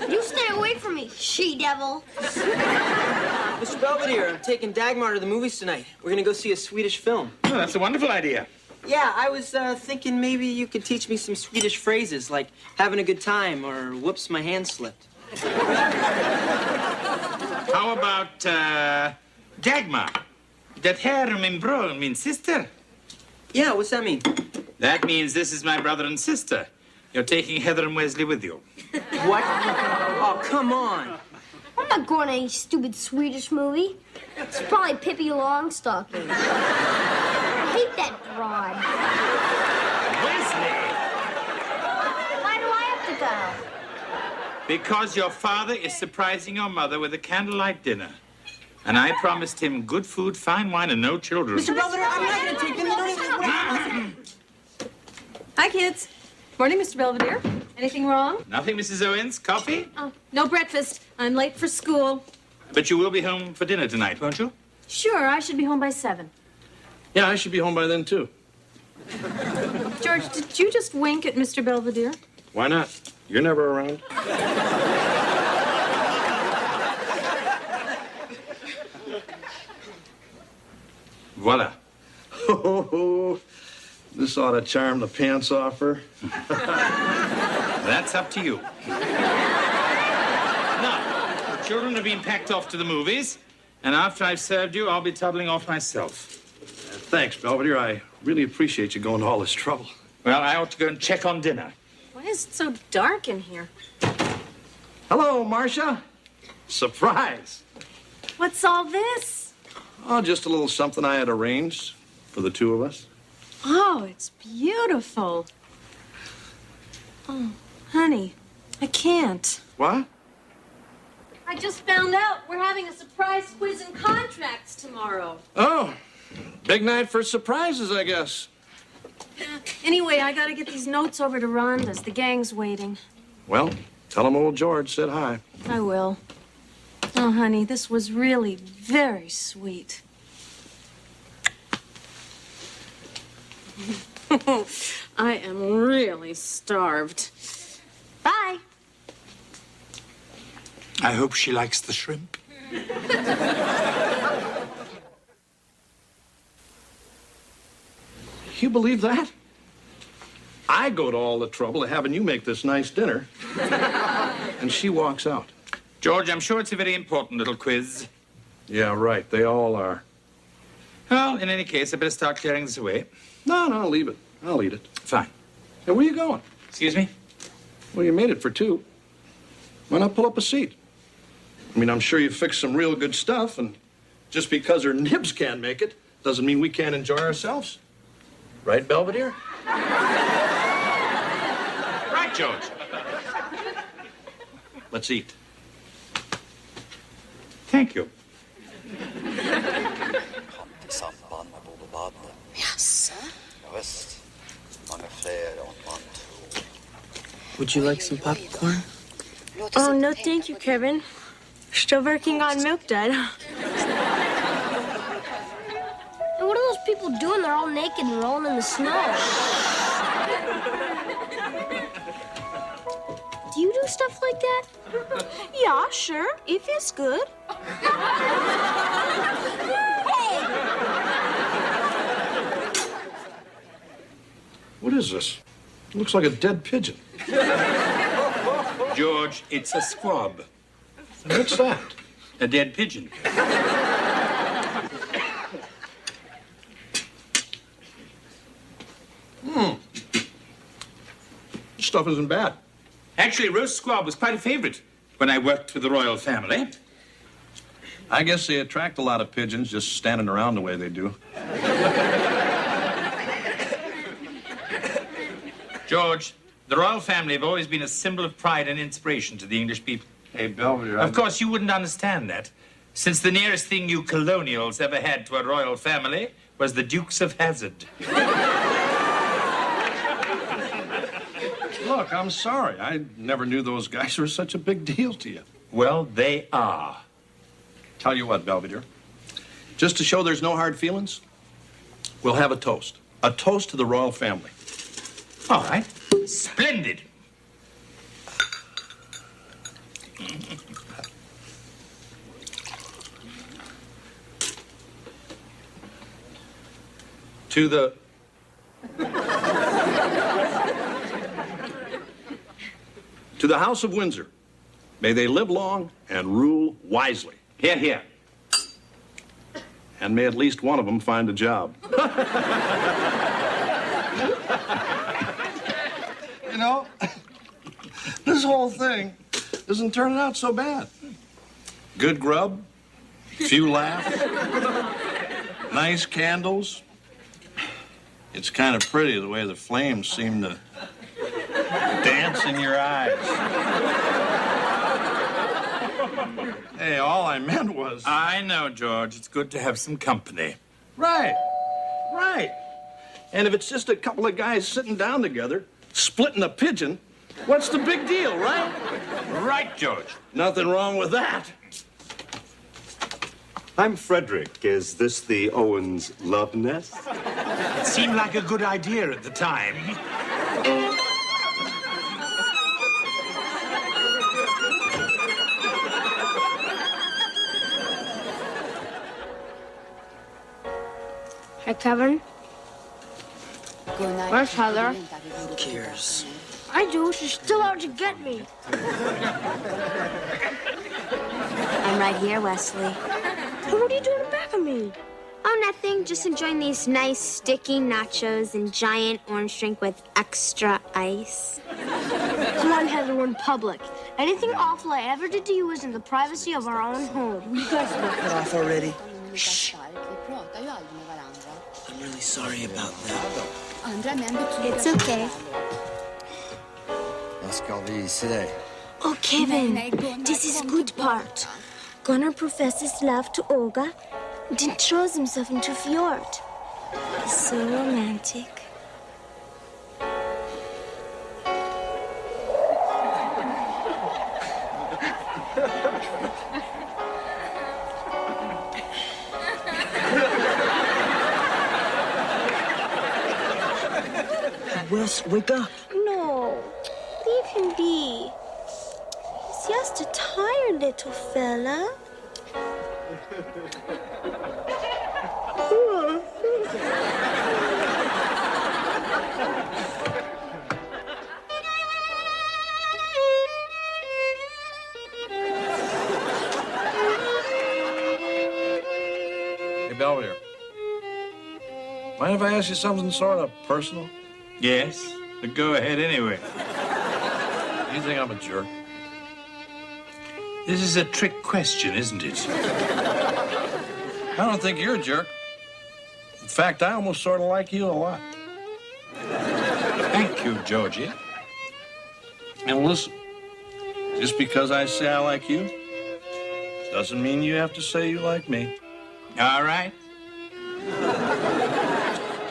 C: You stay away from me, she-devil.
L: Mr. Belvedere, I'm taking Dagmar to the movies tonight. We're gonna go see a Swedish film.
E: Oh, that's a wonderful idea.
L: Yeah, I was thinking maybe you could teach me some Swedish phrases like having a good time or whoops, my hand slipped.
E: How about, Dagmar? Det här är min bror och min syster.
L: Yeah, what's that mean?
E: That means this is my brother and sister. You're taking Heather and Wesley with you.
L: What? Oh, come on.
C: I'm not going to any stupid Swedish movie. It's probably Pippi Longstocking. I hate that broad.
E: Wesley!
C: Why do I have to go?
E: Because your father is surprising your mother with a candlelight dinner. And I promised him good food, fine wine, and no children.
L: Mr. Belvedere, I'm not going to take them. You don't even...
D: Hi, kids. Morning, Mr. Belvedere. Anything wrong?
E: Nothing, Mrs. Owens. Coffee?
D: Oh, no breakfast. I'm late for school.
E: But you will be home for dinner tonight, won't you?
D: Sure, I should be home by 7.
A: Yeah, I should be home by then, too.
D: George, did you just wink at Mr. Belvedere?
A: Why not? You're never around.
E: Voila.
A: Oh, this ought to charm the pants off her.
E: That's up to you. Now, the children have been packed off to the movies, and after I've served you, I'll be toddling off myself.
A: Thanks, Belvedere. I really appreciate you going to all this trouble.
E: Well, I ought to go and check on dinner.
D: Why is it so dark in here?
A: Hello, Marcia. Surprise.
D: What's all this?
A: Oh, just a little something I had arranged for the two of us.
D: Oh, it's beautiful. Oh, honey, I can't.
A: What?
D: I just found out we're having a surprise quiz in contracts tomorrow.
A: Oh, big night for surprises, I guess.
D: Anyway, I gotta get these notes over to Rhonda's. The gang's waiting.
A: Well, tell him old George said hi.
D: I will. Oh, honey, this was really very sweet. I am really starved. Bye.
E: I hope she likes the shrimp.
A: You believe that? I go to all the trouble of having you make this nice dinner, and she walks out.
E: George, I'm sure it's a very important little quiz.
A: Yeah, right. They all are.
E: Well, in any case, I better start clearing this away.
A: No, leave it. I'll eat it.
E: Fine.
A: Hey, where you going?
E: Excuse me?
A: Well, you made it for two. Why not pull up a seat? I mean, I'm sure you fixed some real good stuff, and just because her nibs can't make it doesn't mean we can't enjoy ourselves. Right, Belvedere?
E: Right, George.
A: Let's eat.
E: Thank you.
L: Would you like some popcorn?
F: Oh, no, thank you, Kevin. Still working on milk, Dad.
C: And what are those people doing? They're all naked and rolling in the snow. Do you do stuff like that?
F: Yeah, sure, if it's good.
A: What is this? It looks like a dead pigeon.
E: George, it's a squab.
A: What's that?
E: A dead pigeon.
A: This stuff isn't bad.
E: Actually, roast squab was quite a favorite when I worked with the royal family.
A: I guess they attract a lot of pigeons just standing around the way they do.
E: George, the royal family have always been a symbol of pride and inspiration to the English people.
A: Hey, Belvedere.
E: Of course, you wouldn't understand that, since the nearest thing you colonials ever had to a royal family was the Dukes of Hazzard.
A: Look, I'm sorry. I never knew those guys were such a big deal to you.
E: Well, they are.
A: Tell you what, Belvedere. Just to show there's no hard feelings, we'll have a toast. A toast to the royal family.
E: All right. Splendid.
A: To the... To the House of Windsor. May they live long and rule wisely.
E: Hear, hear.
A: And may at least one of them find a job. You know, this whole thing isn't turning out so bad. Good grub, few laughs, nice candles. It's kind of pretty the way the flames seem to dance in your eyes. Hey, all I meant was...
E: I know, George. It's good to have some company.
A: Right. And if it's just a couple of guys sitting down together, splitting a pigeon, what's the big deal, right?
E: Right, George.
A: Nothing wrong with that.
N: I'm Frederick. Is this the Owens love nest?
E: It seemed like a good idea at the time.
C: Hey, Kevin. Where's Heather?
B: Who cares?
C: I do. She's still out to get me.
G: I'm right here, Wesley.
C: Hey, what are you doing back of me?
G: Oh, nothing. Just enjoying these nice sticky nachos and giant orange drink with extra ice.
C: Come on, Heather, we're in public. Anything awful I ever did to you was in the privacy of our own home. You guys know.
B: Get off already. Shh. I'm really sorry about that.
G: It's okay.
O: Vad ska vi säga?
C: Oh, Kevin, this is good part. Gunnar professes love to Olga, then throws himself into a fjord. It's so romantic.
B: Wes, wake up.
C: No, leave him be. He's just a tired little fella.
A: Hey, Belvedere. Mind if I ask you something sort of personal?
E: Yes, but go ahead anyway.
A: You think I'm a jerk?
E: This is a trick question, isn't it?
A: I don't think you're a jerk. In fact, I almost sort of like you a lot.
E: Thank you, Georgie.
A: And listen, just because I say I like you, doesn't mean you have to say you like me.
E: All right.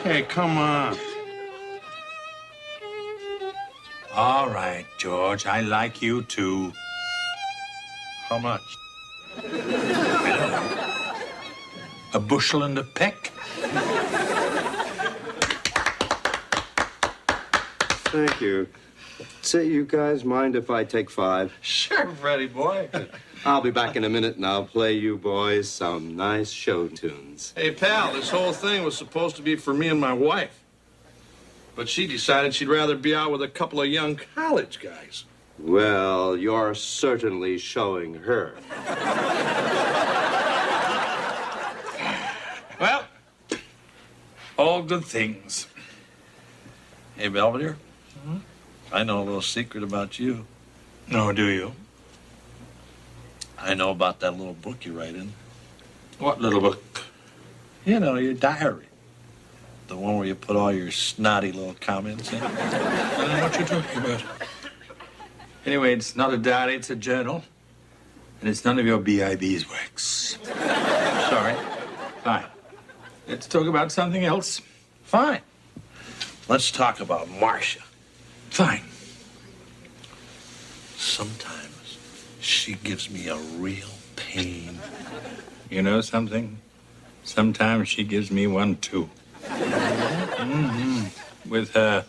A: Hey, come on.
E: All right, George. I like you too.
A: How much?
E: I don't know. A bushel and a peck?
N: Thank you. Say, you guys mind if I take 5?
A: Sure, Freddie boy.
N: I'll be back in a minute and I'll play you boys some nice show tunes.
A: Hey, pal, this whole thing was supposed to be for me and my wife. But she decided she'd rather be out with a couple of young college guys.
N: Well, you're certainly showing her.
E: Well, all good things.
A: Hey, Belvedere, I know a little secret about you.
E: No, do you?
A: I know about that little book you write in.
E: What little book?
A: You know, your diary. The one where you put all your snotty little comments in.
E: I don't know what you're talking about. Anyway, it's not a diary, it's a journal. And it's none of your BIB's works. Sorry. Fine. Let's talk about something else.
A: Fine. Let's talk about Marcia.
E: Fine.
A: Sometimes she gives me a real pain.
E: You know something? Sometimes she gives me one, too. With her,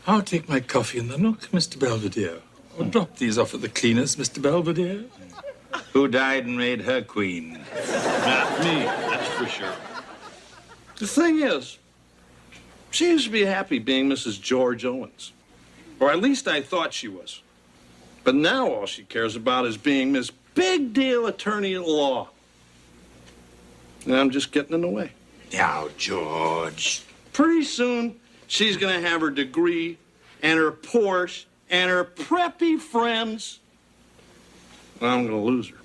E: I'll take my coffee in the nook, Mr. Belvedere. Or drop these off at the cleaners, Mr. Belvedere. Who died and made her queen?
A: Not me, that's for sure. The thing is, she used to be happy being Mrs. George Owens. Or at least I thought she was. But now all she cares about is being Miss Big Deal Attorney at Law. And I'm just getting in the way.
E: Now, George.
A: Pretty soon, she's gonna have her degree and her Porsche and her preppy friends. And I'm gonna lose her.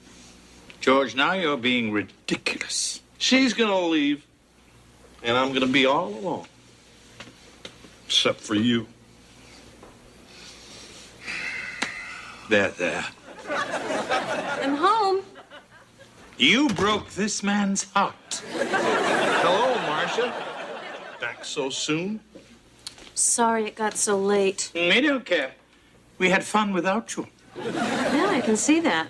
E: George, now you're being ridiculous.
A: She's gonna leave, and I'm gonna be all alone. Except for you.
E: There.
D: I'm home.
E: You broke this man's heart.
A: Hello, Marcia. Back so soon?
D: Sorry it got so late.
E: I don't care. We had fun without you.
D: Yeah, I can see that.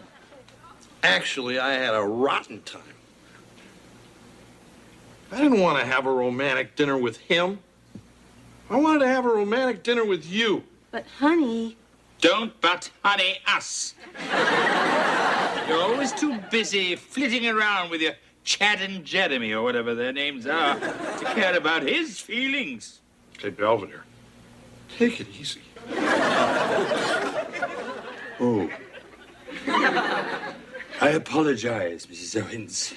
A: Actually, I had a rotten time. I didn't want to have a romantic dinner with him. I wanted to have a romantic dinner with you.
D: But, honey...
E: Don't but honey us. You're always too busy flitting around with your Chad and Jeremy, or whatever their names are, to care about his feelings.
A: Hey, Belvedere, take it easy.
E: Oh. I apologize, Mrs. Owens.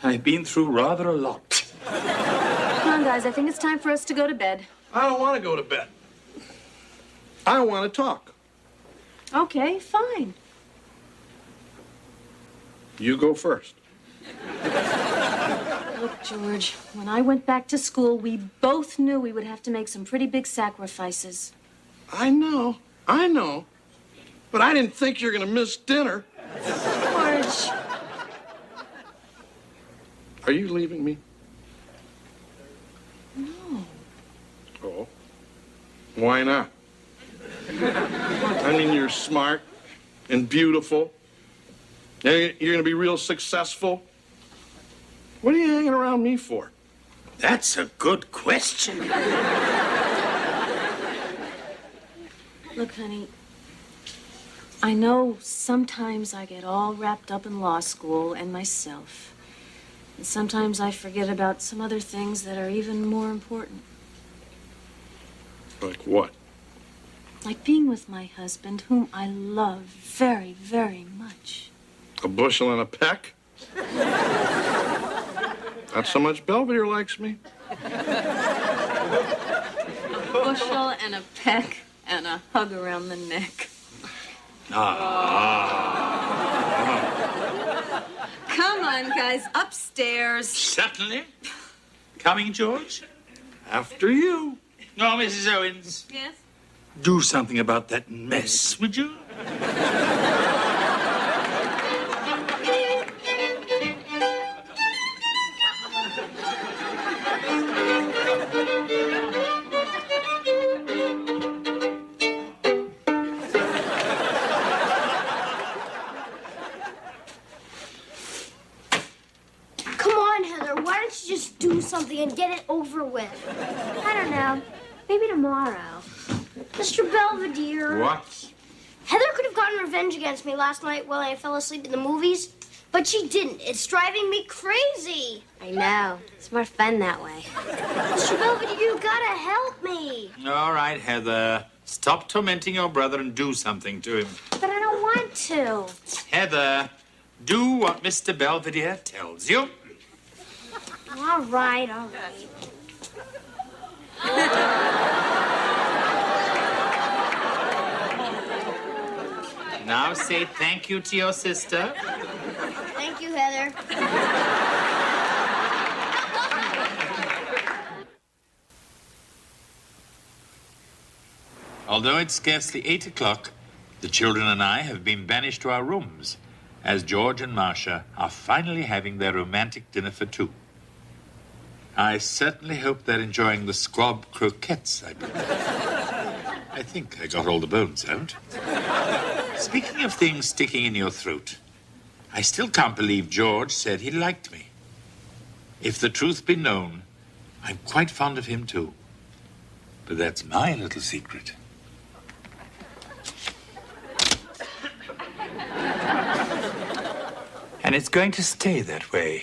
E: I've been through rather a lot.
D: Come on, guys. I think it's time for us to go to bed.
A: I don't want to go to bed. I want to talk.
D: Okay, fine.
A: You go first.
D: Look, George, when I went back to school, we both knew we would have to make some pretty big sacrifices.
A: I know. But I didn't think you were going to miss dinner.
D: George.
A: Are you leaving me?
D: No.
A: Oh. Why not? I mean, you're smart and beautiful. And you're going to be real successful. What are you hanging around me for?
E: That's a good question.
D: Look, honey, I know sometimes I get all wrapped up in law school and myself. And sometimes I forget about some other things that are even more important.
A: Like what?
D: Like being with my husband, whom I love very, very much.
A: A bushel and a peck? Not so much Belvedere likes me.
D: A bushel and a peck and a hug around the neck. Come on, guys, upstairs.
E: Certainly. Coming, George?
A: After you.
E: Oh, Mrs. Owens.
D: Yes?
E: Do something about that mess, would you?
C: Come on, Heather. Why don't you just do something and get it over with?
G: I don't know. Maybe tomorrow.
C: Mr. Belvedere.
A: What?
C: Heather could have gotten revenge against me last night while I fell asleep in the movies, but she didn't. It's driving me crazy.
G: I know. It's more fun that way.
C: Mr. Belvedere, you gotta help me.
E: All right, Heather. Stop tormenting your brother and do something to him.
G: But I don't want to.
E: Heather, do what Mr. Belvedere tells you.
G: All right, all right.
E: Now say thank you to your sister.
C: Thank you, Heather.
E: Although it's scarcely 8 o'clock, the children and I have been banished to our rooms, as George and Marcia are finally having their romantic dinner for two. I certainly hope they're enjoying the squab croquettes I put there. I think I got all the bones out. Speaking of things sticking in your throat, I still can't believe George said he liked me. If the truth be known, I'm quite fond of him too. But that's my little secret. And it's going to stay that way.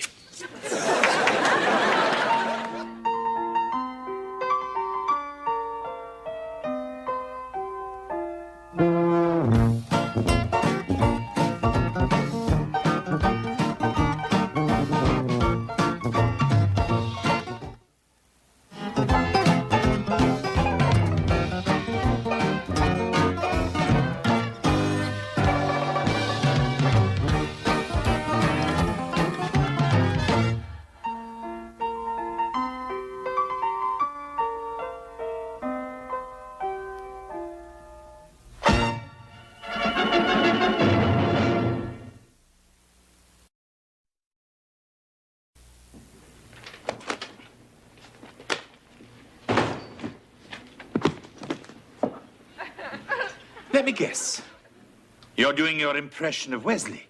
E: me guess. You're doing your impression of Wesley.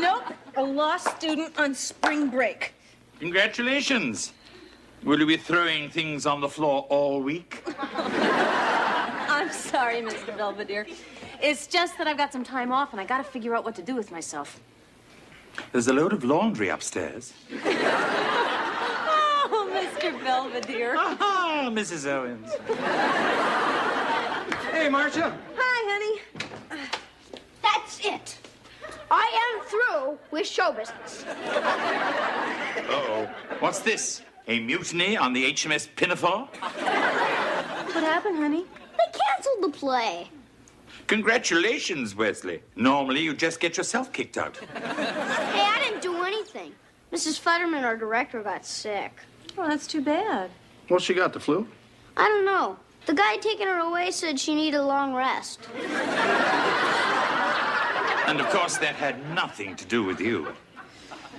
O: Nope, a lost student on spring break.
E: Congratulations. Will you be throwing things on the floor all week?
D: I'm sorry, Mr. Belvedere. It's just that I've got some time off and I gotta figure out what to do with myself.
E: There's a load of laundry upstairs.
D: Oh, Mr. Belvedere.
E: Ah, Mrs. Owens.
K: Hey, Marcia.
D: Hi, honey.
C: That's it. I am through with show business.
E: Uh-oh. What's this? A mutiny on the HMS Pinafore?
D: What happened, honey?
C: They canceled the play.
E: Congratulations, Wesley. Normally, you just get yourself kicked out.
C: Hey, I didn't do anything. Mrs. Futterman, our director, got sick.
D: Well, that's too bad.
A: Well, she got the flu.
C: I don't know. The guy taking her away said she needed a long rest.
E: And, of course, that had nothing to do with you.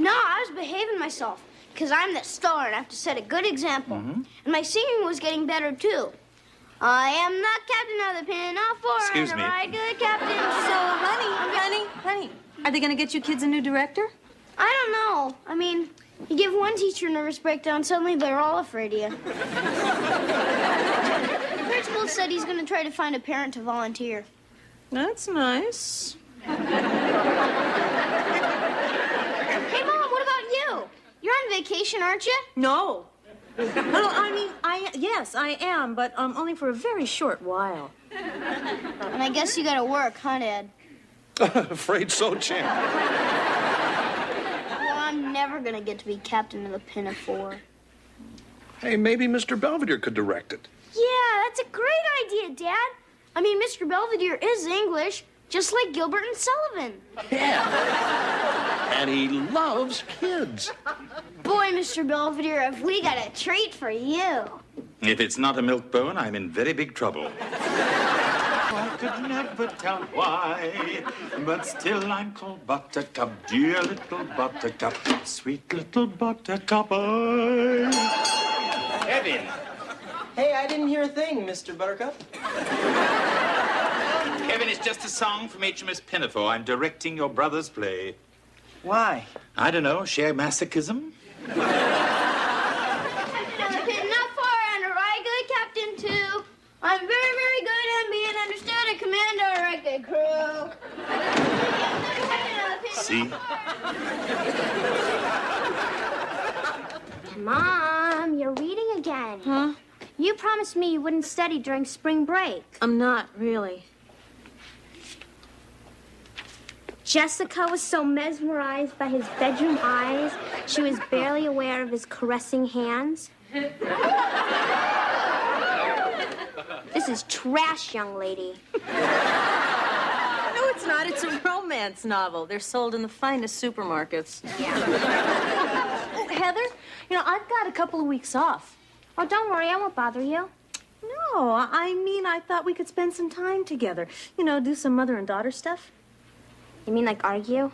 C: No, I was behaving myself. Because I'm the star and I have to set a good example.
E: Mm-hmm.
C: And my singing was getting better, too. I am the captain of the Pinafore.
E: Excuse
C: and
E: me.
C: a right good captain.
D: So, honey, are they gonna get you kids a new director?
C: I don't know. I mean, you give one teacher a nervous breakdown, suddenly they're all afraid of you. The principal said he's gonna try to find a parent to volunteer.
D: That's nice.
C: Hey, Mom, what about you? You're on vacation, aren't you?
D: No. Well, I mean, yes, I am, but only for a very short while.
C: And I guess you gotta work, huh, Dad?
A: Afraid so, champ.
C: Well, I'm never gonna get to be captain of the Pinafore.
A: Hey, maybe Mr. Belvedere could direct it.
C: Yeah, that's a great idea, Dad. I mean, Mr. Belvedere is English, just like Gilbert and Sullivan.
A: And he loves kids.
C: Boy, Mr. Belvedere, have we got a treat for you.
E: If it's not a milk bone, I'm in very big trouble. I could never tell why, but still I'm called Buttercup, dear little Buttercup, sweet little Buttercup. Kevin.
L: Hey, I didn't hear a thing, Mr. Buttercup.
E: Kevin, it's just a song from HMS Pinafore. I'm directing your brother's play.
L: Why?
E: I don't know, share masochism?
C: Captain of the Pinafore and a right good captain, too. I'm very, very good at being understood and command our right good crew.
E: See?
G: Mom, you're reading again.
D: Huh?
G: You promised me you wouldn't study during spring break.
D: I'm not, really.
G: Jessica was so mesmerized by his bedroom eyes, she was barely aware of his caressing hands. This is trash, young lady.
D: No, it's not. It's a romance novel. They're sold in the finest supermarkets.
G: Yeah.
D: Oh, Heather, I've got a couple of weeks off.
G: Oh, don't worry, I won't bother you.
D: No, I mean, I thought we could spend some time together. Do some mother and daughter stuff.
G: You mean like argue?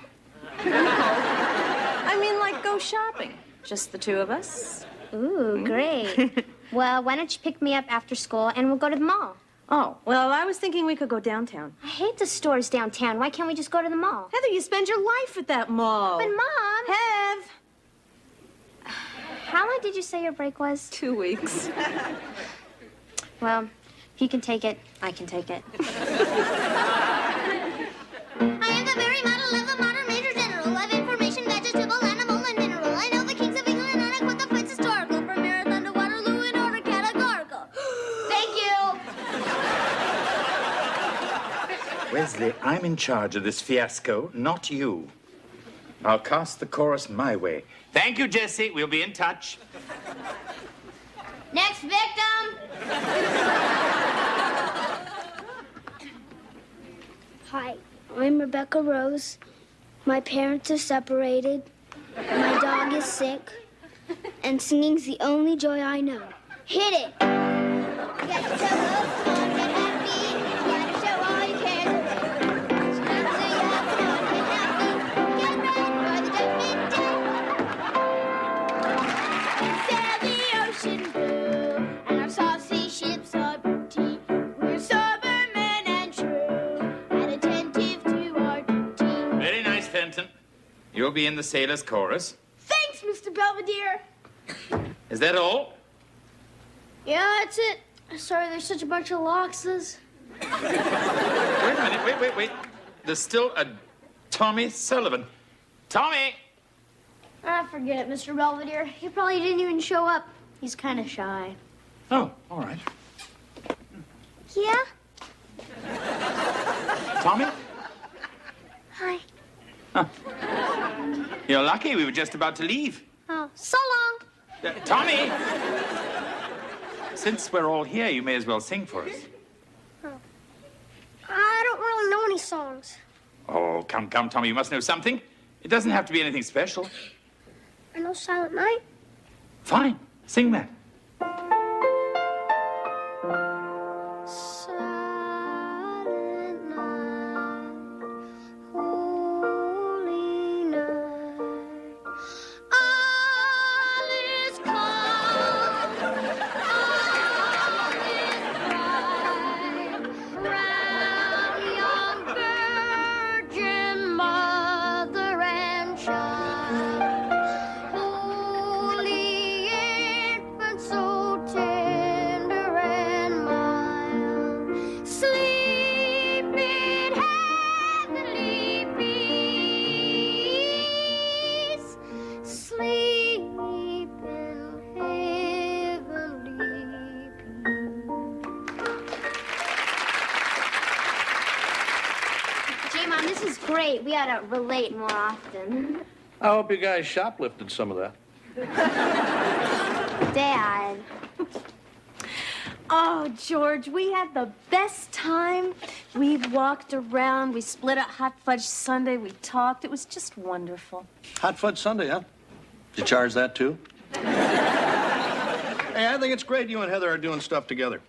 D: I mean, like go shopping. Just the two of us.
G: Ooh, great. Well, why don't you pick me up after school and we'll go to the mall?
D: Oh, well, I was thinking we could go downtown.
G: I hate the stores downtown. Why can't we just go to the mall?
D: Heather, you spend your life at that mall.
G: But, Mom...
D: Hev!
G: How long did you say your break was?
D: 2 weeks.
G: Well, if you can take it, I can take it.
C: I am the very model of a modern major general of information, vegetable, animal, and mineral. I know the kings of England and I quote the points historical from Marathon to Waterloo in order categorical. Thank you.
E: Wesley, I'm in charge of this fiasco, not you. I'll cast the chorus my way. Thank you, Jesse. We'll be in touch.
C: Next victim. Hi, I'm Rebecca Rose. My parents are separated. My dog is sick. And singing's the only joy I know. Hit it. You got to tell love, come on, get happy. You got to show all your cares away. So you have fun, get happy. Get ready for the judgment day. Sail the ocean blue, and our saucy ships are pretty. We're
E: You'll be in the sailor's chorus.
C: Thanks, Mr. Belvedere.
E: Is that all?
C: Yeah, that's it. Sorry there's such a bunch of loxes.
E: Wait a minute, wait. There's still a Tommy Sullivan. Tommy!
C: Ah, forget it, Mr. Belvedere. He probably didn't even show up. He's kind of shy.
E: Oh, all right.
C: Yeah?
E: Tommy?
C: Hi.
E: You're lucky. We were just about to leave.
C: Oh, so long.
E: Tommy! Since we're all here, you may as well sing for us.
C: I don't really know any songs.
E: Oh, come, Tommy. You must know something. It doesn't have to be anything special.
C: I know Silent Night.
E: Fine. Sing that.
C: Silent night, holy night, all is calm, all is bright, round young virgin mother and child, holy infant so tender and mild, sleep in heavenly peace, sleep in heavenly
G: J-Mom, this is great. We ought to relate more often.
A: I hope you guys shoplifted some of that.
G: Dad.
D: Oh, George, we had the best time. We walked around, we split up hot fudge sundae, we talked. It was just wonderful.
A: Hot fudge sundae, huh? Did you charge that too? Hey, I think it's great you and Heather are doing stuff together.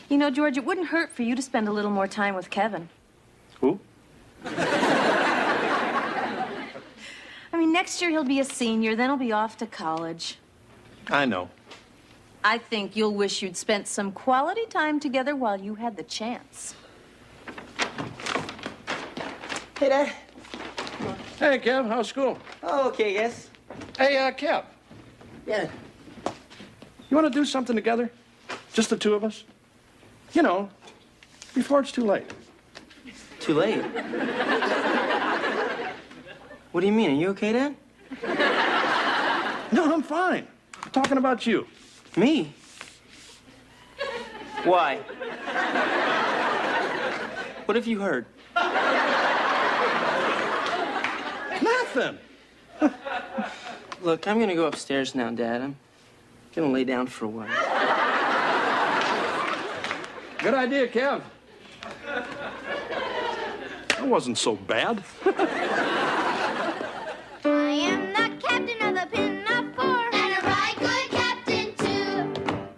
D: You know, George, it wouldn't hurt for you to spend a little more time with Kevin.
A: Who?
D: I mean, next year he'll be a senior, then he'll be off to college.
A: I know.
D: I think you'll wish you'd spent some quality time together while you had the chance.
L: Hey, Dad.
A: Hey, Kev, how's school?
L: Oh, okay, yes.
A: Hey, Kev,
L: Yeah.
A: you want to do something together? Just the two of us? You know, before it's too late.
L: Too late. What do you mean? Are you okay, Dad?
A: No, I'm fine. I'm talking about you.
L: Me? Why? What have you heard?
A: Nothing.
L: Look, I'm gonna go upstairs now, Dad. I'm gonna lay down for a while.
A: Good idea, Kev. That wasn't so bad.
C: I am the captain of the Pinafore, and a right good captain too.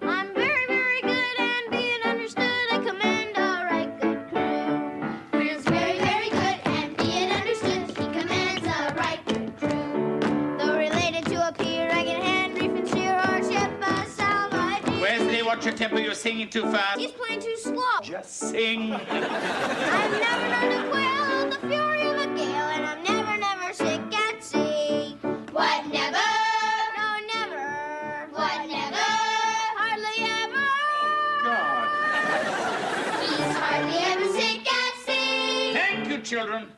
C: I'm very, very good and being understood. I command a right good crew. Prince very, very good and being understood. He commands a right good crew. Though related to a peer, I can hand reef and steer hardship aside.
E: Wesley, watch your tempo. You're singing too fast.
C: He's playing too slow.
E: Just sing.
C: I've never known to quail the fury of a gale, and I'm never, never sick at sea. What never? No, never. What never? Hardly ever.
E: God.
C: He's hardly ever sick at sea.
E: Thank you, children.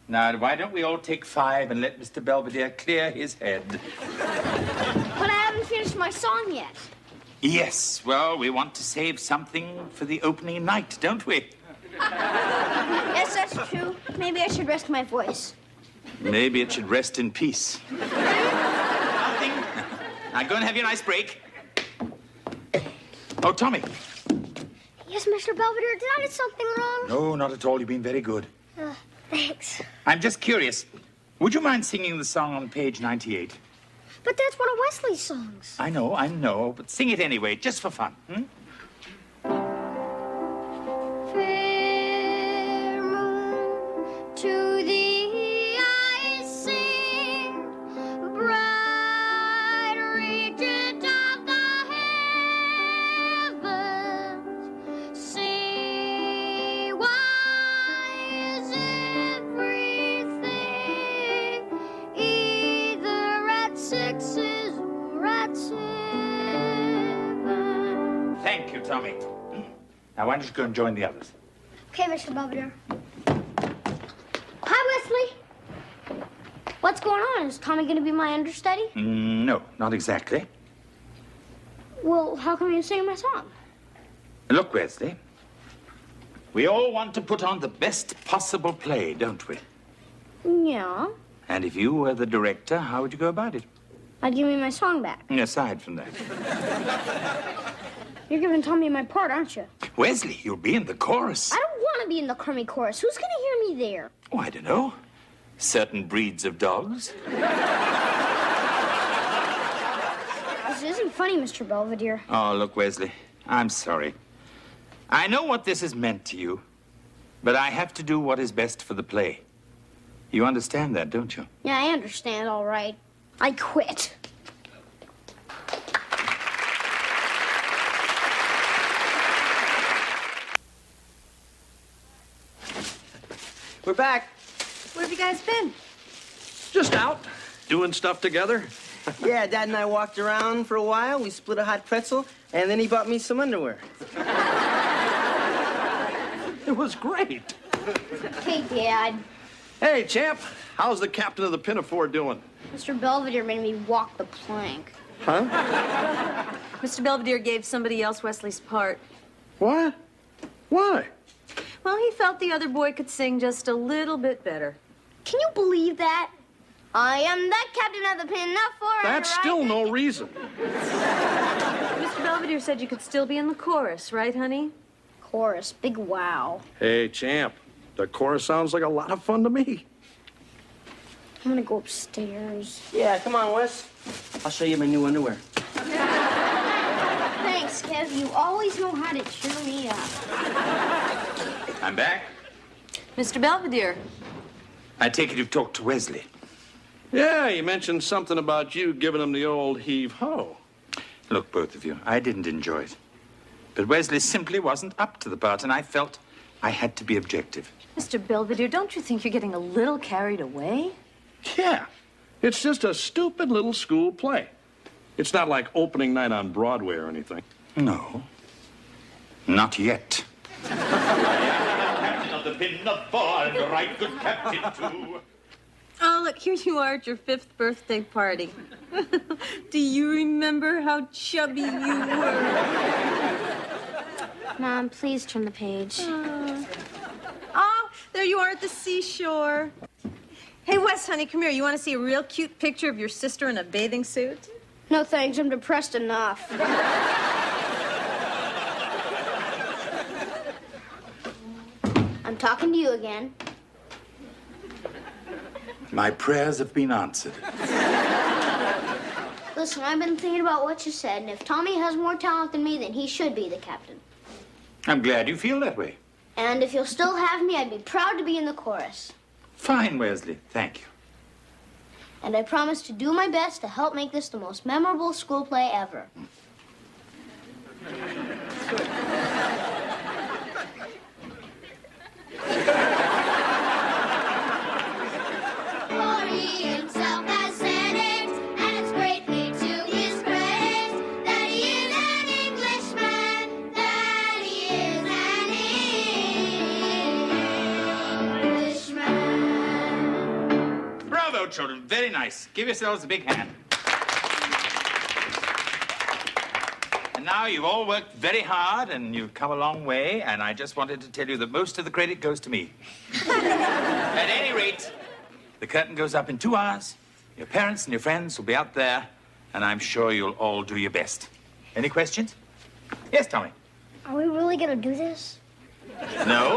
E: Now, why don't we all take 5 and let Mr. Belvedere clear his head?
C: But I haven't finished my song yet.
E: Yes, well, we want to save something for the opening night, don't we?
C: Yes, that's true. Maybe I should rest my voice.
E: Maybe it should rest in peace. Nothing. Now, go and have your nice break. Oh, Tommy.
C: Yes, Mr. Belvedere, did I do something wrong?
E: No, not at all. You've been very good.
C: Thanks.
E: I'm just curious. Would you mind singing the song on page 98?
C: But that's one of Wesley's songs.
E: I know, but sing it anyway, just for fun. Hmm?
C: Fair moon, to thee I sing, bright regent of the heavens, say why is everything sixes or at 7.
E: Thank you, Tommy. Now, why don't you go and join the others?
C: Okay, Mr. Belvedere. Hi, Wesley. What's going on? Is Tommy going to be my understudy?
E: No, not exactly.
C: Well, how come you sing my song?
E: Look, Wesley, we all want to put on the best possible play, don't we?
C: Yeah.
E: And if you were the director, how would you go about it?
C: I'd give me my song back.
E: Aside from that.
C: You're giving Tommy my part, aren't you?
E: Wesley, you'll be in the chorus.
C: I don't want to be in the crummy chorus. Who's going to hear me there?
E: Oh, I don't know. Certain breeds of dogs.
C: This isn't funny, Mr. Belvedere.
E: Oh, look, Wesley, I'm sorry. I know what this has meant to you, but I have to do what is best for the play. You understand that, don't you?
C: Yeah, I understand, all right. I quit.
L: We're back.
B: Where have you guys been?
A: Just out, doing stuff together.
L: Yeah, Dad and I walked around for a while. We split a hot pretzel, and then he bought me some underwear.
A: It was great.
C: Hey, Dad.
A: Hey, champ, how's the captain of the Pinafore doing?
C: Mr. Belvedere made me walk the plank.
A: Huh?
O: Mr. Belvedere gave somebody else Wesley's part.
A: What? Why?
O: Well, he felt the other boy could sing just a little bit better.
C: Can you believe that? I am the captain of the Pinafore.
A: That's still no reason.
O: Mr. Belvedere said you could still be in the chorus, right, honey?
C: Chorus, big wow.
A: Hey, champ, the chorus sounds like a lot of fun to me.
C: I'm gonna go upstairs.
L: Yeah, come on, Wes. I'll show you my new underwear.
C: Thanks, Kev. You always know how to cheer me up.
E: I'm back.
O: Mr. Belvedere.
E: I take it you've talked to Wesley.
A: Yeah, he mentioned something about you giving him the old heave-ho.
E: Look, both of you, I didn't enjoy it. But Wesley simply wasn't up to the part, and I felt I had to be objective.
O: Mr. Belvedere, don't you think you're getting a little carried away?
A: Yeah, it's just a stupid little school play. It's not like opening night on Broadway or anything.
E: No, not yet.
J: Captain of the Pinafore, and the right good captain, too.
O: Oh, look, here you are at your 5th birthday party. Do you remember how chubby you were?
C: Mom, please turn the page.
O: Oh, there you are at the seashore. Hey, Wes, honey, come here. You want to see a real cute picture of your sister in a bathing suit?
C: No thanks, I'm depressed enough. I'm talking to you again.
E: My prayers have been answered.
C: Listen, I've been thinking about what you said, and if Tommy has more talent than me, then he should be the captain.
E: I'm glad you feel that way.
C: And if you'll still have me, I'd be proud to be in the chorus.
E: Fine, Wesley. Thank you.
C: And I promise to do my best to help make this the most memorable school play ever.
P: Glory himself has said it, and it's greatly to his praise that he is an Englishman, that he is an Englishman.
E: Bravo, children. Very nice. Give yourselves a big hand. And now you've all worked very hard, and you've come a long way, and I just wanted to tell you that most of the credit goes to me. At any rate, the curtain goes up in 2 hours. Your parents and your friends will be out there, and I'm sure you'll all do your best. Any questions? Yes, Tommy?
C: Are we really gonna do this?
E: No?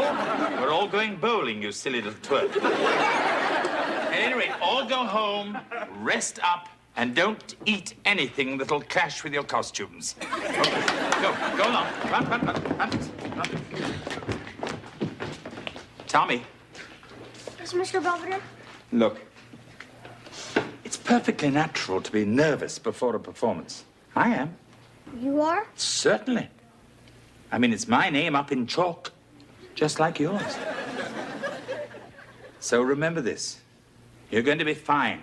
E: We're all going bowling, you silly little twerp. At any rate, all go home, rest up, and don't eat anything that'll clash with your costumes. Okay, go along. Run. Tommy,
C: Yes, Mr. Belvedere?
E: look. It's perfectly natural to be nervous before a performance. I am.
C: You are?
E: Certainly. I mean, it's my name up in chalk, just like yours. So remember this. You're going to be fine.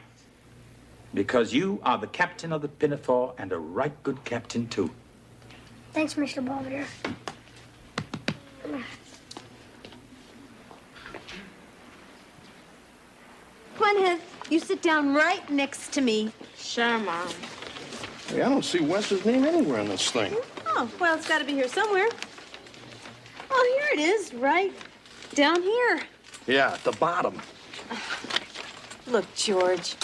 E: Because you are the captain of the Pinafore and a right good captain, too.
C: Thanks, Mr. Belvedere.
O: Come on, Heath. You sit down right next to me.
M: Sure, Mom.
A: Hey, I don't see Wes's name anywhere in this thing.
O: Oh, well, it's got to be here somewhere. Oh, here it is, right down here.
A: Yeah, at the bottom.
D: Look, George,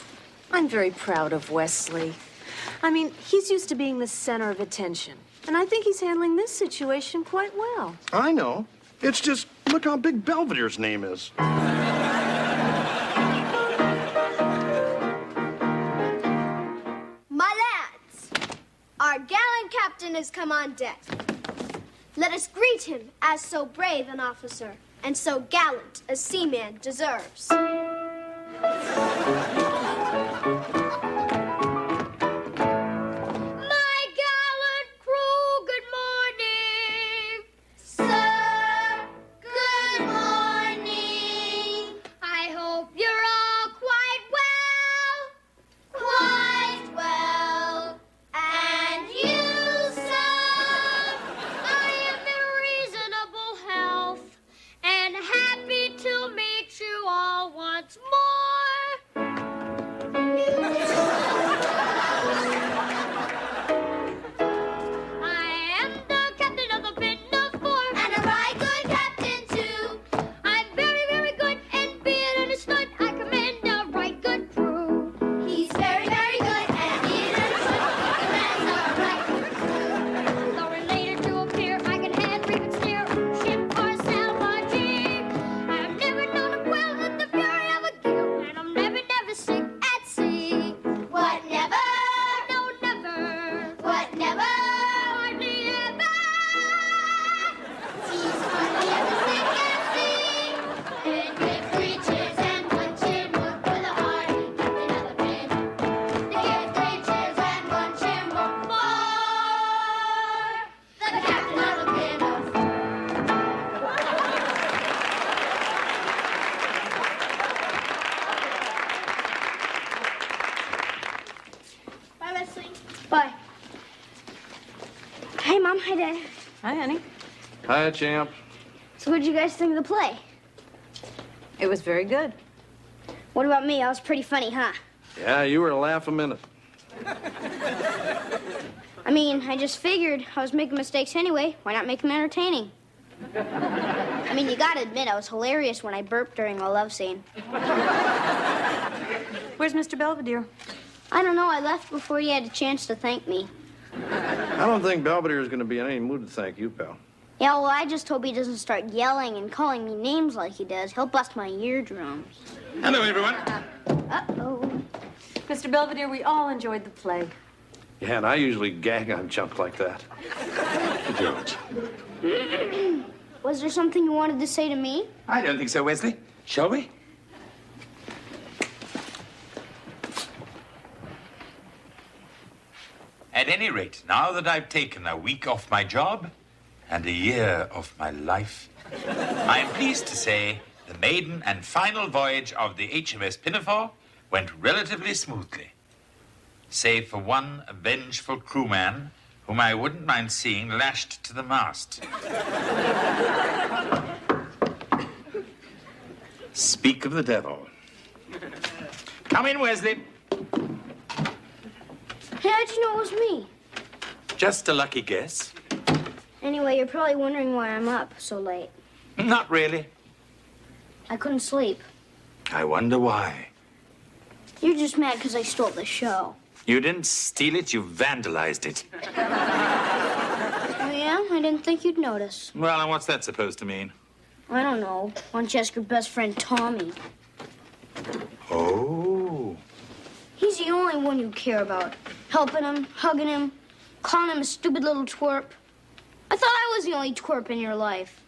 D: I'm very proud of Wesley. I mean, he's used to being the center of attention, and I think he's handling this situation quite well.
A: I know. It's just, look how big Belvedere's name is.
C: My lads, our gallant captain has come on deck. Let us greet him as so brave an officer and so gallant a seaman deserves. My gallant crew, good morning.
P: Sir, good morning.
C: I hope you're all quite well.
P: Quite well. And you, sir?
C: I am in reasonable health and happy to meet you all once more. I am the captain of the Pinafore,
P: And a right good captain, too.
C: I'm very, very good, and be it understood, I command a right good crew.
P: He's very, very good, and he is understood. He commands our right good crew.
C: Though related to appear, I can hand, reef, and steer, ship or salvaging. I've never known a quill in the fury of a gale, and I'm never, never sick at sea.
P: What never?
C: No, never.
P: What never?
C: Hardly ever.
P: He's hardly ever sick at sea. And give 3 cheers and 1 cheer more for the hardy captain of the Pin. To give 3 cheers and 1 cheer more for the captain of the Pinafore.
C: Bye, Wesley. Bye. Hey, Mom. Hi, Dad.
D: Hi, honey.
A: Hi, champ.
C: So what did you guys think of the play?
D: It was very good.
C: What about me? I was pretty funny, huh?
A: Yeah, you were a laugh a minute.
C: I mean, I just figured I was making mistakes anyway. Why not make them entertaining? I mean, you gotta admit, I was hilarious when I burped during the love scene.
D: Where's Mr. Belvedere?
C: I don't know. I left before he had a chance to thank me.
A: I don't think Belvedere is going to be in any mood to thank you, pal.
C: Yeah, well, I just hope he doesn't start yelling and calling me names like he does. He'll bust my eardrums.
E: Hello, everyone.
C: Uh-oh.
D: Mr. Belvedere, we all enjoyed the play.
A: Yeah, and I usually gag on junk like that.
E: George.
C: Was there something you wanted to say to me?
E: I don't think so, Wesley. Shall we? At any rate, now that I've taken a week off my job and a year off my life, I am pleased to say the maiden and final voyage of the HMS Pinafore went relatively smoothly, save for one vengeful crewman whom I wouldn't mind seeing lashed to the mast. Speak of the devil. Come in, Wesley.
C: Hey, how'd you know it was me?
E: Just a lucky guess.
C: Anyway, you're probably wondering why I'm up so late.
E: Not really.
C: I couldn't sleep.
E: I wonder why.
C: You're just mad because I stole the show.
E: You didn't steal it, you vandalized it.
C: Oh, yeah? I didn't think you'd notice.
E: Well, and what's that supposed to mean?
C: I don't know. Why don't you ask your best friend, Tommy?
E: Oh.
C: He's the only one you care about. Helping him, hugging him, calling him a stupid little twerp. I thought I was the only twerp in your life.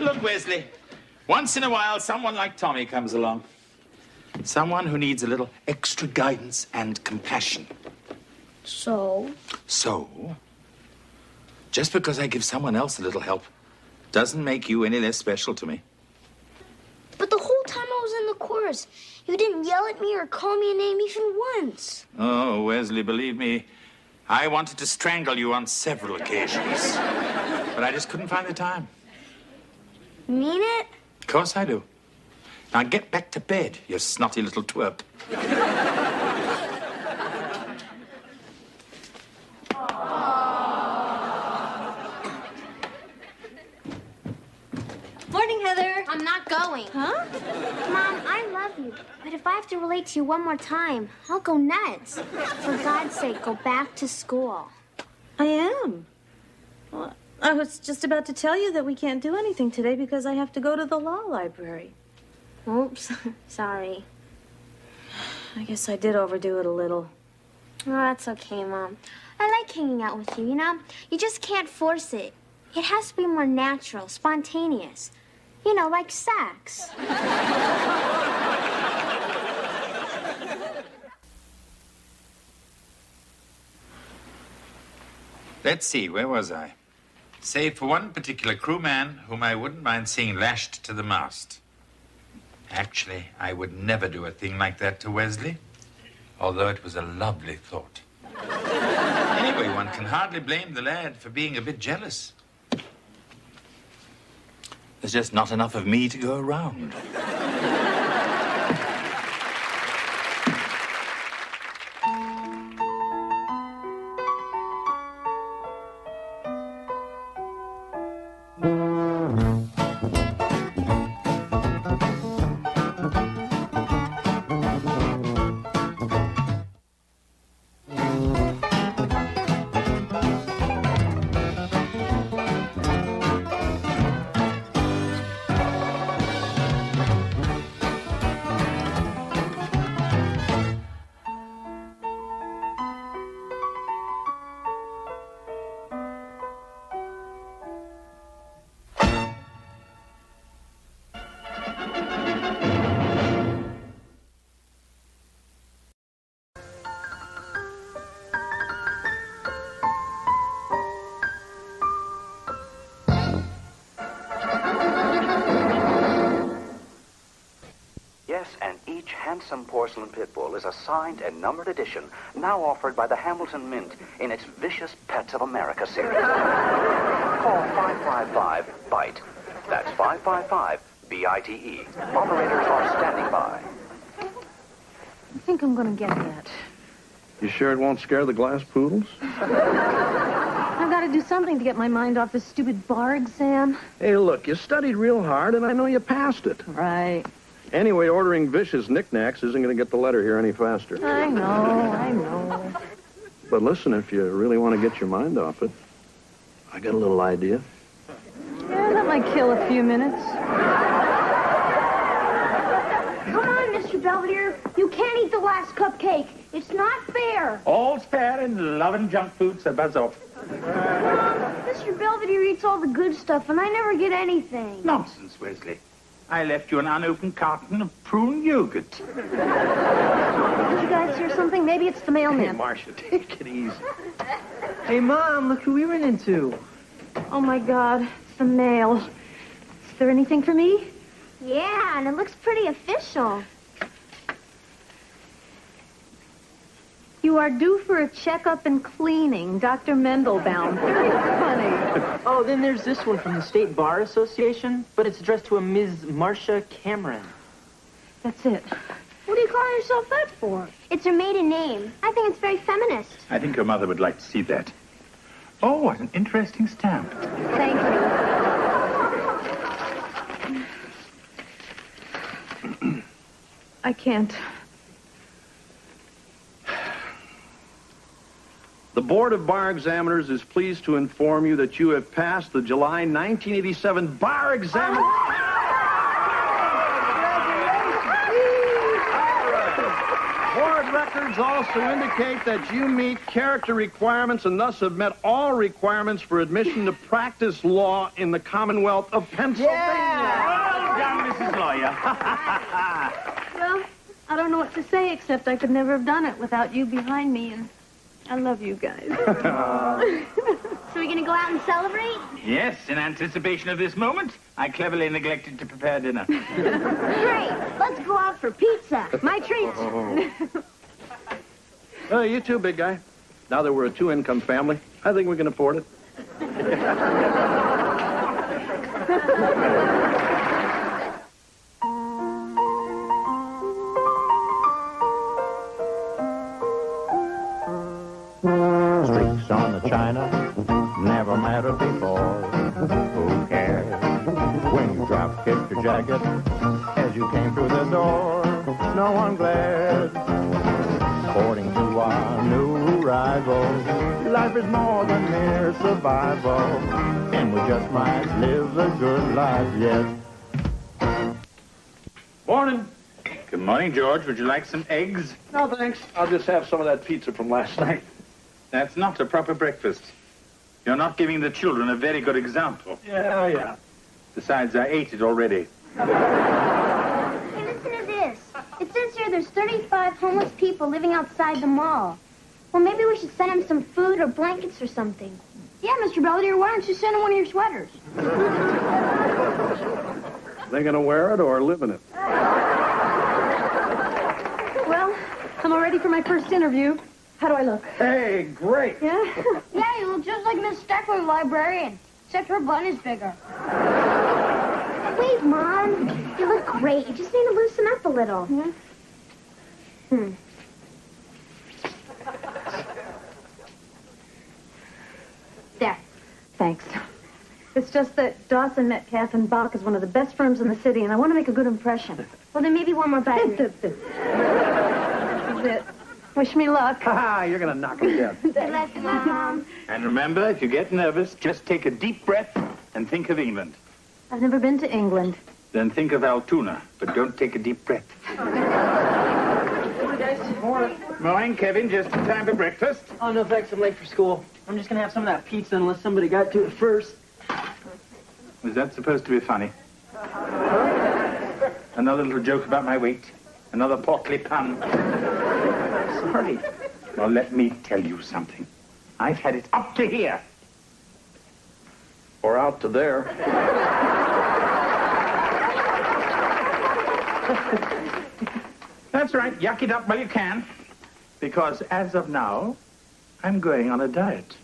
E: Look, Wesley, once in a while, someone like Tommy comes along. Someone who needs a little extra guidance and compassion.
C: So?
E: So, just because I give someone else a little help doesn't make you any less special to me.
C: But the whole time I was in the chorus, You didn't yell at me or call me a name even once.
E: Oh, Wesley, believe me, I wanted to strangle you on several occasions. But I just couldn't find the time.
C: Mean it?
E: Of course I do. Now get back to bed, you snotty little twerp.
O: Morning, Heather.
G: I'm not going.
O: Huh?
G: Mom, I love you. But if I have to relate to you one more time, I'll go nuts. For God's sake, go back to school.
O: I am. Well, I was just about to tell you that we can't do anything today because I have to go to the law library.
G: Oops. Sorry.
O: I guess I did overdo it a little.
G: Oh, that's okay, Mom. I like hanging out with you, you know? You just can't force it. It has to be more natural, spontaneous. You know, like sex.
E: Let's see, where was I? Save for one particular crewman whom I wouldn't mind seeing lashed to the mast. Actually, I would never do a thing like that to Wesley, although it was a lovely thought. Anyway, one can hardly blame the lad for being a bit jealous. There's just not enough of me to go around.
Q: Yes, and each handsome porcelain pit bull is a signed and numbered edition now offered by the Hamilton Mint in its Vicious Pets of America series. Call 555-BITE. That's 555-BITE. Operators are standing by.
O: I think I'm gonna get that.
A: You sure it won't scare the glass poodles?
O: I've got to do something to get my mind off this stupid bar exam.
A: Hey, look, you studied real hard, and I know you passed it.
O: Right.
A: Anyway, ordering vicious knickknacks isn't going to get the letter here any faster.
O: I know.
A: But listen, if you really want to get your mind off it, I got a little idea.
O: Yeah, that might kill a few minutes.
C: Come on, Mr. Belvedere. You can't eat the last cupcake. It's not fair.
J: All's fair in loving junk food, so buzz off.
C: Mr. Belvedere eats all the good stuff, and I never get anything.
J: Nonsense, Wesley. I left you an unopened carton of prune yogurt.
O: Did you guys hear something? Maybe it's the mailman.
A: Hey, Marcia, take it easy.
L: Hey, Mom, look who we ran into.
O: Oh, my God. It's the mail. Is there anything for me?
G: Yeah, and it looks pretty official.
O: You are due for a checkup and cleaning. Dr. Mendelbaum. Very funny.
L: Oh, then there's this one from the State Bar Association, but it's addressed to a Ms. Marcia Cameron.
O: That's it.
C: What do you call yourself that for?
G: It's her maiden name. I think it's very feminist.
J: I think your mother would like to see that. Oh, what an interesting stamp.
O: Thank you. I can't.
A: The Board of Bar Examiners is pleased to inform you that you have passed the July 1987 bar examination. Board records also indicate that you meet character requirements and thus have met all requirements for admission to practice law in the Commonwealth of Pennsylvania.
J: Well done, Mrs. Lawyer.
O: Well, I don't know what to say, except I could never have done it without you behind me, and I love you guys.
C: So we're gonna go out and celebrate?
E: Yes, in anticipation of this moment, I cleverly neglected to prepare dinner.
C: Great. Let's go out for pizza. My treat.
A: You too, big guy. Now that we're a two-income family, I think we can afford it.
R: Streaks on the china never mattered before. Who cares when you drop kicked your jacket as you came through the door? No one glared. According to our new rival, life is more than mere survival, and we just might live a good life yet.
A: Morning.
E: Good morning, George. Would you like some eggs?
A: No, thanks. I'll just have some of that pizza from last night.
E: That's not a proper breakfast. You're not giving the children a very good example.
A: Yeah.
E: Besides, I ate it already.
G: Hey, listen to this. It says here there's 35 homeless people living outside the mall. Well, maybe we should send them some food or blankets or something.
C: Yeah, Mr. Belvedere, why don't you send him one of your sweaters?
A: They gonna wear it or live in it?
O: Well, I'm all ready for my first interview. How do I look?
A: Hey, great.
O: Yeah?
C: Yeah, you look just like Miss Steckler, the librarian, except her butt is bigger.
G: Wait, Mom. You look great. You just need to loosen up a little.
O: There. Thanks. It's just that Dawson Metcalf and Bach is one of the best firms in the city, and I want to make a good impression.
G: Well, then maybe one more bite.
O: This is it. Wish me luck.
A: Ha! You're gonna knock me dead.
G: Good luck, Mom.
E: And remember, if you get nervous, just take a deep breath and think of England.
O: I've never been to England.
E: Then think of Altoona, but don't take a deep breath. Morning, Kevin. Just in time for breakfast.
L: Oh, no, thanks. I'm late for school. I'm just going to have some of that pizza unless somebody got to it first.
E: Was that supposed to be funny? Another little joke about my weight. Another portly pun. Sorry. Well, let me tell you something. I've had it up to here.
A: Or out to there.
E: That's right. Yuck it up while you can. Because as of now, I'm going on a diet.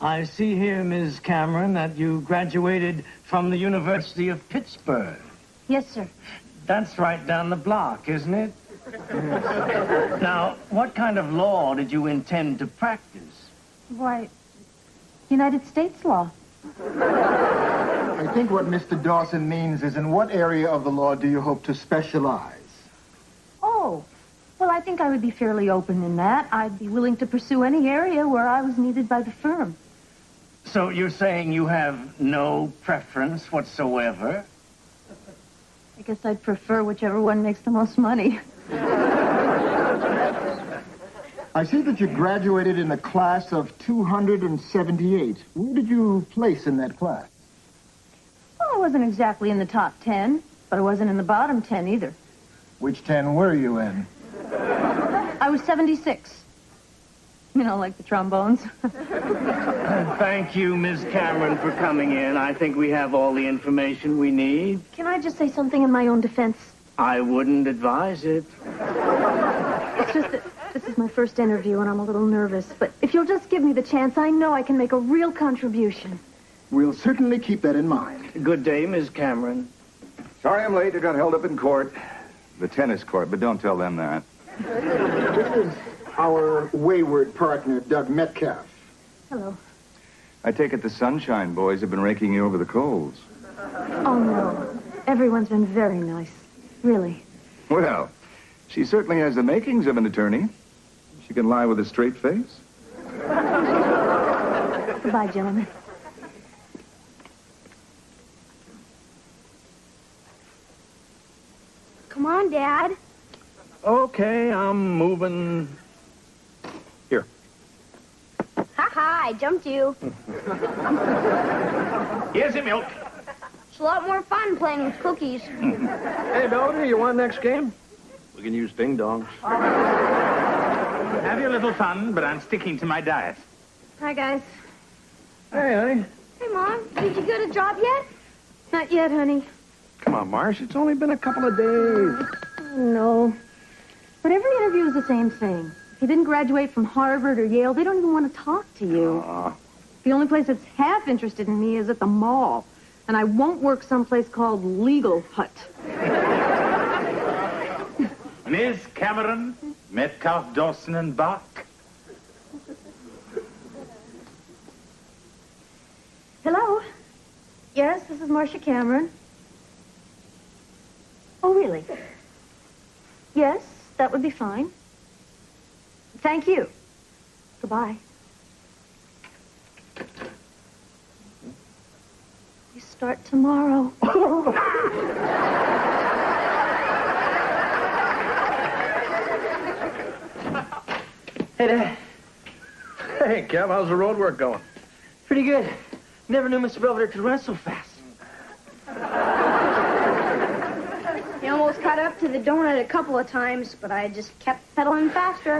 S: I see here, Ms. Cameron, that you graduated from the University of Pittsburgh.
O: Yes, sir.
S: That's right down the block, isn't it? Now, what kind of law did you intend to practice?
O: Why, United States law.
T: I think what Mr. Dawson means is, in what area of the law do you hope to specialize?
O: Oh, well, I think I would be fairly open in that. I'd be willing to pursue any area where I was needed by the firm.
S: So you're saying you have no preference whatsoever?
O: I guess I'd prefer whichever one makes the most money.
T: I see that you graduated in a class of 278. Where did you place in that class?
O: Well, I wasn't exactly in the top 10, but I wasn't in the bottom 10 either.
T: Which 10 were you in?
O: I was 76. You know, like the trombones.
S: Thank you, Ms. Cameron, for coming in. I think we have all the information we need.
O: Can I just say something in my own defense?
S: I wouldn't advise it.
O: It's just that this is my first interview and I'm a little nervous. But if you'll just give me the chance, I know I can make a real contribution.
T: We'll certainly keep that in mind.
S: Good day, Ms. Cameron.
U: Sorry I'm late. I got held up in court. The tennis court, but don't tell them that.
T: This is our wayward partner, Doug Metcalf.
O: Hello.
U: I take it the Sunshine Boys have been raking you over the coals.
O: Oh, no. Everyone's been very nice. Really.
U: Well, she certainly has the makings of an attorney. She can lie with a straight face.
O: Goodbye, gentlemen.
C: Come on, Dad.
S: Okay, I'm moving. Here.
C: Ha ha, I jumped you.
E: Here's your milk.
C: It's a lot more fun playing with cookies.
I: Hey, Belvedere, you want next game? We can use ding dongs.
E: Have your little fun, but I'm sticking to my diet.
D: Hi, guys.
I: Hey, honey.
C: Hey, Mom, did you get a job yet?
D: Not yet, honey.
I: Come on, Marsh. It's only been a couple of days.
D: No. But every interview is the same thing. If you didn't graduate from Harvard or Yale, they don't even want to talk to you. The only place that's half interested in me is at the mall. And I won't work someplace called Legal Hut.
E: Ms. Cameron, Metcalf, Dawson, and Bach.
D: Hello? Yes, this is Marcia Cameron. Oh, really? Yes, that would be fine. Thank you. Goodbye. We start tomorrow.
L: Hey, Dad.
I: Hey, Kev, how's the road work going?
L: Pretty good. Never knew Mr. Belvedere could run so fast.
C: He almost caught up to the donut a couple of times, but I just kept pedaling faster.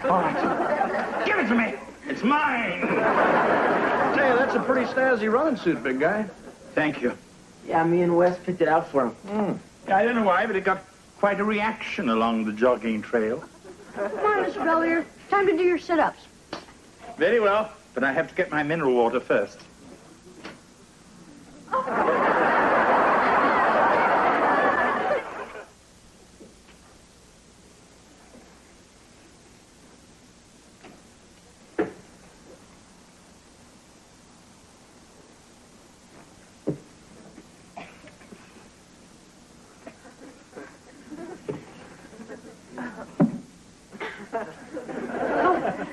E: All right. Give it to me. It's mine.
I: Hey, that's a pretty snazzy running suit, big guy.
E: Thank you.
L: Yeah, me and Wes picked it out for him.
E: I don't know why, but it got quite a reaction along the jogging trail.
C: Come on, Mr. Belvedere. Time to do your sit-ups.
E: Very well, but I have to get my mineral water first.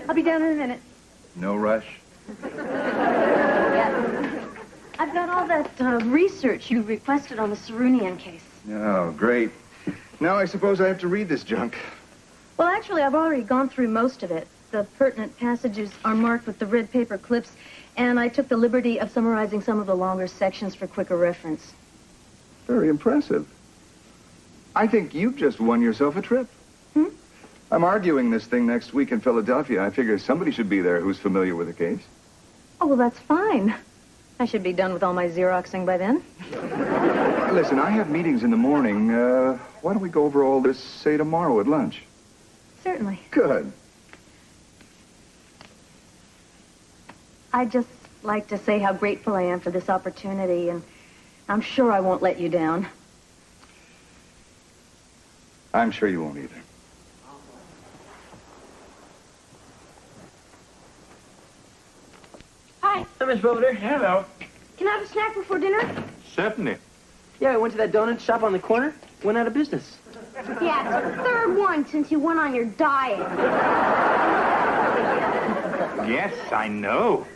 D: I'll be down in a minute.
U: No rush.
D: I've got all that research you requested on the Sarunian case.
U: Oh, great. Now I suppose I have to read this junk.
D: Well, actually, I've already gone through most of it. The pertinent passages are marked with the red paper clips, and I took the liberty of summarizing some of the longer sections for quicker reference.
U: Very impressive. I think you've just won yourself a trip. I'm arguing this thing next week in Philadelphia. I figure somebody should be there who's familiar with the case.
D: Oh, well, that's fine. I should be done with all my Xeroxing by then.
U: Listen, I have meetings in the morning. Why don't we go over all this, say, tomorrow at lunch?
D: Certainly.
U: Good.
D: I'd just like to say how grateful I am for this opportunity, and I'm sure I won't let you down.
U: I'm sure you won't either.
C: Hi.
L: Hi, Miss Belvedere.
E: Hello.
C: Can I have a snack before dinner?
E: Certainly.
L: Yeah, I went to that donut shop on the corner. Went out of business.
C: Yeah, it's the third one since you went on your diet.
E: Yes, I know.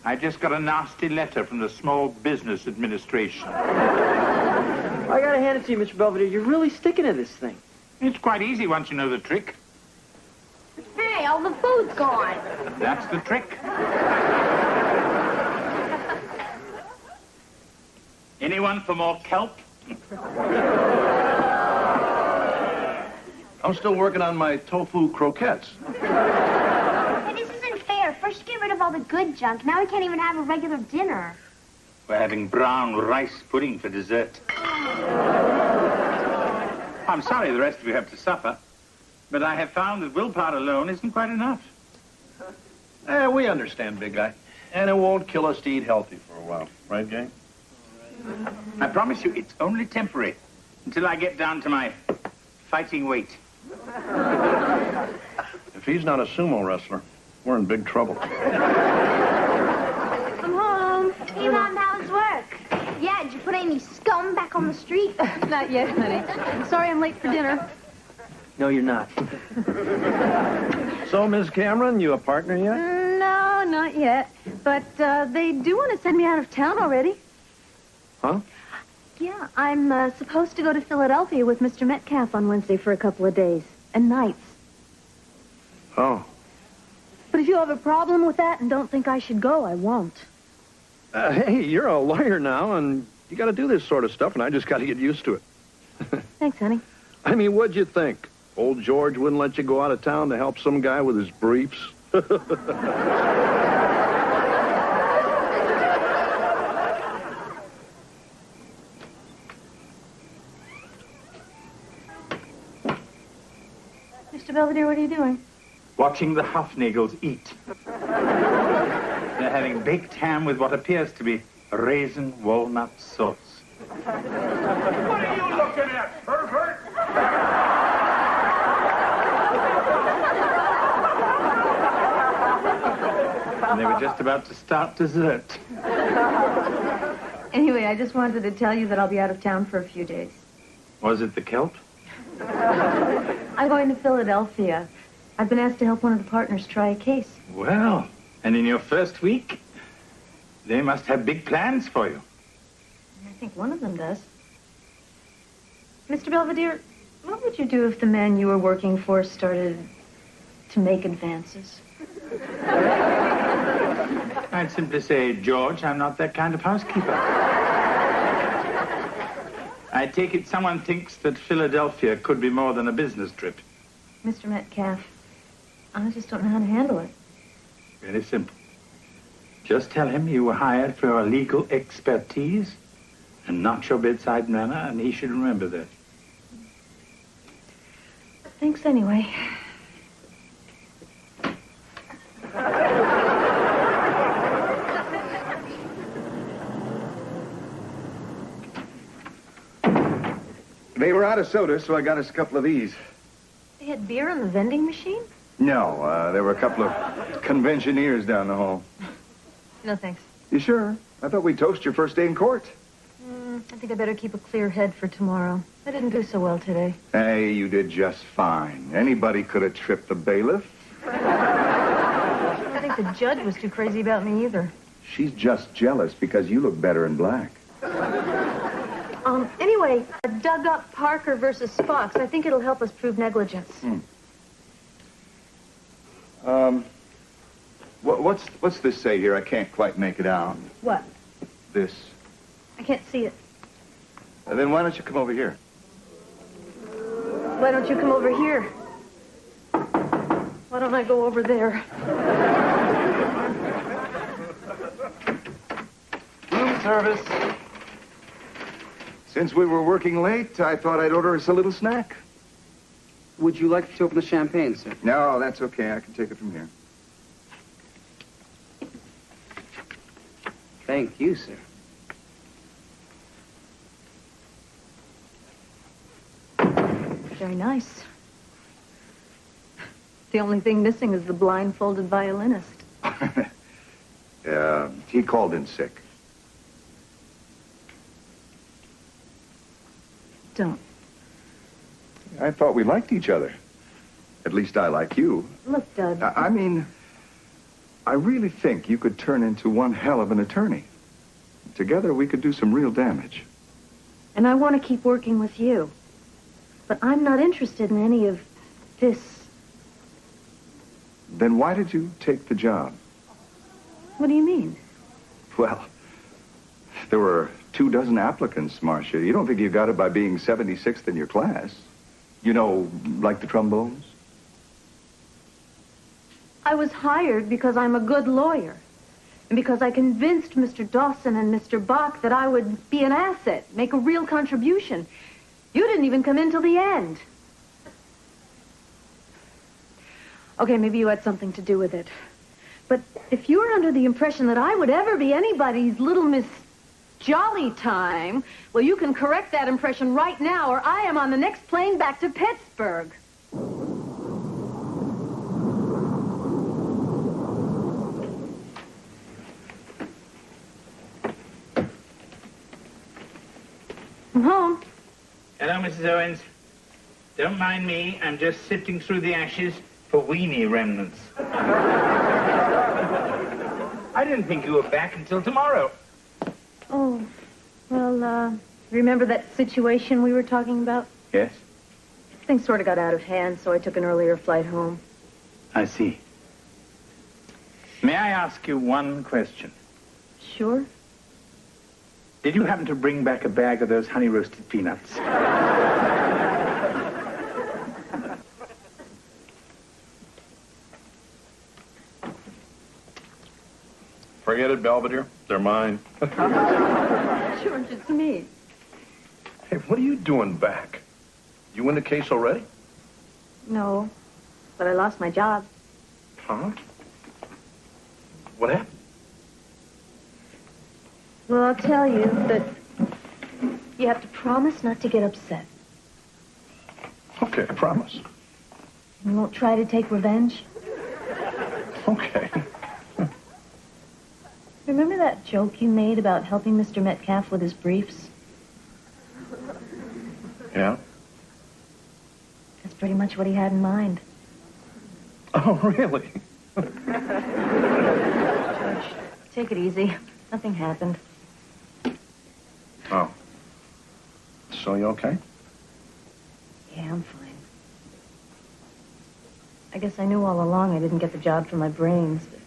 E: I just got a nasty letter from the Small Business Administration.
L: I gotta hand it to you, Mr. Belvedere. You're really sticking to this thing.
E: It's quite easy once you know the trick.
C: Hey, all the food's gone.
E: That's the trick. Anyone for more kelp?
A: I'm still working on my tofu croquettes.
G: Hey, this isn't fair. First you get rid of all the good junk. Now we can't even have a regular dinner.
E: We're having brown rice pudding for dessert. I'm sorry the rest of you have to suffer, but I have found that willpower alone isn't quite enough.
A: We understand, big guy. And it won't kill us to eat healthy for a while. Right, gang?
E: I promise you it's only temporary until I get down to my fighting weight.
A: If he's not a sumo wrestler, we're in big trouble.
C: I'm home.
G: Hey, Mom, how was work? Yeah, did you put any scum back on the street?
D: Not yet, honey. I'm sorry I'm late for dinner.
L: No, you're not.
I: So, Miss Cameron, you a partner yet?
D: No, not yet. But they do want to send me out of town already.
I: Huh?
D: Yeah, I'm supposed to go to Philadelphia with Mr. Metcalf on Wednesday for a couple of days and nights.
I: Oh.
D: But if you have a problem with that and don't think I should go, I won't.
I: Hey, you're a lawyer now, and you got to do this sort of stuff, and I just got to get used to it.
O: Thanks, honey.
I: I mean, what'd you think? Old George wouldn't let you go out of town to help some guy with his briefs?
O: Mr. Belvedere, what are you doing?
E: Watching the Hufnagels eat. They're having baked ham with what appears to be raisin walnut sauce.
J: What are you looking at, pervert?
E: And they were just about to start dessert.
O: Anyway, I just wanted to tell you that I'll be out of town for a few days.
E: Was it the kelp?
O: I'm going to Philadelphia. I've been asked to help one of the partners try a case.
E: Well, and in your first week, they must have big plans for you.
O: I think one of them does. Mr. Belvedere, what would you do if the man you were working for started to make advances?
E: I'd simply say, George, I'm not that kind of housekeeper. I take it someone thinks that Philadelphia could be more than a business trip.
O: Mr. Metcalf, I just don't know how to handle it.
E: Very simple. Just tell him you were hired for your legal expertise and not your bedside manner, and he should remember that.
O: Thanks anyway.
U: They were out of soda, so I got us a couple of these.
O: They had beer in the vending machine?
U: No, there were a couple of conventioneers down the hall.
O: No, thanks.
U: You sure? I thought we'd toast your first day in court.
O: I think I better keep a clear head for tomorrow. I didn't do so well today.
U: Hey, you did just fine. Anybody could have tripped the bailiff.
O: I don't think the judge was too crazy about me either.
U: She's just jealous because you look better in black.
O: Anyway, I dug up Parker versus Fox. I think it'll help us prove negligence.
U: What's this say here? I can't quite make it out.
O: What?
U: This.
O: I can't see it.
U: Then why don't you come over here?
O: Why don't you come over here? Why don't I go over there?
U: Room service. Since we were working late, I thought I'd order us a little snack.
H: Would you like to open the champagne, sir?
U: No, that's okay. I can take it from here.
H: Thank you, sir.
O: Very nice. The only thing missing is the blindfolded violinist.
U: He called in sick.
O: Don't.
U: I thought we liked each other. At least I like you.
O: Look, Dud.
U: I mean, I really think you could turn into one hell of an attorney. Together, we could do some real damage.
O: And I want to keep working with you. But I'm not interested in any of this.
U: Then why did you take the job?
O: What do you mean?
U: Well, there were 24 applicants, Marcia. You don't think you got it by being 76th in your class? You know, like the trombones?
O: I was hired because I'm a good lawyer. And because I convinced Mr. Dawson and Mr. Bach that I would be an asset, make a real contribution. You didn't even come in till the end. Okay, maybe you had something to do with it. But if you were under the impression that I would ever be anybody's little Miss Jolly Time, well, you can correct that impression right now, or I am on the next plane back to Pittsburgh. I'm home.
E: Hello, Mrs. Owens. Don't mind me. I'm just sifting through the ashes for weenie remnants. I didn't think you were back until tomorrow.
O: Oh, well, remember that situation we were talking about?
E: Yes?
O: Things sort of got out of hand, so I took an earlier flight home.
E: I see. May I ask you one question?
O: Sure.
E: did you happen to bring back a bag of those honey-roasted peanuts?
I: Forget it, Belvedere. They're mine.
O: George, it's me.
I: Hey, what are you doing back? You win the case already?
O: No, but I lost my job.
I: Huh? What happened?
O: Well, I'll tell you, but you have to promise not to get upset.
I: Okay, I promise.
O: You won't try to take revenge?
I: Okay.
O: Remember that joke you made about helping Mr. Metcalf with his briefs?
I: Yeah?
O: That's pretty much what he had in mind.
I: Oh, really?
O: George, take it easy. Nothing happened.
I: Oh. So you okay?
O: Yeah, I'm fine. I guess I knew all along I didn't get the job for my brains, but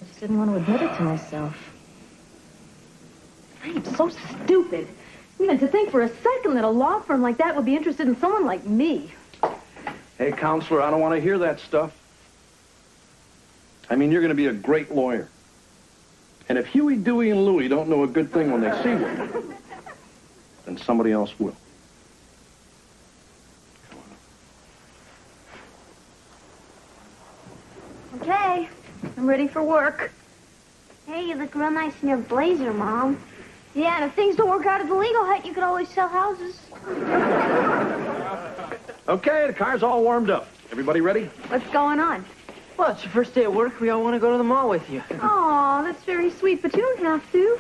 O: I just didn't want to admit it to myself. I am so stupid. Even to think for a second that a law firm like that would be interested in someone like me.
I: Hey, counselor, I don't want to hear that stuff. I mean, you're going to be a great lawyer. And if Huey, Dewey, and Louie don't know a good thing when they see one, then somebody else will.
O: Okay, I'm ready for work.
G: Hey, you look real nice in your blazer, Mom. Yeah, and if things don't work out at the legal hut, you could always sell houses.
I: Okay, the car's all warmed up. Everybody ready?
O: What's going on?
L: Well, it's your first day at work. We all want to go to the mall with you.
O: Oh, that's very sweet, but you don't have to.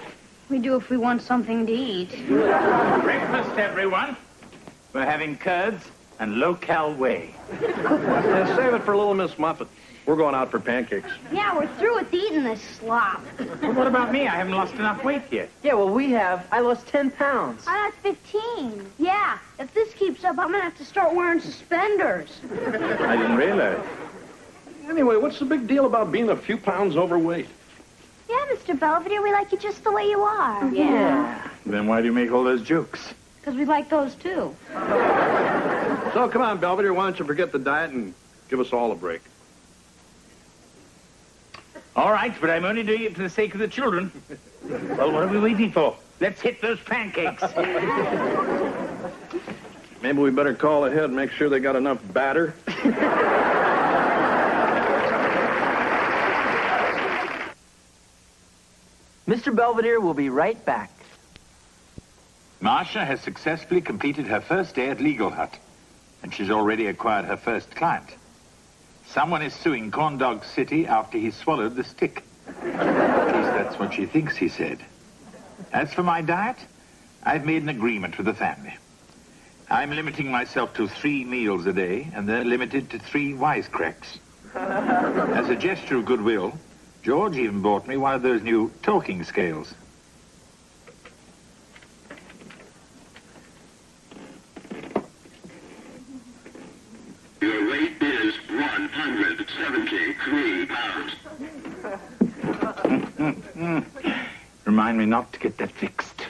C: We do if we want something to eat.
E: Breakfast, everyone. We're having curds and low-cal whey.
I: Yeah, save it for little Miss Muffet. We're going out for pancakes.
C: Yeah, we're through with eating this slop.
E: Well, what about me? I haven't lost enough weight yet.
L: Yeah, well, we have. I lost 10 pounds.
C: I lost 15. Yeah, if this keeps up, I'm gonna have to start wearing suspenders.
E: I didn't realize.
I: Anyway, what's the big deal about being a few pounds overweight?
G: Yeah, Mr. Belvedere, we like you just the way you are.
C: Yeah.
E: Then why do you make all those jokes?
C: Because we like those too.
I: So come on, Belvedere, why don't you forget the diet and give us all a break?
E: All right, but I'm only doing it for the sake of the children. Well, what are we waiting for? Let's hit those pancakes.
I: Maybe we better call ahead and make sure they got enough batter.
L: Mr. Belvedere will be right back.
E: Marcia has successfully completed her first day at Legal Hut, and she's already acquired her first client. Someone is suing Corndog City after he swallowed the stick. At least that's what she thinks he said. As for my diet, I've made an agreement with the family. I'm limiting myself to 3 meals a day, and they're limited to 3 wisecracks. As a gesture of goodwill, George even bought me one of those new talking scales.
F: Your weight is 173 pounds.
E: Remind me not to get that fixed.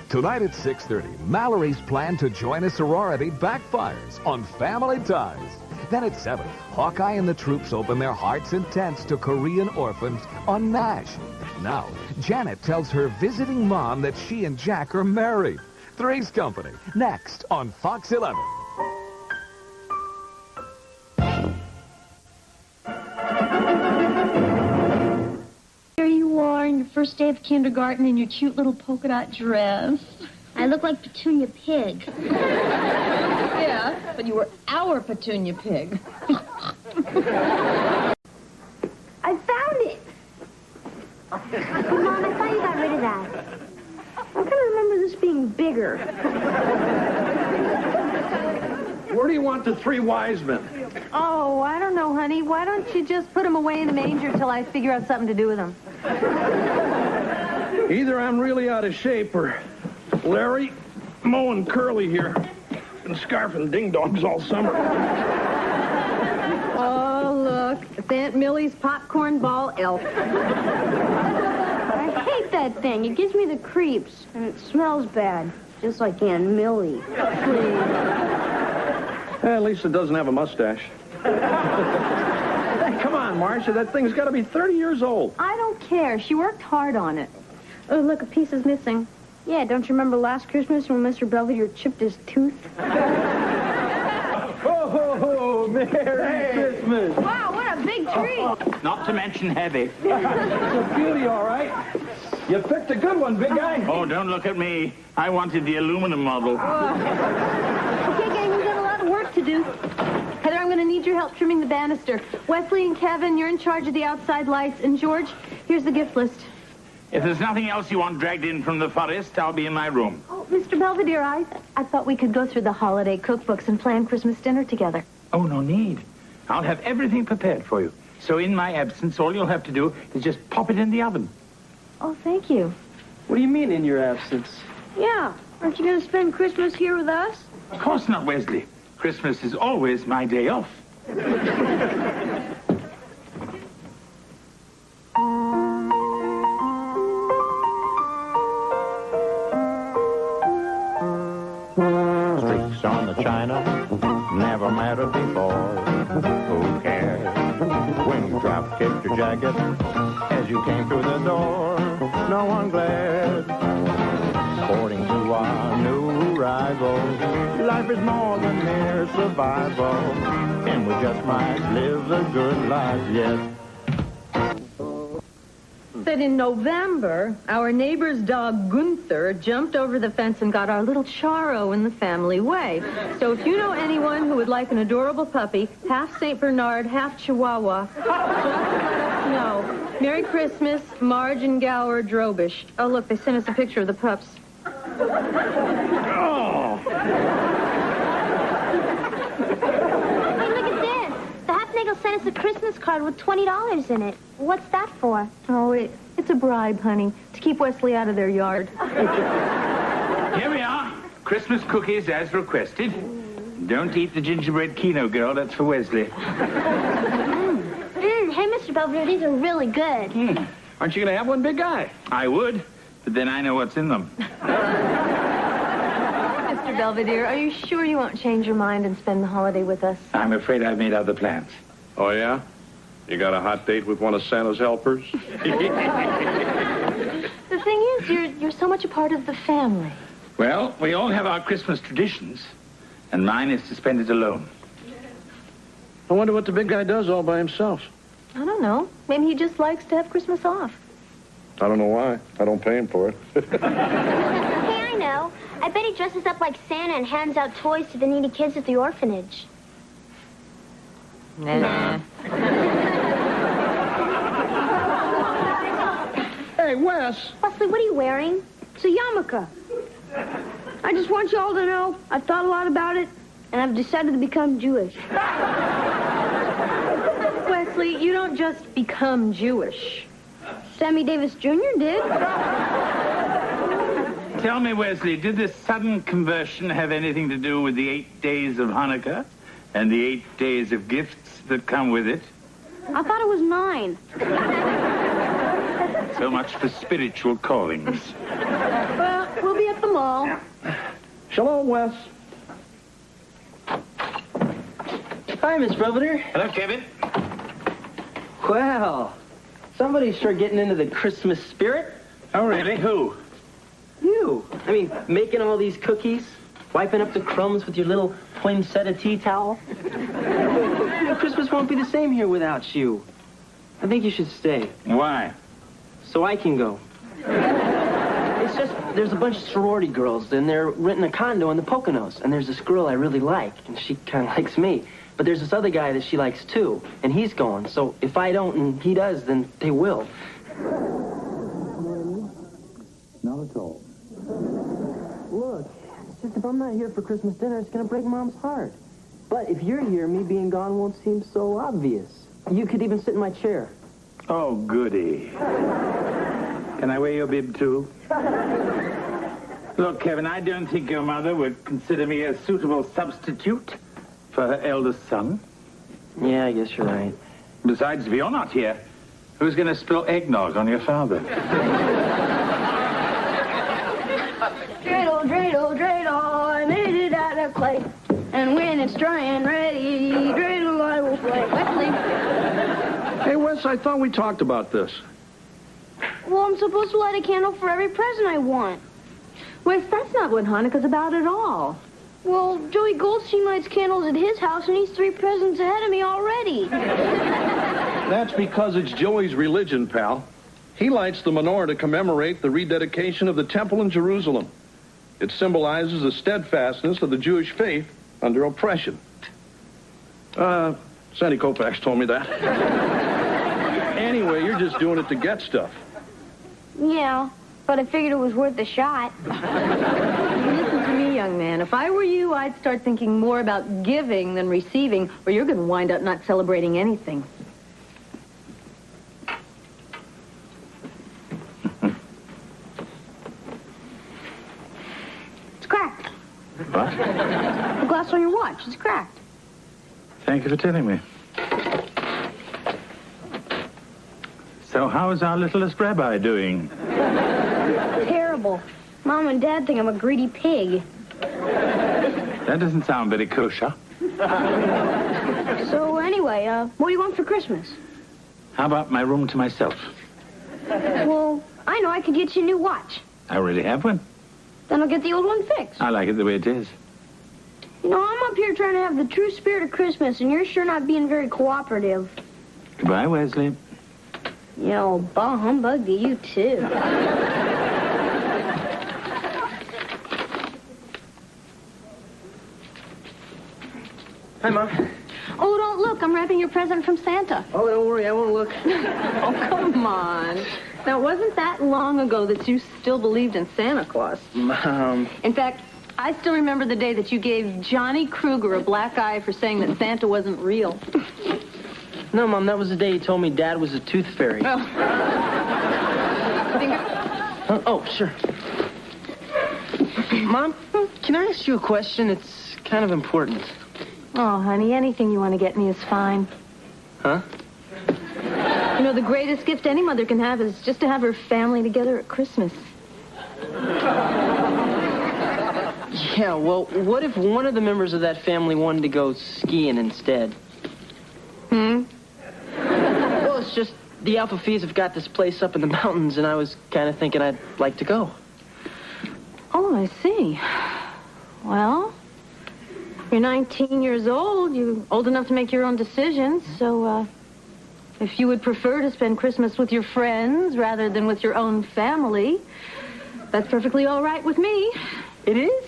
V: Tonight at 6:30, Mallory's plan to join a sorority backfires on Family Ties. Then at 7, Hawkeye and the troops open their hearts and tents to Korean orphans on Nash. Now, Janet tells her visiting mom that she and Jack are married. Three's Company, next on Fox 11.
C: Here you are on your first day of kindergarten in your cute little polka dot dress. I look like Petunia Pig.
O: Yeah, but you were our Petunia Pig.
G: I found it. Mom, I thought you got rid of that. I kind of remember this being bigger.
I: where do you want the three wise men?
O: Oh, I don't know, honey. Why don't you just put them away in the manger till I figure out something to do with them?
I: Either I'm really out of shape or Larry, Mo, and Curly here been scarfing ding-dongs all summer.
O: Oh, look. It's Aunt Millie's popcorn ball elf.
C: I hate that thing. It gives me the creeps, and it smells bad, just like Aunt Millie.
I: At least it doesn't have a mustache. Hey, come on, Marcia. That thing's got to be 30 years old.
O: I don't care. She worked hard on it. Oh, look, a piece is missing.
C: Yeah, don't you remember last Christmas when Mr. Belvedere chipped his tooth?
I: Oh, Merry Christmas.
C: Wow, what a big tree.
E: Not to mention heavy.
I: It's a beauty, all right. You picked a good one, big guy.
E: Oh, don't look at me. I wanted the aluminum model.
O: Okay, gang, we've got a lot of work to do. Heather, I'm going to need your help trimming the banister. Wesley and Kevin, you're in charge of the outside lights. And George, here's the gift list.
E: If there's nothing else you want dragged in from the forest, I'll be in my room.
O: Oh, Mr. Belvedere, I thought we could go through the holiday cookbooks and plan Christmas dinner together.
E: Oh, no need. I'll have everything prepared for you. So in my absence, all you'll have to do is just pop it in the oven.
O: Oh, thank you.
L: What do you mean in your absence?
C: Yeah, aren't you going to spend Christmas here with us?
E: Of course not, Wesley. Christmas is always my day off.
R: Streaks on the china never mattered before. Who cares when you drop kicked your jacket as you came through the door? No one glared. According to our new rival, life is more than mere survival, and we just might live a good life yet.
O: That in November, our neighbor's dog Gunther jumped over the fence and got our little Charo in the family way. So if you know anyone who would like an adorable puppy, half St. Bernard, half Chihuahua, just let us know. Merry Christmas, Marge and Gower Drobish. Oh, look, they sent us a picture of the pups.
I: Oh.
G: Hey, look at this. The Hafnagel sent us a Christmas card with $20 in it. What's that for?
O: Oh, it's a bribe, honey, to keep Wesley out of their yard.
E: Here we are. Christmas cookies as requested. Don't eat the gingerbread Keno girl. That's for Wesley.
G: Hey, Mr. Belvedere, these are really good.
I: Aren't you going to have one, big guy?
E: I would, but then I know what's in them.
O: Mr. Belvedere, are you sure you won't change your mind and spend the holiday with us?
E: I'm afraid I've made other plans.
I: Oh, yeah? You got a hot date with one of Santa's helpers?
O: The thing is, you're so much a part of the family.
E: Well, we all have our Christmas traditions, and mine is to spend it alone.
I: I wonder what the big guy does all by himself.
O: I don't know. Maybe he just likes to have Christmas off.
I: I don't know why. I don't pay him for it.
G: Hey, I know. I bet he dresses up like Santa and hands out toys to the needy kids at the orphanage.
O: Nah.
I: Hey, Wes.
G: Wesley, what are you wearing?
C: It's a yarmulke. I just want you all to know I've thought a lot about it, and I've decided to become Jewish.
O: Wesley, you don't just become Jewish.
C: Sammy Davis Jr. did.
E: Tell me, Wesley, did this sudden conversion have anything to do with the 8 days of Hanukkah and the 8 days of gifts that come with it?
C: I thought it was 9.
E: So much for spiritual callings.
O: Well, we'll be at the mall.
I: Shalom, Wes.
L: Hi, Miss Belvedere.
E: Hello, Kevin.
L: Well, somebody's sure getting into the Christmas spirit.
E: Oh, really? Who?
L: You. I mean, making all these cookies, wiping up the crumbs with your little poinsettia tea towel. You know, Christmas won't be the same here without you. I think you should stay.
E: Why?
L: So I can go. It's just, there's a bunch of sorority girls, and they're renting a condo in the Poconos, and there's this girl I really like, and she kind of likes me. But there's this other guy that she likes too, and he's going. So if I don't and he does, then they will.
R: Not at all.
L: Look, it's just if I'm not here for Christmas dinner, it's going to break Mom's heart. But if you're here, me being gone won't seem so obvious. You could even sit in my chair.
E: Oh, goody. Can I wear your bib, too? Look, Kevin, I don't think your mother would consider me a suitable substitute for her eldest son.
L: Yeah, I guess you're right.
E: Besides, if you're not here, who's going to spill eggnog on your father?
C: Dreidel, dreidel, dreidel, I made it out of clay. And when it's dry and ready, dreidel I will play. Wesley.
I: Hey, Wes, I thought we talked about this.
C: Well, I'm supposed to light a candle for every present I want.
O: Wes, that's not what Hanukkah's about at all.
C: Well, Joey Goldstein lights candles at his house, and he's 3 presents ahead of me already.
I: That's because it's Joey's religion, pal. He lights the menorah to commemorate the rededication of the temple in Jerusalem. It symbolizes the steadfastness of the Jewish faith under oppression. Sandy Koufax told me that. Anyway, you're just doing it to get stuff.
C: Yeah, but I figured it was worth a shot.
O: Listen to me, young man. If I were you, I'd start thinking more about giving than receiving, or you're going to wind up not celebrating anything.
C: It's cracked.
E: What?
C: The glass on your watch, it's cracked.
E: Thank you for telling me. So how is our littlest rabbi doing?
C: Terrible. Mom and Dad think I'm a greedy pig.
E: That doesn't sound very kosher.
C: So anyway, what do you want for Christmas?
E: How about my room to myself?
C: Well, I know I could get you a new watch.
E: I already have one.
C: Then I'll get the old one fixed.
E: I like it the way it is.
C: You know, I'm up here trying to have the true spirit of Christmas, and you're sure not being very cooperative.
E: Goodbye, Wesley.
C: Yeah, well, bah humbug to you, too.
L: Hi, Mom.
O: Oh, don't look. I'm wrapping your present from Santa.
L: Oh, don't worry. I won't look.
O: Oh, come on. Now, wasn't that long ago that you still believed in Santa Claus?
L: Mom.
O: In fact, I still remember the day that you gave Johnny Kruger a black eye for saying that Santa wasn't real.
L: No, Mom, that was the day he told me Dad was a tooth fairy. Oh, sure. Mom, can I ask you a question? It's kind of important.
O: Oh, honey, anything you want to get me is fine.
L: Huh?
O: You know, the greatest gift any mother can have is just to have her family together at Christmas.
L: Yeah, well, what if one of the members of that family wanted to go skiing instead? Well, it's just the Alpha Phi's have got this place up in the mountains, and I was kind of thinking I'd like to go.
O: Oh, I see. Well, you're 19 years old. You're old enough to make your own decisions. So, if you would prefer to spend Christmas with your friends rather than with your own family, that's perfectly all right with me.
L: It is?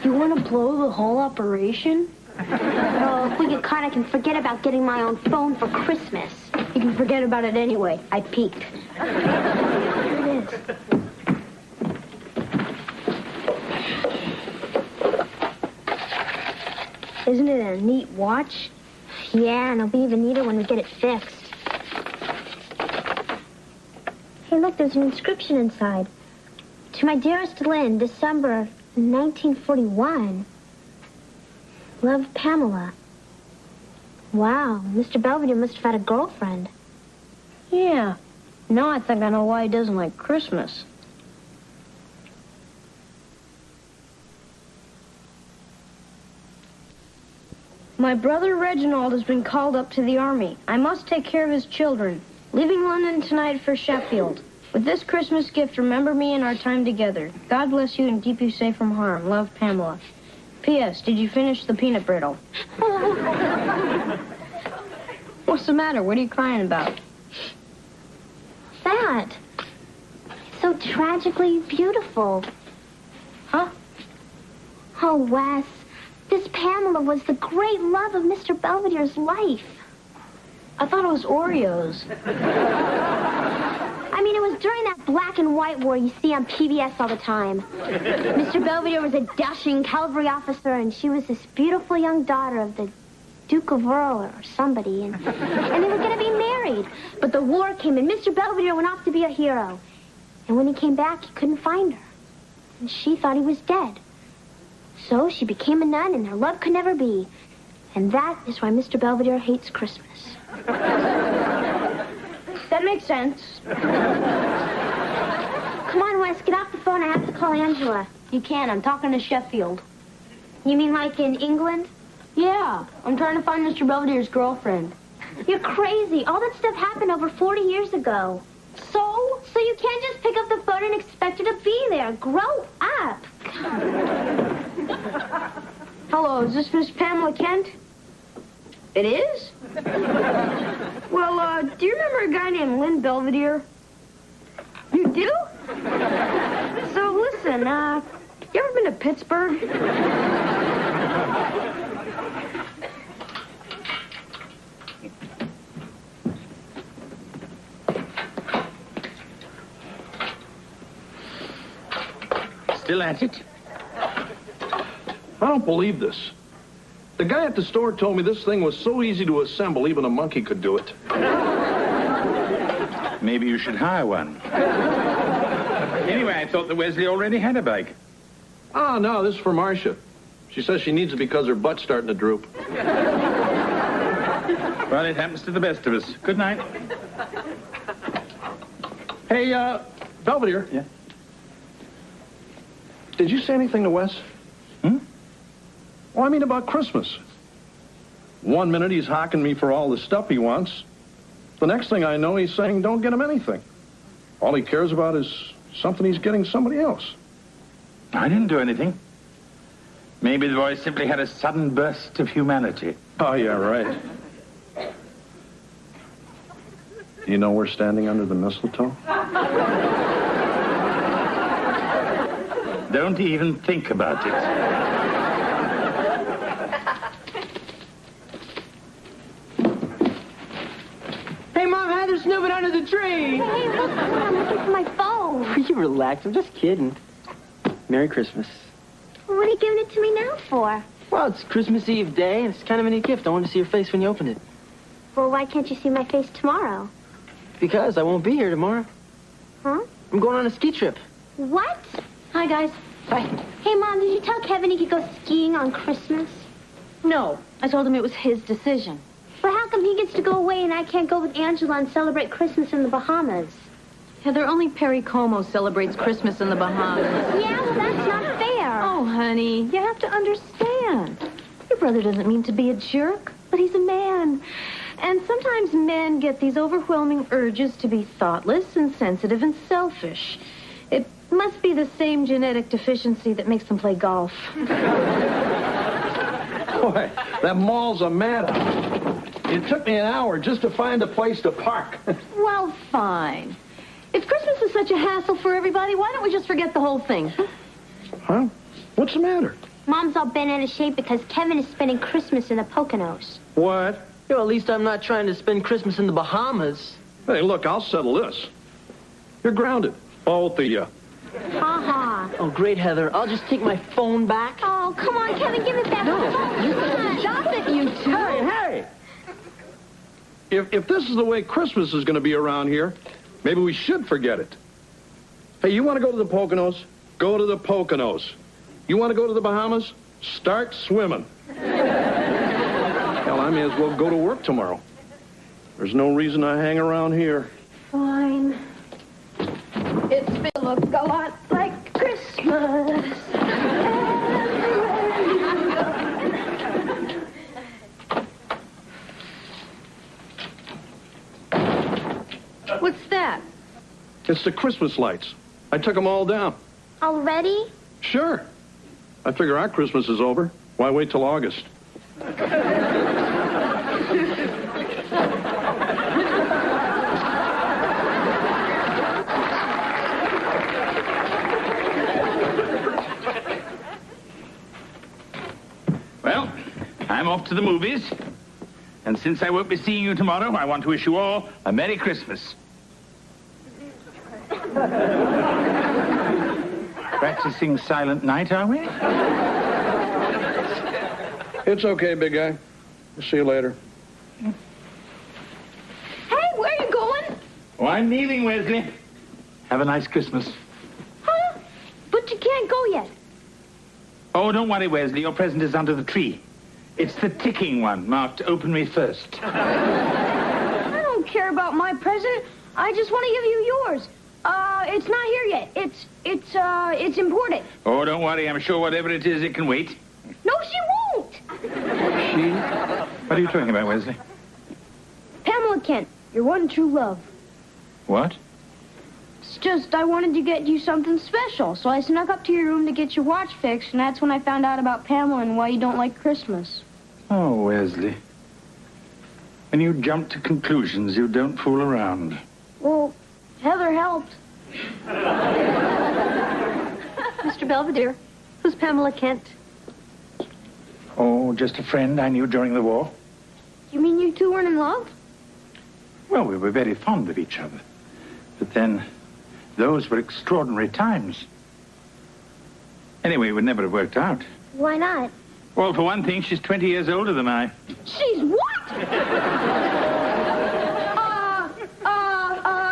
C: You want to blow the whole operation?
G: Oh, if we get caught, I can forget about getting my own phone for Christmas.
C: You can forget about it anyway. I peeked.
G: Here it is.
C: Isn't it a neat watch?
G: Yeah, and it'll be even neater when we get it fixed. Hey, look, there's an inscription inside. To my dearest Lynn, December 1941. Love, Pamela. Wow, Mr. Belvedere must have had a girlfriend.
C: Yeah. Now I think I know why he doesn't like Christmas. My brother Reginald has been called up to the army. I must take care of his children. Leaving London tonight for Sheffield. With this Christmas gift, remember me and our time together. God bless you and keep you safe from harm. Love, Pamela. P.S. Did you finish the peanut brittle? What's the matter? What are you crying about?
G: That. So tragically beautiful.
C: Huh?
G: Oh, Wes. This Pamela was the great love of Mr. Belvedere's life.
O: I thought it was Oreos.
G: I mean, it was during that black and white war you see on PBS all the time. Mr. Belvedere was a dashing cavalry officer, and she was this beautiful young daughter of the Duke of Earl or somebody, and they were going to be married. But the war came, and Mr. Belvedere went off to be a hero. And when he came back, he couldn't find her. And she thought he was dead. So she became a nun, and their love could never be. And that is why Mr. Belvedere hates Christmas. That makes sense. Come on, Wes, get off the phone. I have to call Angela.
O: You can. I'm talking to Sheffield.
G: You mean like in England?
O: Yeah, I'm trying to find Mr. Belvedere's girlfriend.
G: You're crazy. All that stuff happened over 40 years ago. So? So you can't just pick up the phone and expect her to be there. Grow up.
O: Hello, is this Miss Pamela Kent? It is? Well, do you remember a guy named Lynn Belvedere? You do? So listen, you ever been to Pittsburgh?
E: Still at it?
I: I don't believe this. The guy at the store told me this thing was so easy to assemble, even a monkey could do it.
E: Maybe you should hire one. Anyway, I thought that Wesley already had a bike.
I: Oh, no, this is for Marcia. She says she needs it because her butt's starting to droop.
E: Well, it happens to the best of us. Good night.
I: Hey, Belvedere.
E: Yeah?
I: Did you say anything to Wes? Well, I mean about Christmas. One minute he's hocking me for all the stuff he wants. The next thing I know, he's saying don't get him anything. All he cares about is something he's getting somebody else.
E: I didn't do anything. Maybe the boy simply had a sudden burst of humanity.
I: Oh, yeah, right. Do you know we're standing under the mistletoe?
E: Don't even think about it.
L: Hey, Mom, Heather's snooping under the tree.
G: Hey, look, I'm looking for my phone.
L: You relax. I'm just kidding. Merry Christmas.
G: What are you giving it to me now for?
L: Well, it's Christmas Eve day, and it's kind of a neat gift. I want to see your face when you open it.
G: Well, why can't you see my face tomorrow?
L: Because I won't be here tomorrow.
G: Huh?
L: I'm going on a ski trip.
G: What?
O: Hi, guys.
L: Bye.
G: Hey, Mom, did you tell Kevin he could go skiing on Christmas?
O: No, I told him it was his decision.
G: But how come he gets to go away and I can't go with Angela and celebrate Christmas in the Bahamas?
O: Heather, only Perry Como celebrates Christmas in the Bahamas.
G: Yeah, well, that's not fair.
O: Oh, honey, you have to understand. Your brother doesn't mean to be a jerk, but he's a man. And sometimes men get these overwhelming urges to be thoughtless and sensitive and selfish. It must be the same genetic deficiency that makes them play golf.
I: Boy, that mall's a madhouse. It took me an hour just to find a place to park.
O: Well, fine. If Christmas is such a hassle for everybody, why don't we just forget the whole thing?
I: Huh? What's the matter?
G: Mom's all bent out of shape because Kevin is spending Christmas in the Poconos.
I: What?
L: You know, at least I'm not trying to spend Christmas in the Bahamas.
I: Hey, look, I'll settle this. You're grounded. Both of you.
G: Ha-ha.
L: Oh, great, Heather. I'll just take my phone back.
G: Oh, come on, Kevin, give it back.
L: No.
O: Stop it, you two.
I: Hey! If this is the way Christmas is going to be around here, maybe we should forget it. Hey, you want to go to the Poconos? Go to the Poconos. You want to go to the Bahamas? Start swimming. Hell, I may as well go to work tomorrow. There's no reason I hang around here.
O: Fine. It's been look a lot like Christmas. What's that?
I: It's the Christmas lights. I took them all down.
G: Already?
I: Sure. I figure our Christmas is over. Why wait till August?
E: Well, I'm off to the movies. And since I won't be seeing you tomorrow, I want to wish you all a Merry Christmas. Practicing Silent Night, are we?
I: It's okay, big guy. We'll see you later.
O: Hey, where are you going?
E: Oh, I'm leaving, Wesley. Have a nice Christmas.
O: Huh? But you can't go yet.
E: Oh, don't worry, Wesley. Your present is under the tree. It's the ticking one, marked Open Me First.
O: I don't care about my present. I just want to give you yours. It's not here yet. It's important.
E: Oh, don't worry. I'm sure whatever it is, it can wait.
O: No, she won't.
E: She? What are you talking about, Wesley?
O: Pamela Kent, your one true love.
E: What?
O: It's just I wanted to get you something special, so I snuck up to your room to get your watch fixed, and that's when I found out about Pamela and why you don't like Christmas.
E: Oh, Wesley. When you jump to conclusions, you don't fool around.
O: Well, Heather helped.
D: Mr. Belvedere, who's Pamela Kent?
E: Oh, just a friend I knew during the war.
O: You mean you two weren't in love?
E: Well, we were very fond of each other. But then, those were extraordinary times. Anyway, it would never have worked out.
G: Why not?
E: Well, for one thing, she's 20 years older than I.
O: She's what?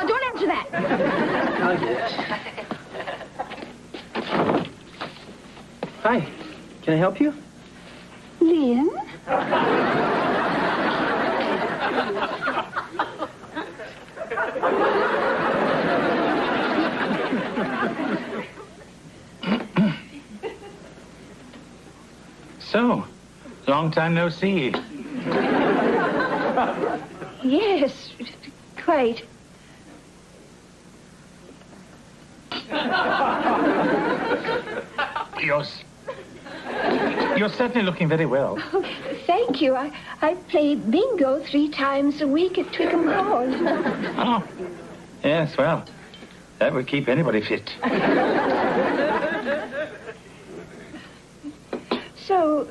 O: Don't answer that.
L: Oh, yes. Hi. Can I help you?
O: Lynn?
E: So, long time no see.
O: Yes, quite.
E: You're certainly looking very well.
O: Oh, thank you. I play bingo 3 times a week at Twickham Hall.
E: Oh, yes, well, that would keep anybody fit.
O: So,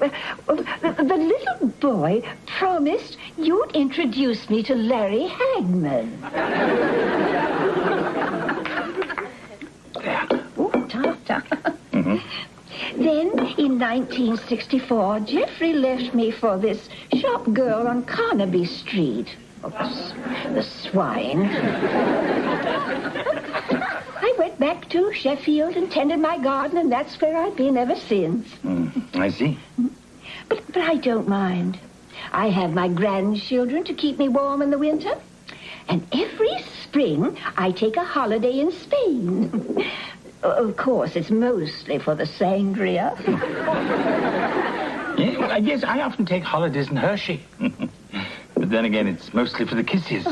O: the little boy promised you'd introduce me to Larry Hagman. Oh, ta-ta.
E: Mm-hmm.
O: Then, in 1964, Jeffrey left me for this shop girl on Carnaby Street. Oh, the swine. I went back to Sheffield and tended my garden, and that's where I've been ever since.
E: I see.
O: But I don't mind. I have my grandchildren to keep me warm in the winter. And every spring, I take a holiday in Spain. Of course, it's mostly for the sangria.
E: Yes, I often take holidays in Hershey. But then again, it's mostly for the kisses.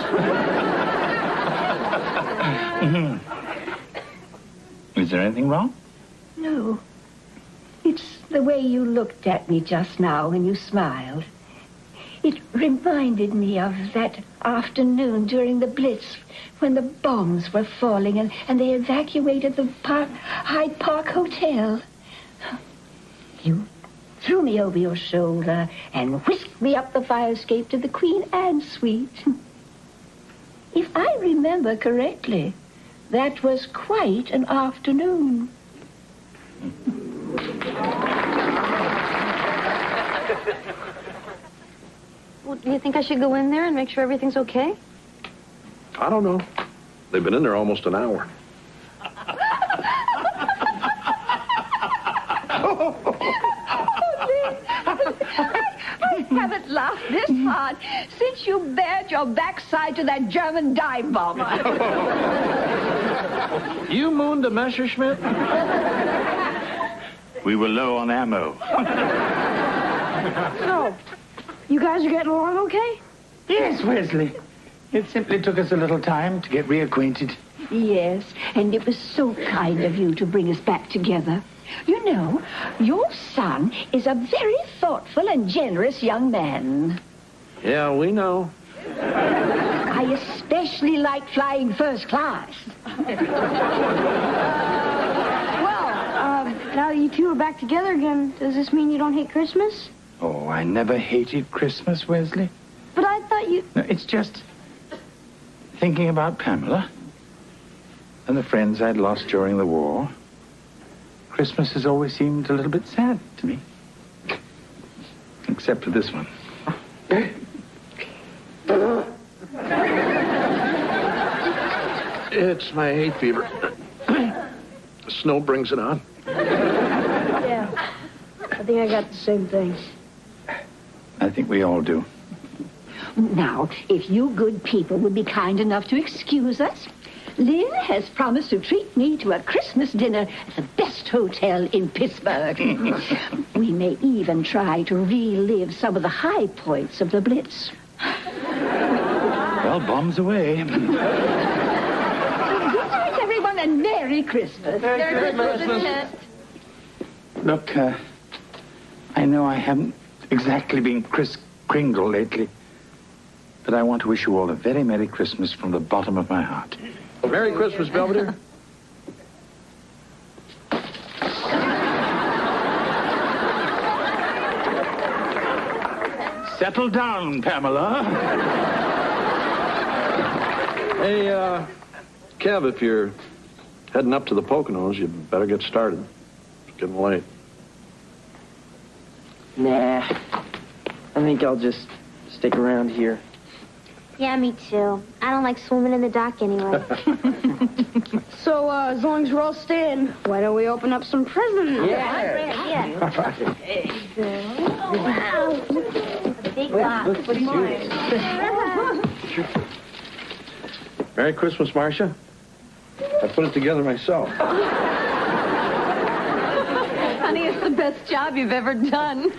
E: Is there anything wrong?
O: No. It's the way you looked at me just now when you smiled. It reminded me of that afternoon during the Blitz when the bombs were falling and they evacuated the Hyde Park Hotel. You threw me over your shoulder and whisked me up the fire escape to the Queen Anne suite. If I remember correctly, that was quite an afternoon.
D: Well, do you think I should go in there and make sure everything's okay?
I: I don't know. They've been in there almost an hour.
O: I haven't laughed this hard since you bared your backside to that German dive bomber.
I: You mooned a Messerschmitt?
E: We were low on ammo.
O: So, you guys are getting along okay?
E: Yes, Wesley. It simply took us a little time to get reacquainted.
O: Yes, and it was so kind of you to bring us back together. You know, your son is a very thoughtful and generous young man.
I: Yeah, we know.
O: I especially like flying first class. Well, now you two are back together again. Does this mean you don't hate Christmas?
E: Oh, I never hated Christmas, Wesley.
O: But I thought you...
E: No, it's just thinking about Pamela and the friends I'd lost during the war. Christmas has always seemed a little bit sad to me. Except for this one.
I: It's my hay fever. The snow brings it on.
O: Yeah. I think I got the same thing.
E: I think we all do.
K: Now, if you good people would be kind enough to excuse us, Lynn has promised to treat me to a Christmas dinner at the best hotel in Pittsburgh. We may even try to relive some of the high points of the Blitz.
E: Well, bombs away.
K: Good night, everyone, and Merry Christmas.
O: Merry Christmas.
E: Look, I know I haven't exactly been Kris Kringle lately, but I want to wish you all a very Merry Christmas from the bottom of my heart.
I: Merry Christmas, Belvedere.
E: Settle down, Pamela.
I: Hey, Kev, if you're heading up to the Poconos, you better get started. It's getting late.
L: Nah. I think I'll just stick around here.
G: Yeah, me too. I don't like swimming in the dock anyway.
C: So, as long as we're all staying, why don't we open up some presents?
G: Yeah. Wow. A big box.
I: Merry Christmas, Marcia. I put it together myself.
O: Honey, it's the best job you've ever done.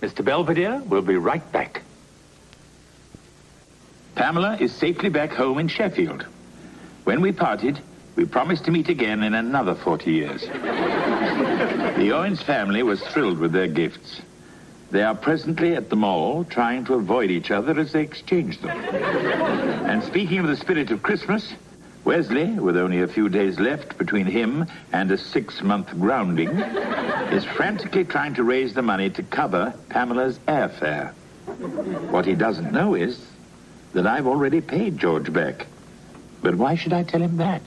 E: Mr. Belvedere will be right back. Pamela is safely back home in Sheffield. When we parted, we promised to meet again in another 40 years. The Owens family was thrilled with their gifts. They are presently at the mall trying to avoid each other as they exchange them. And speaking of the spirit of Christmas, Wesley, with only a few days left between him and a 6-month grounding, is frantically trying to raise the money to cover Pamela's airfare. What he doesn't know is that I've already paid George back. But why should I tell him that?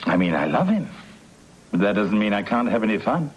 E: I mean, I love him. But that doesn't mean I can't have any fun.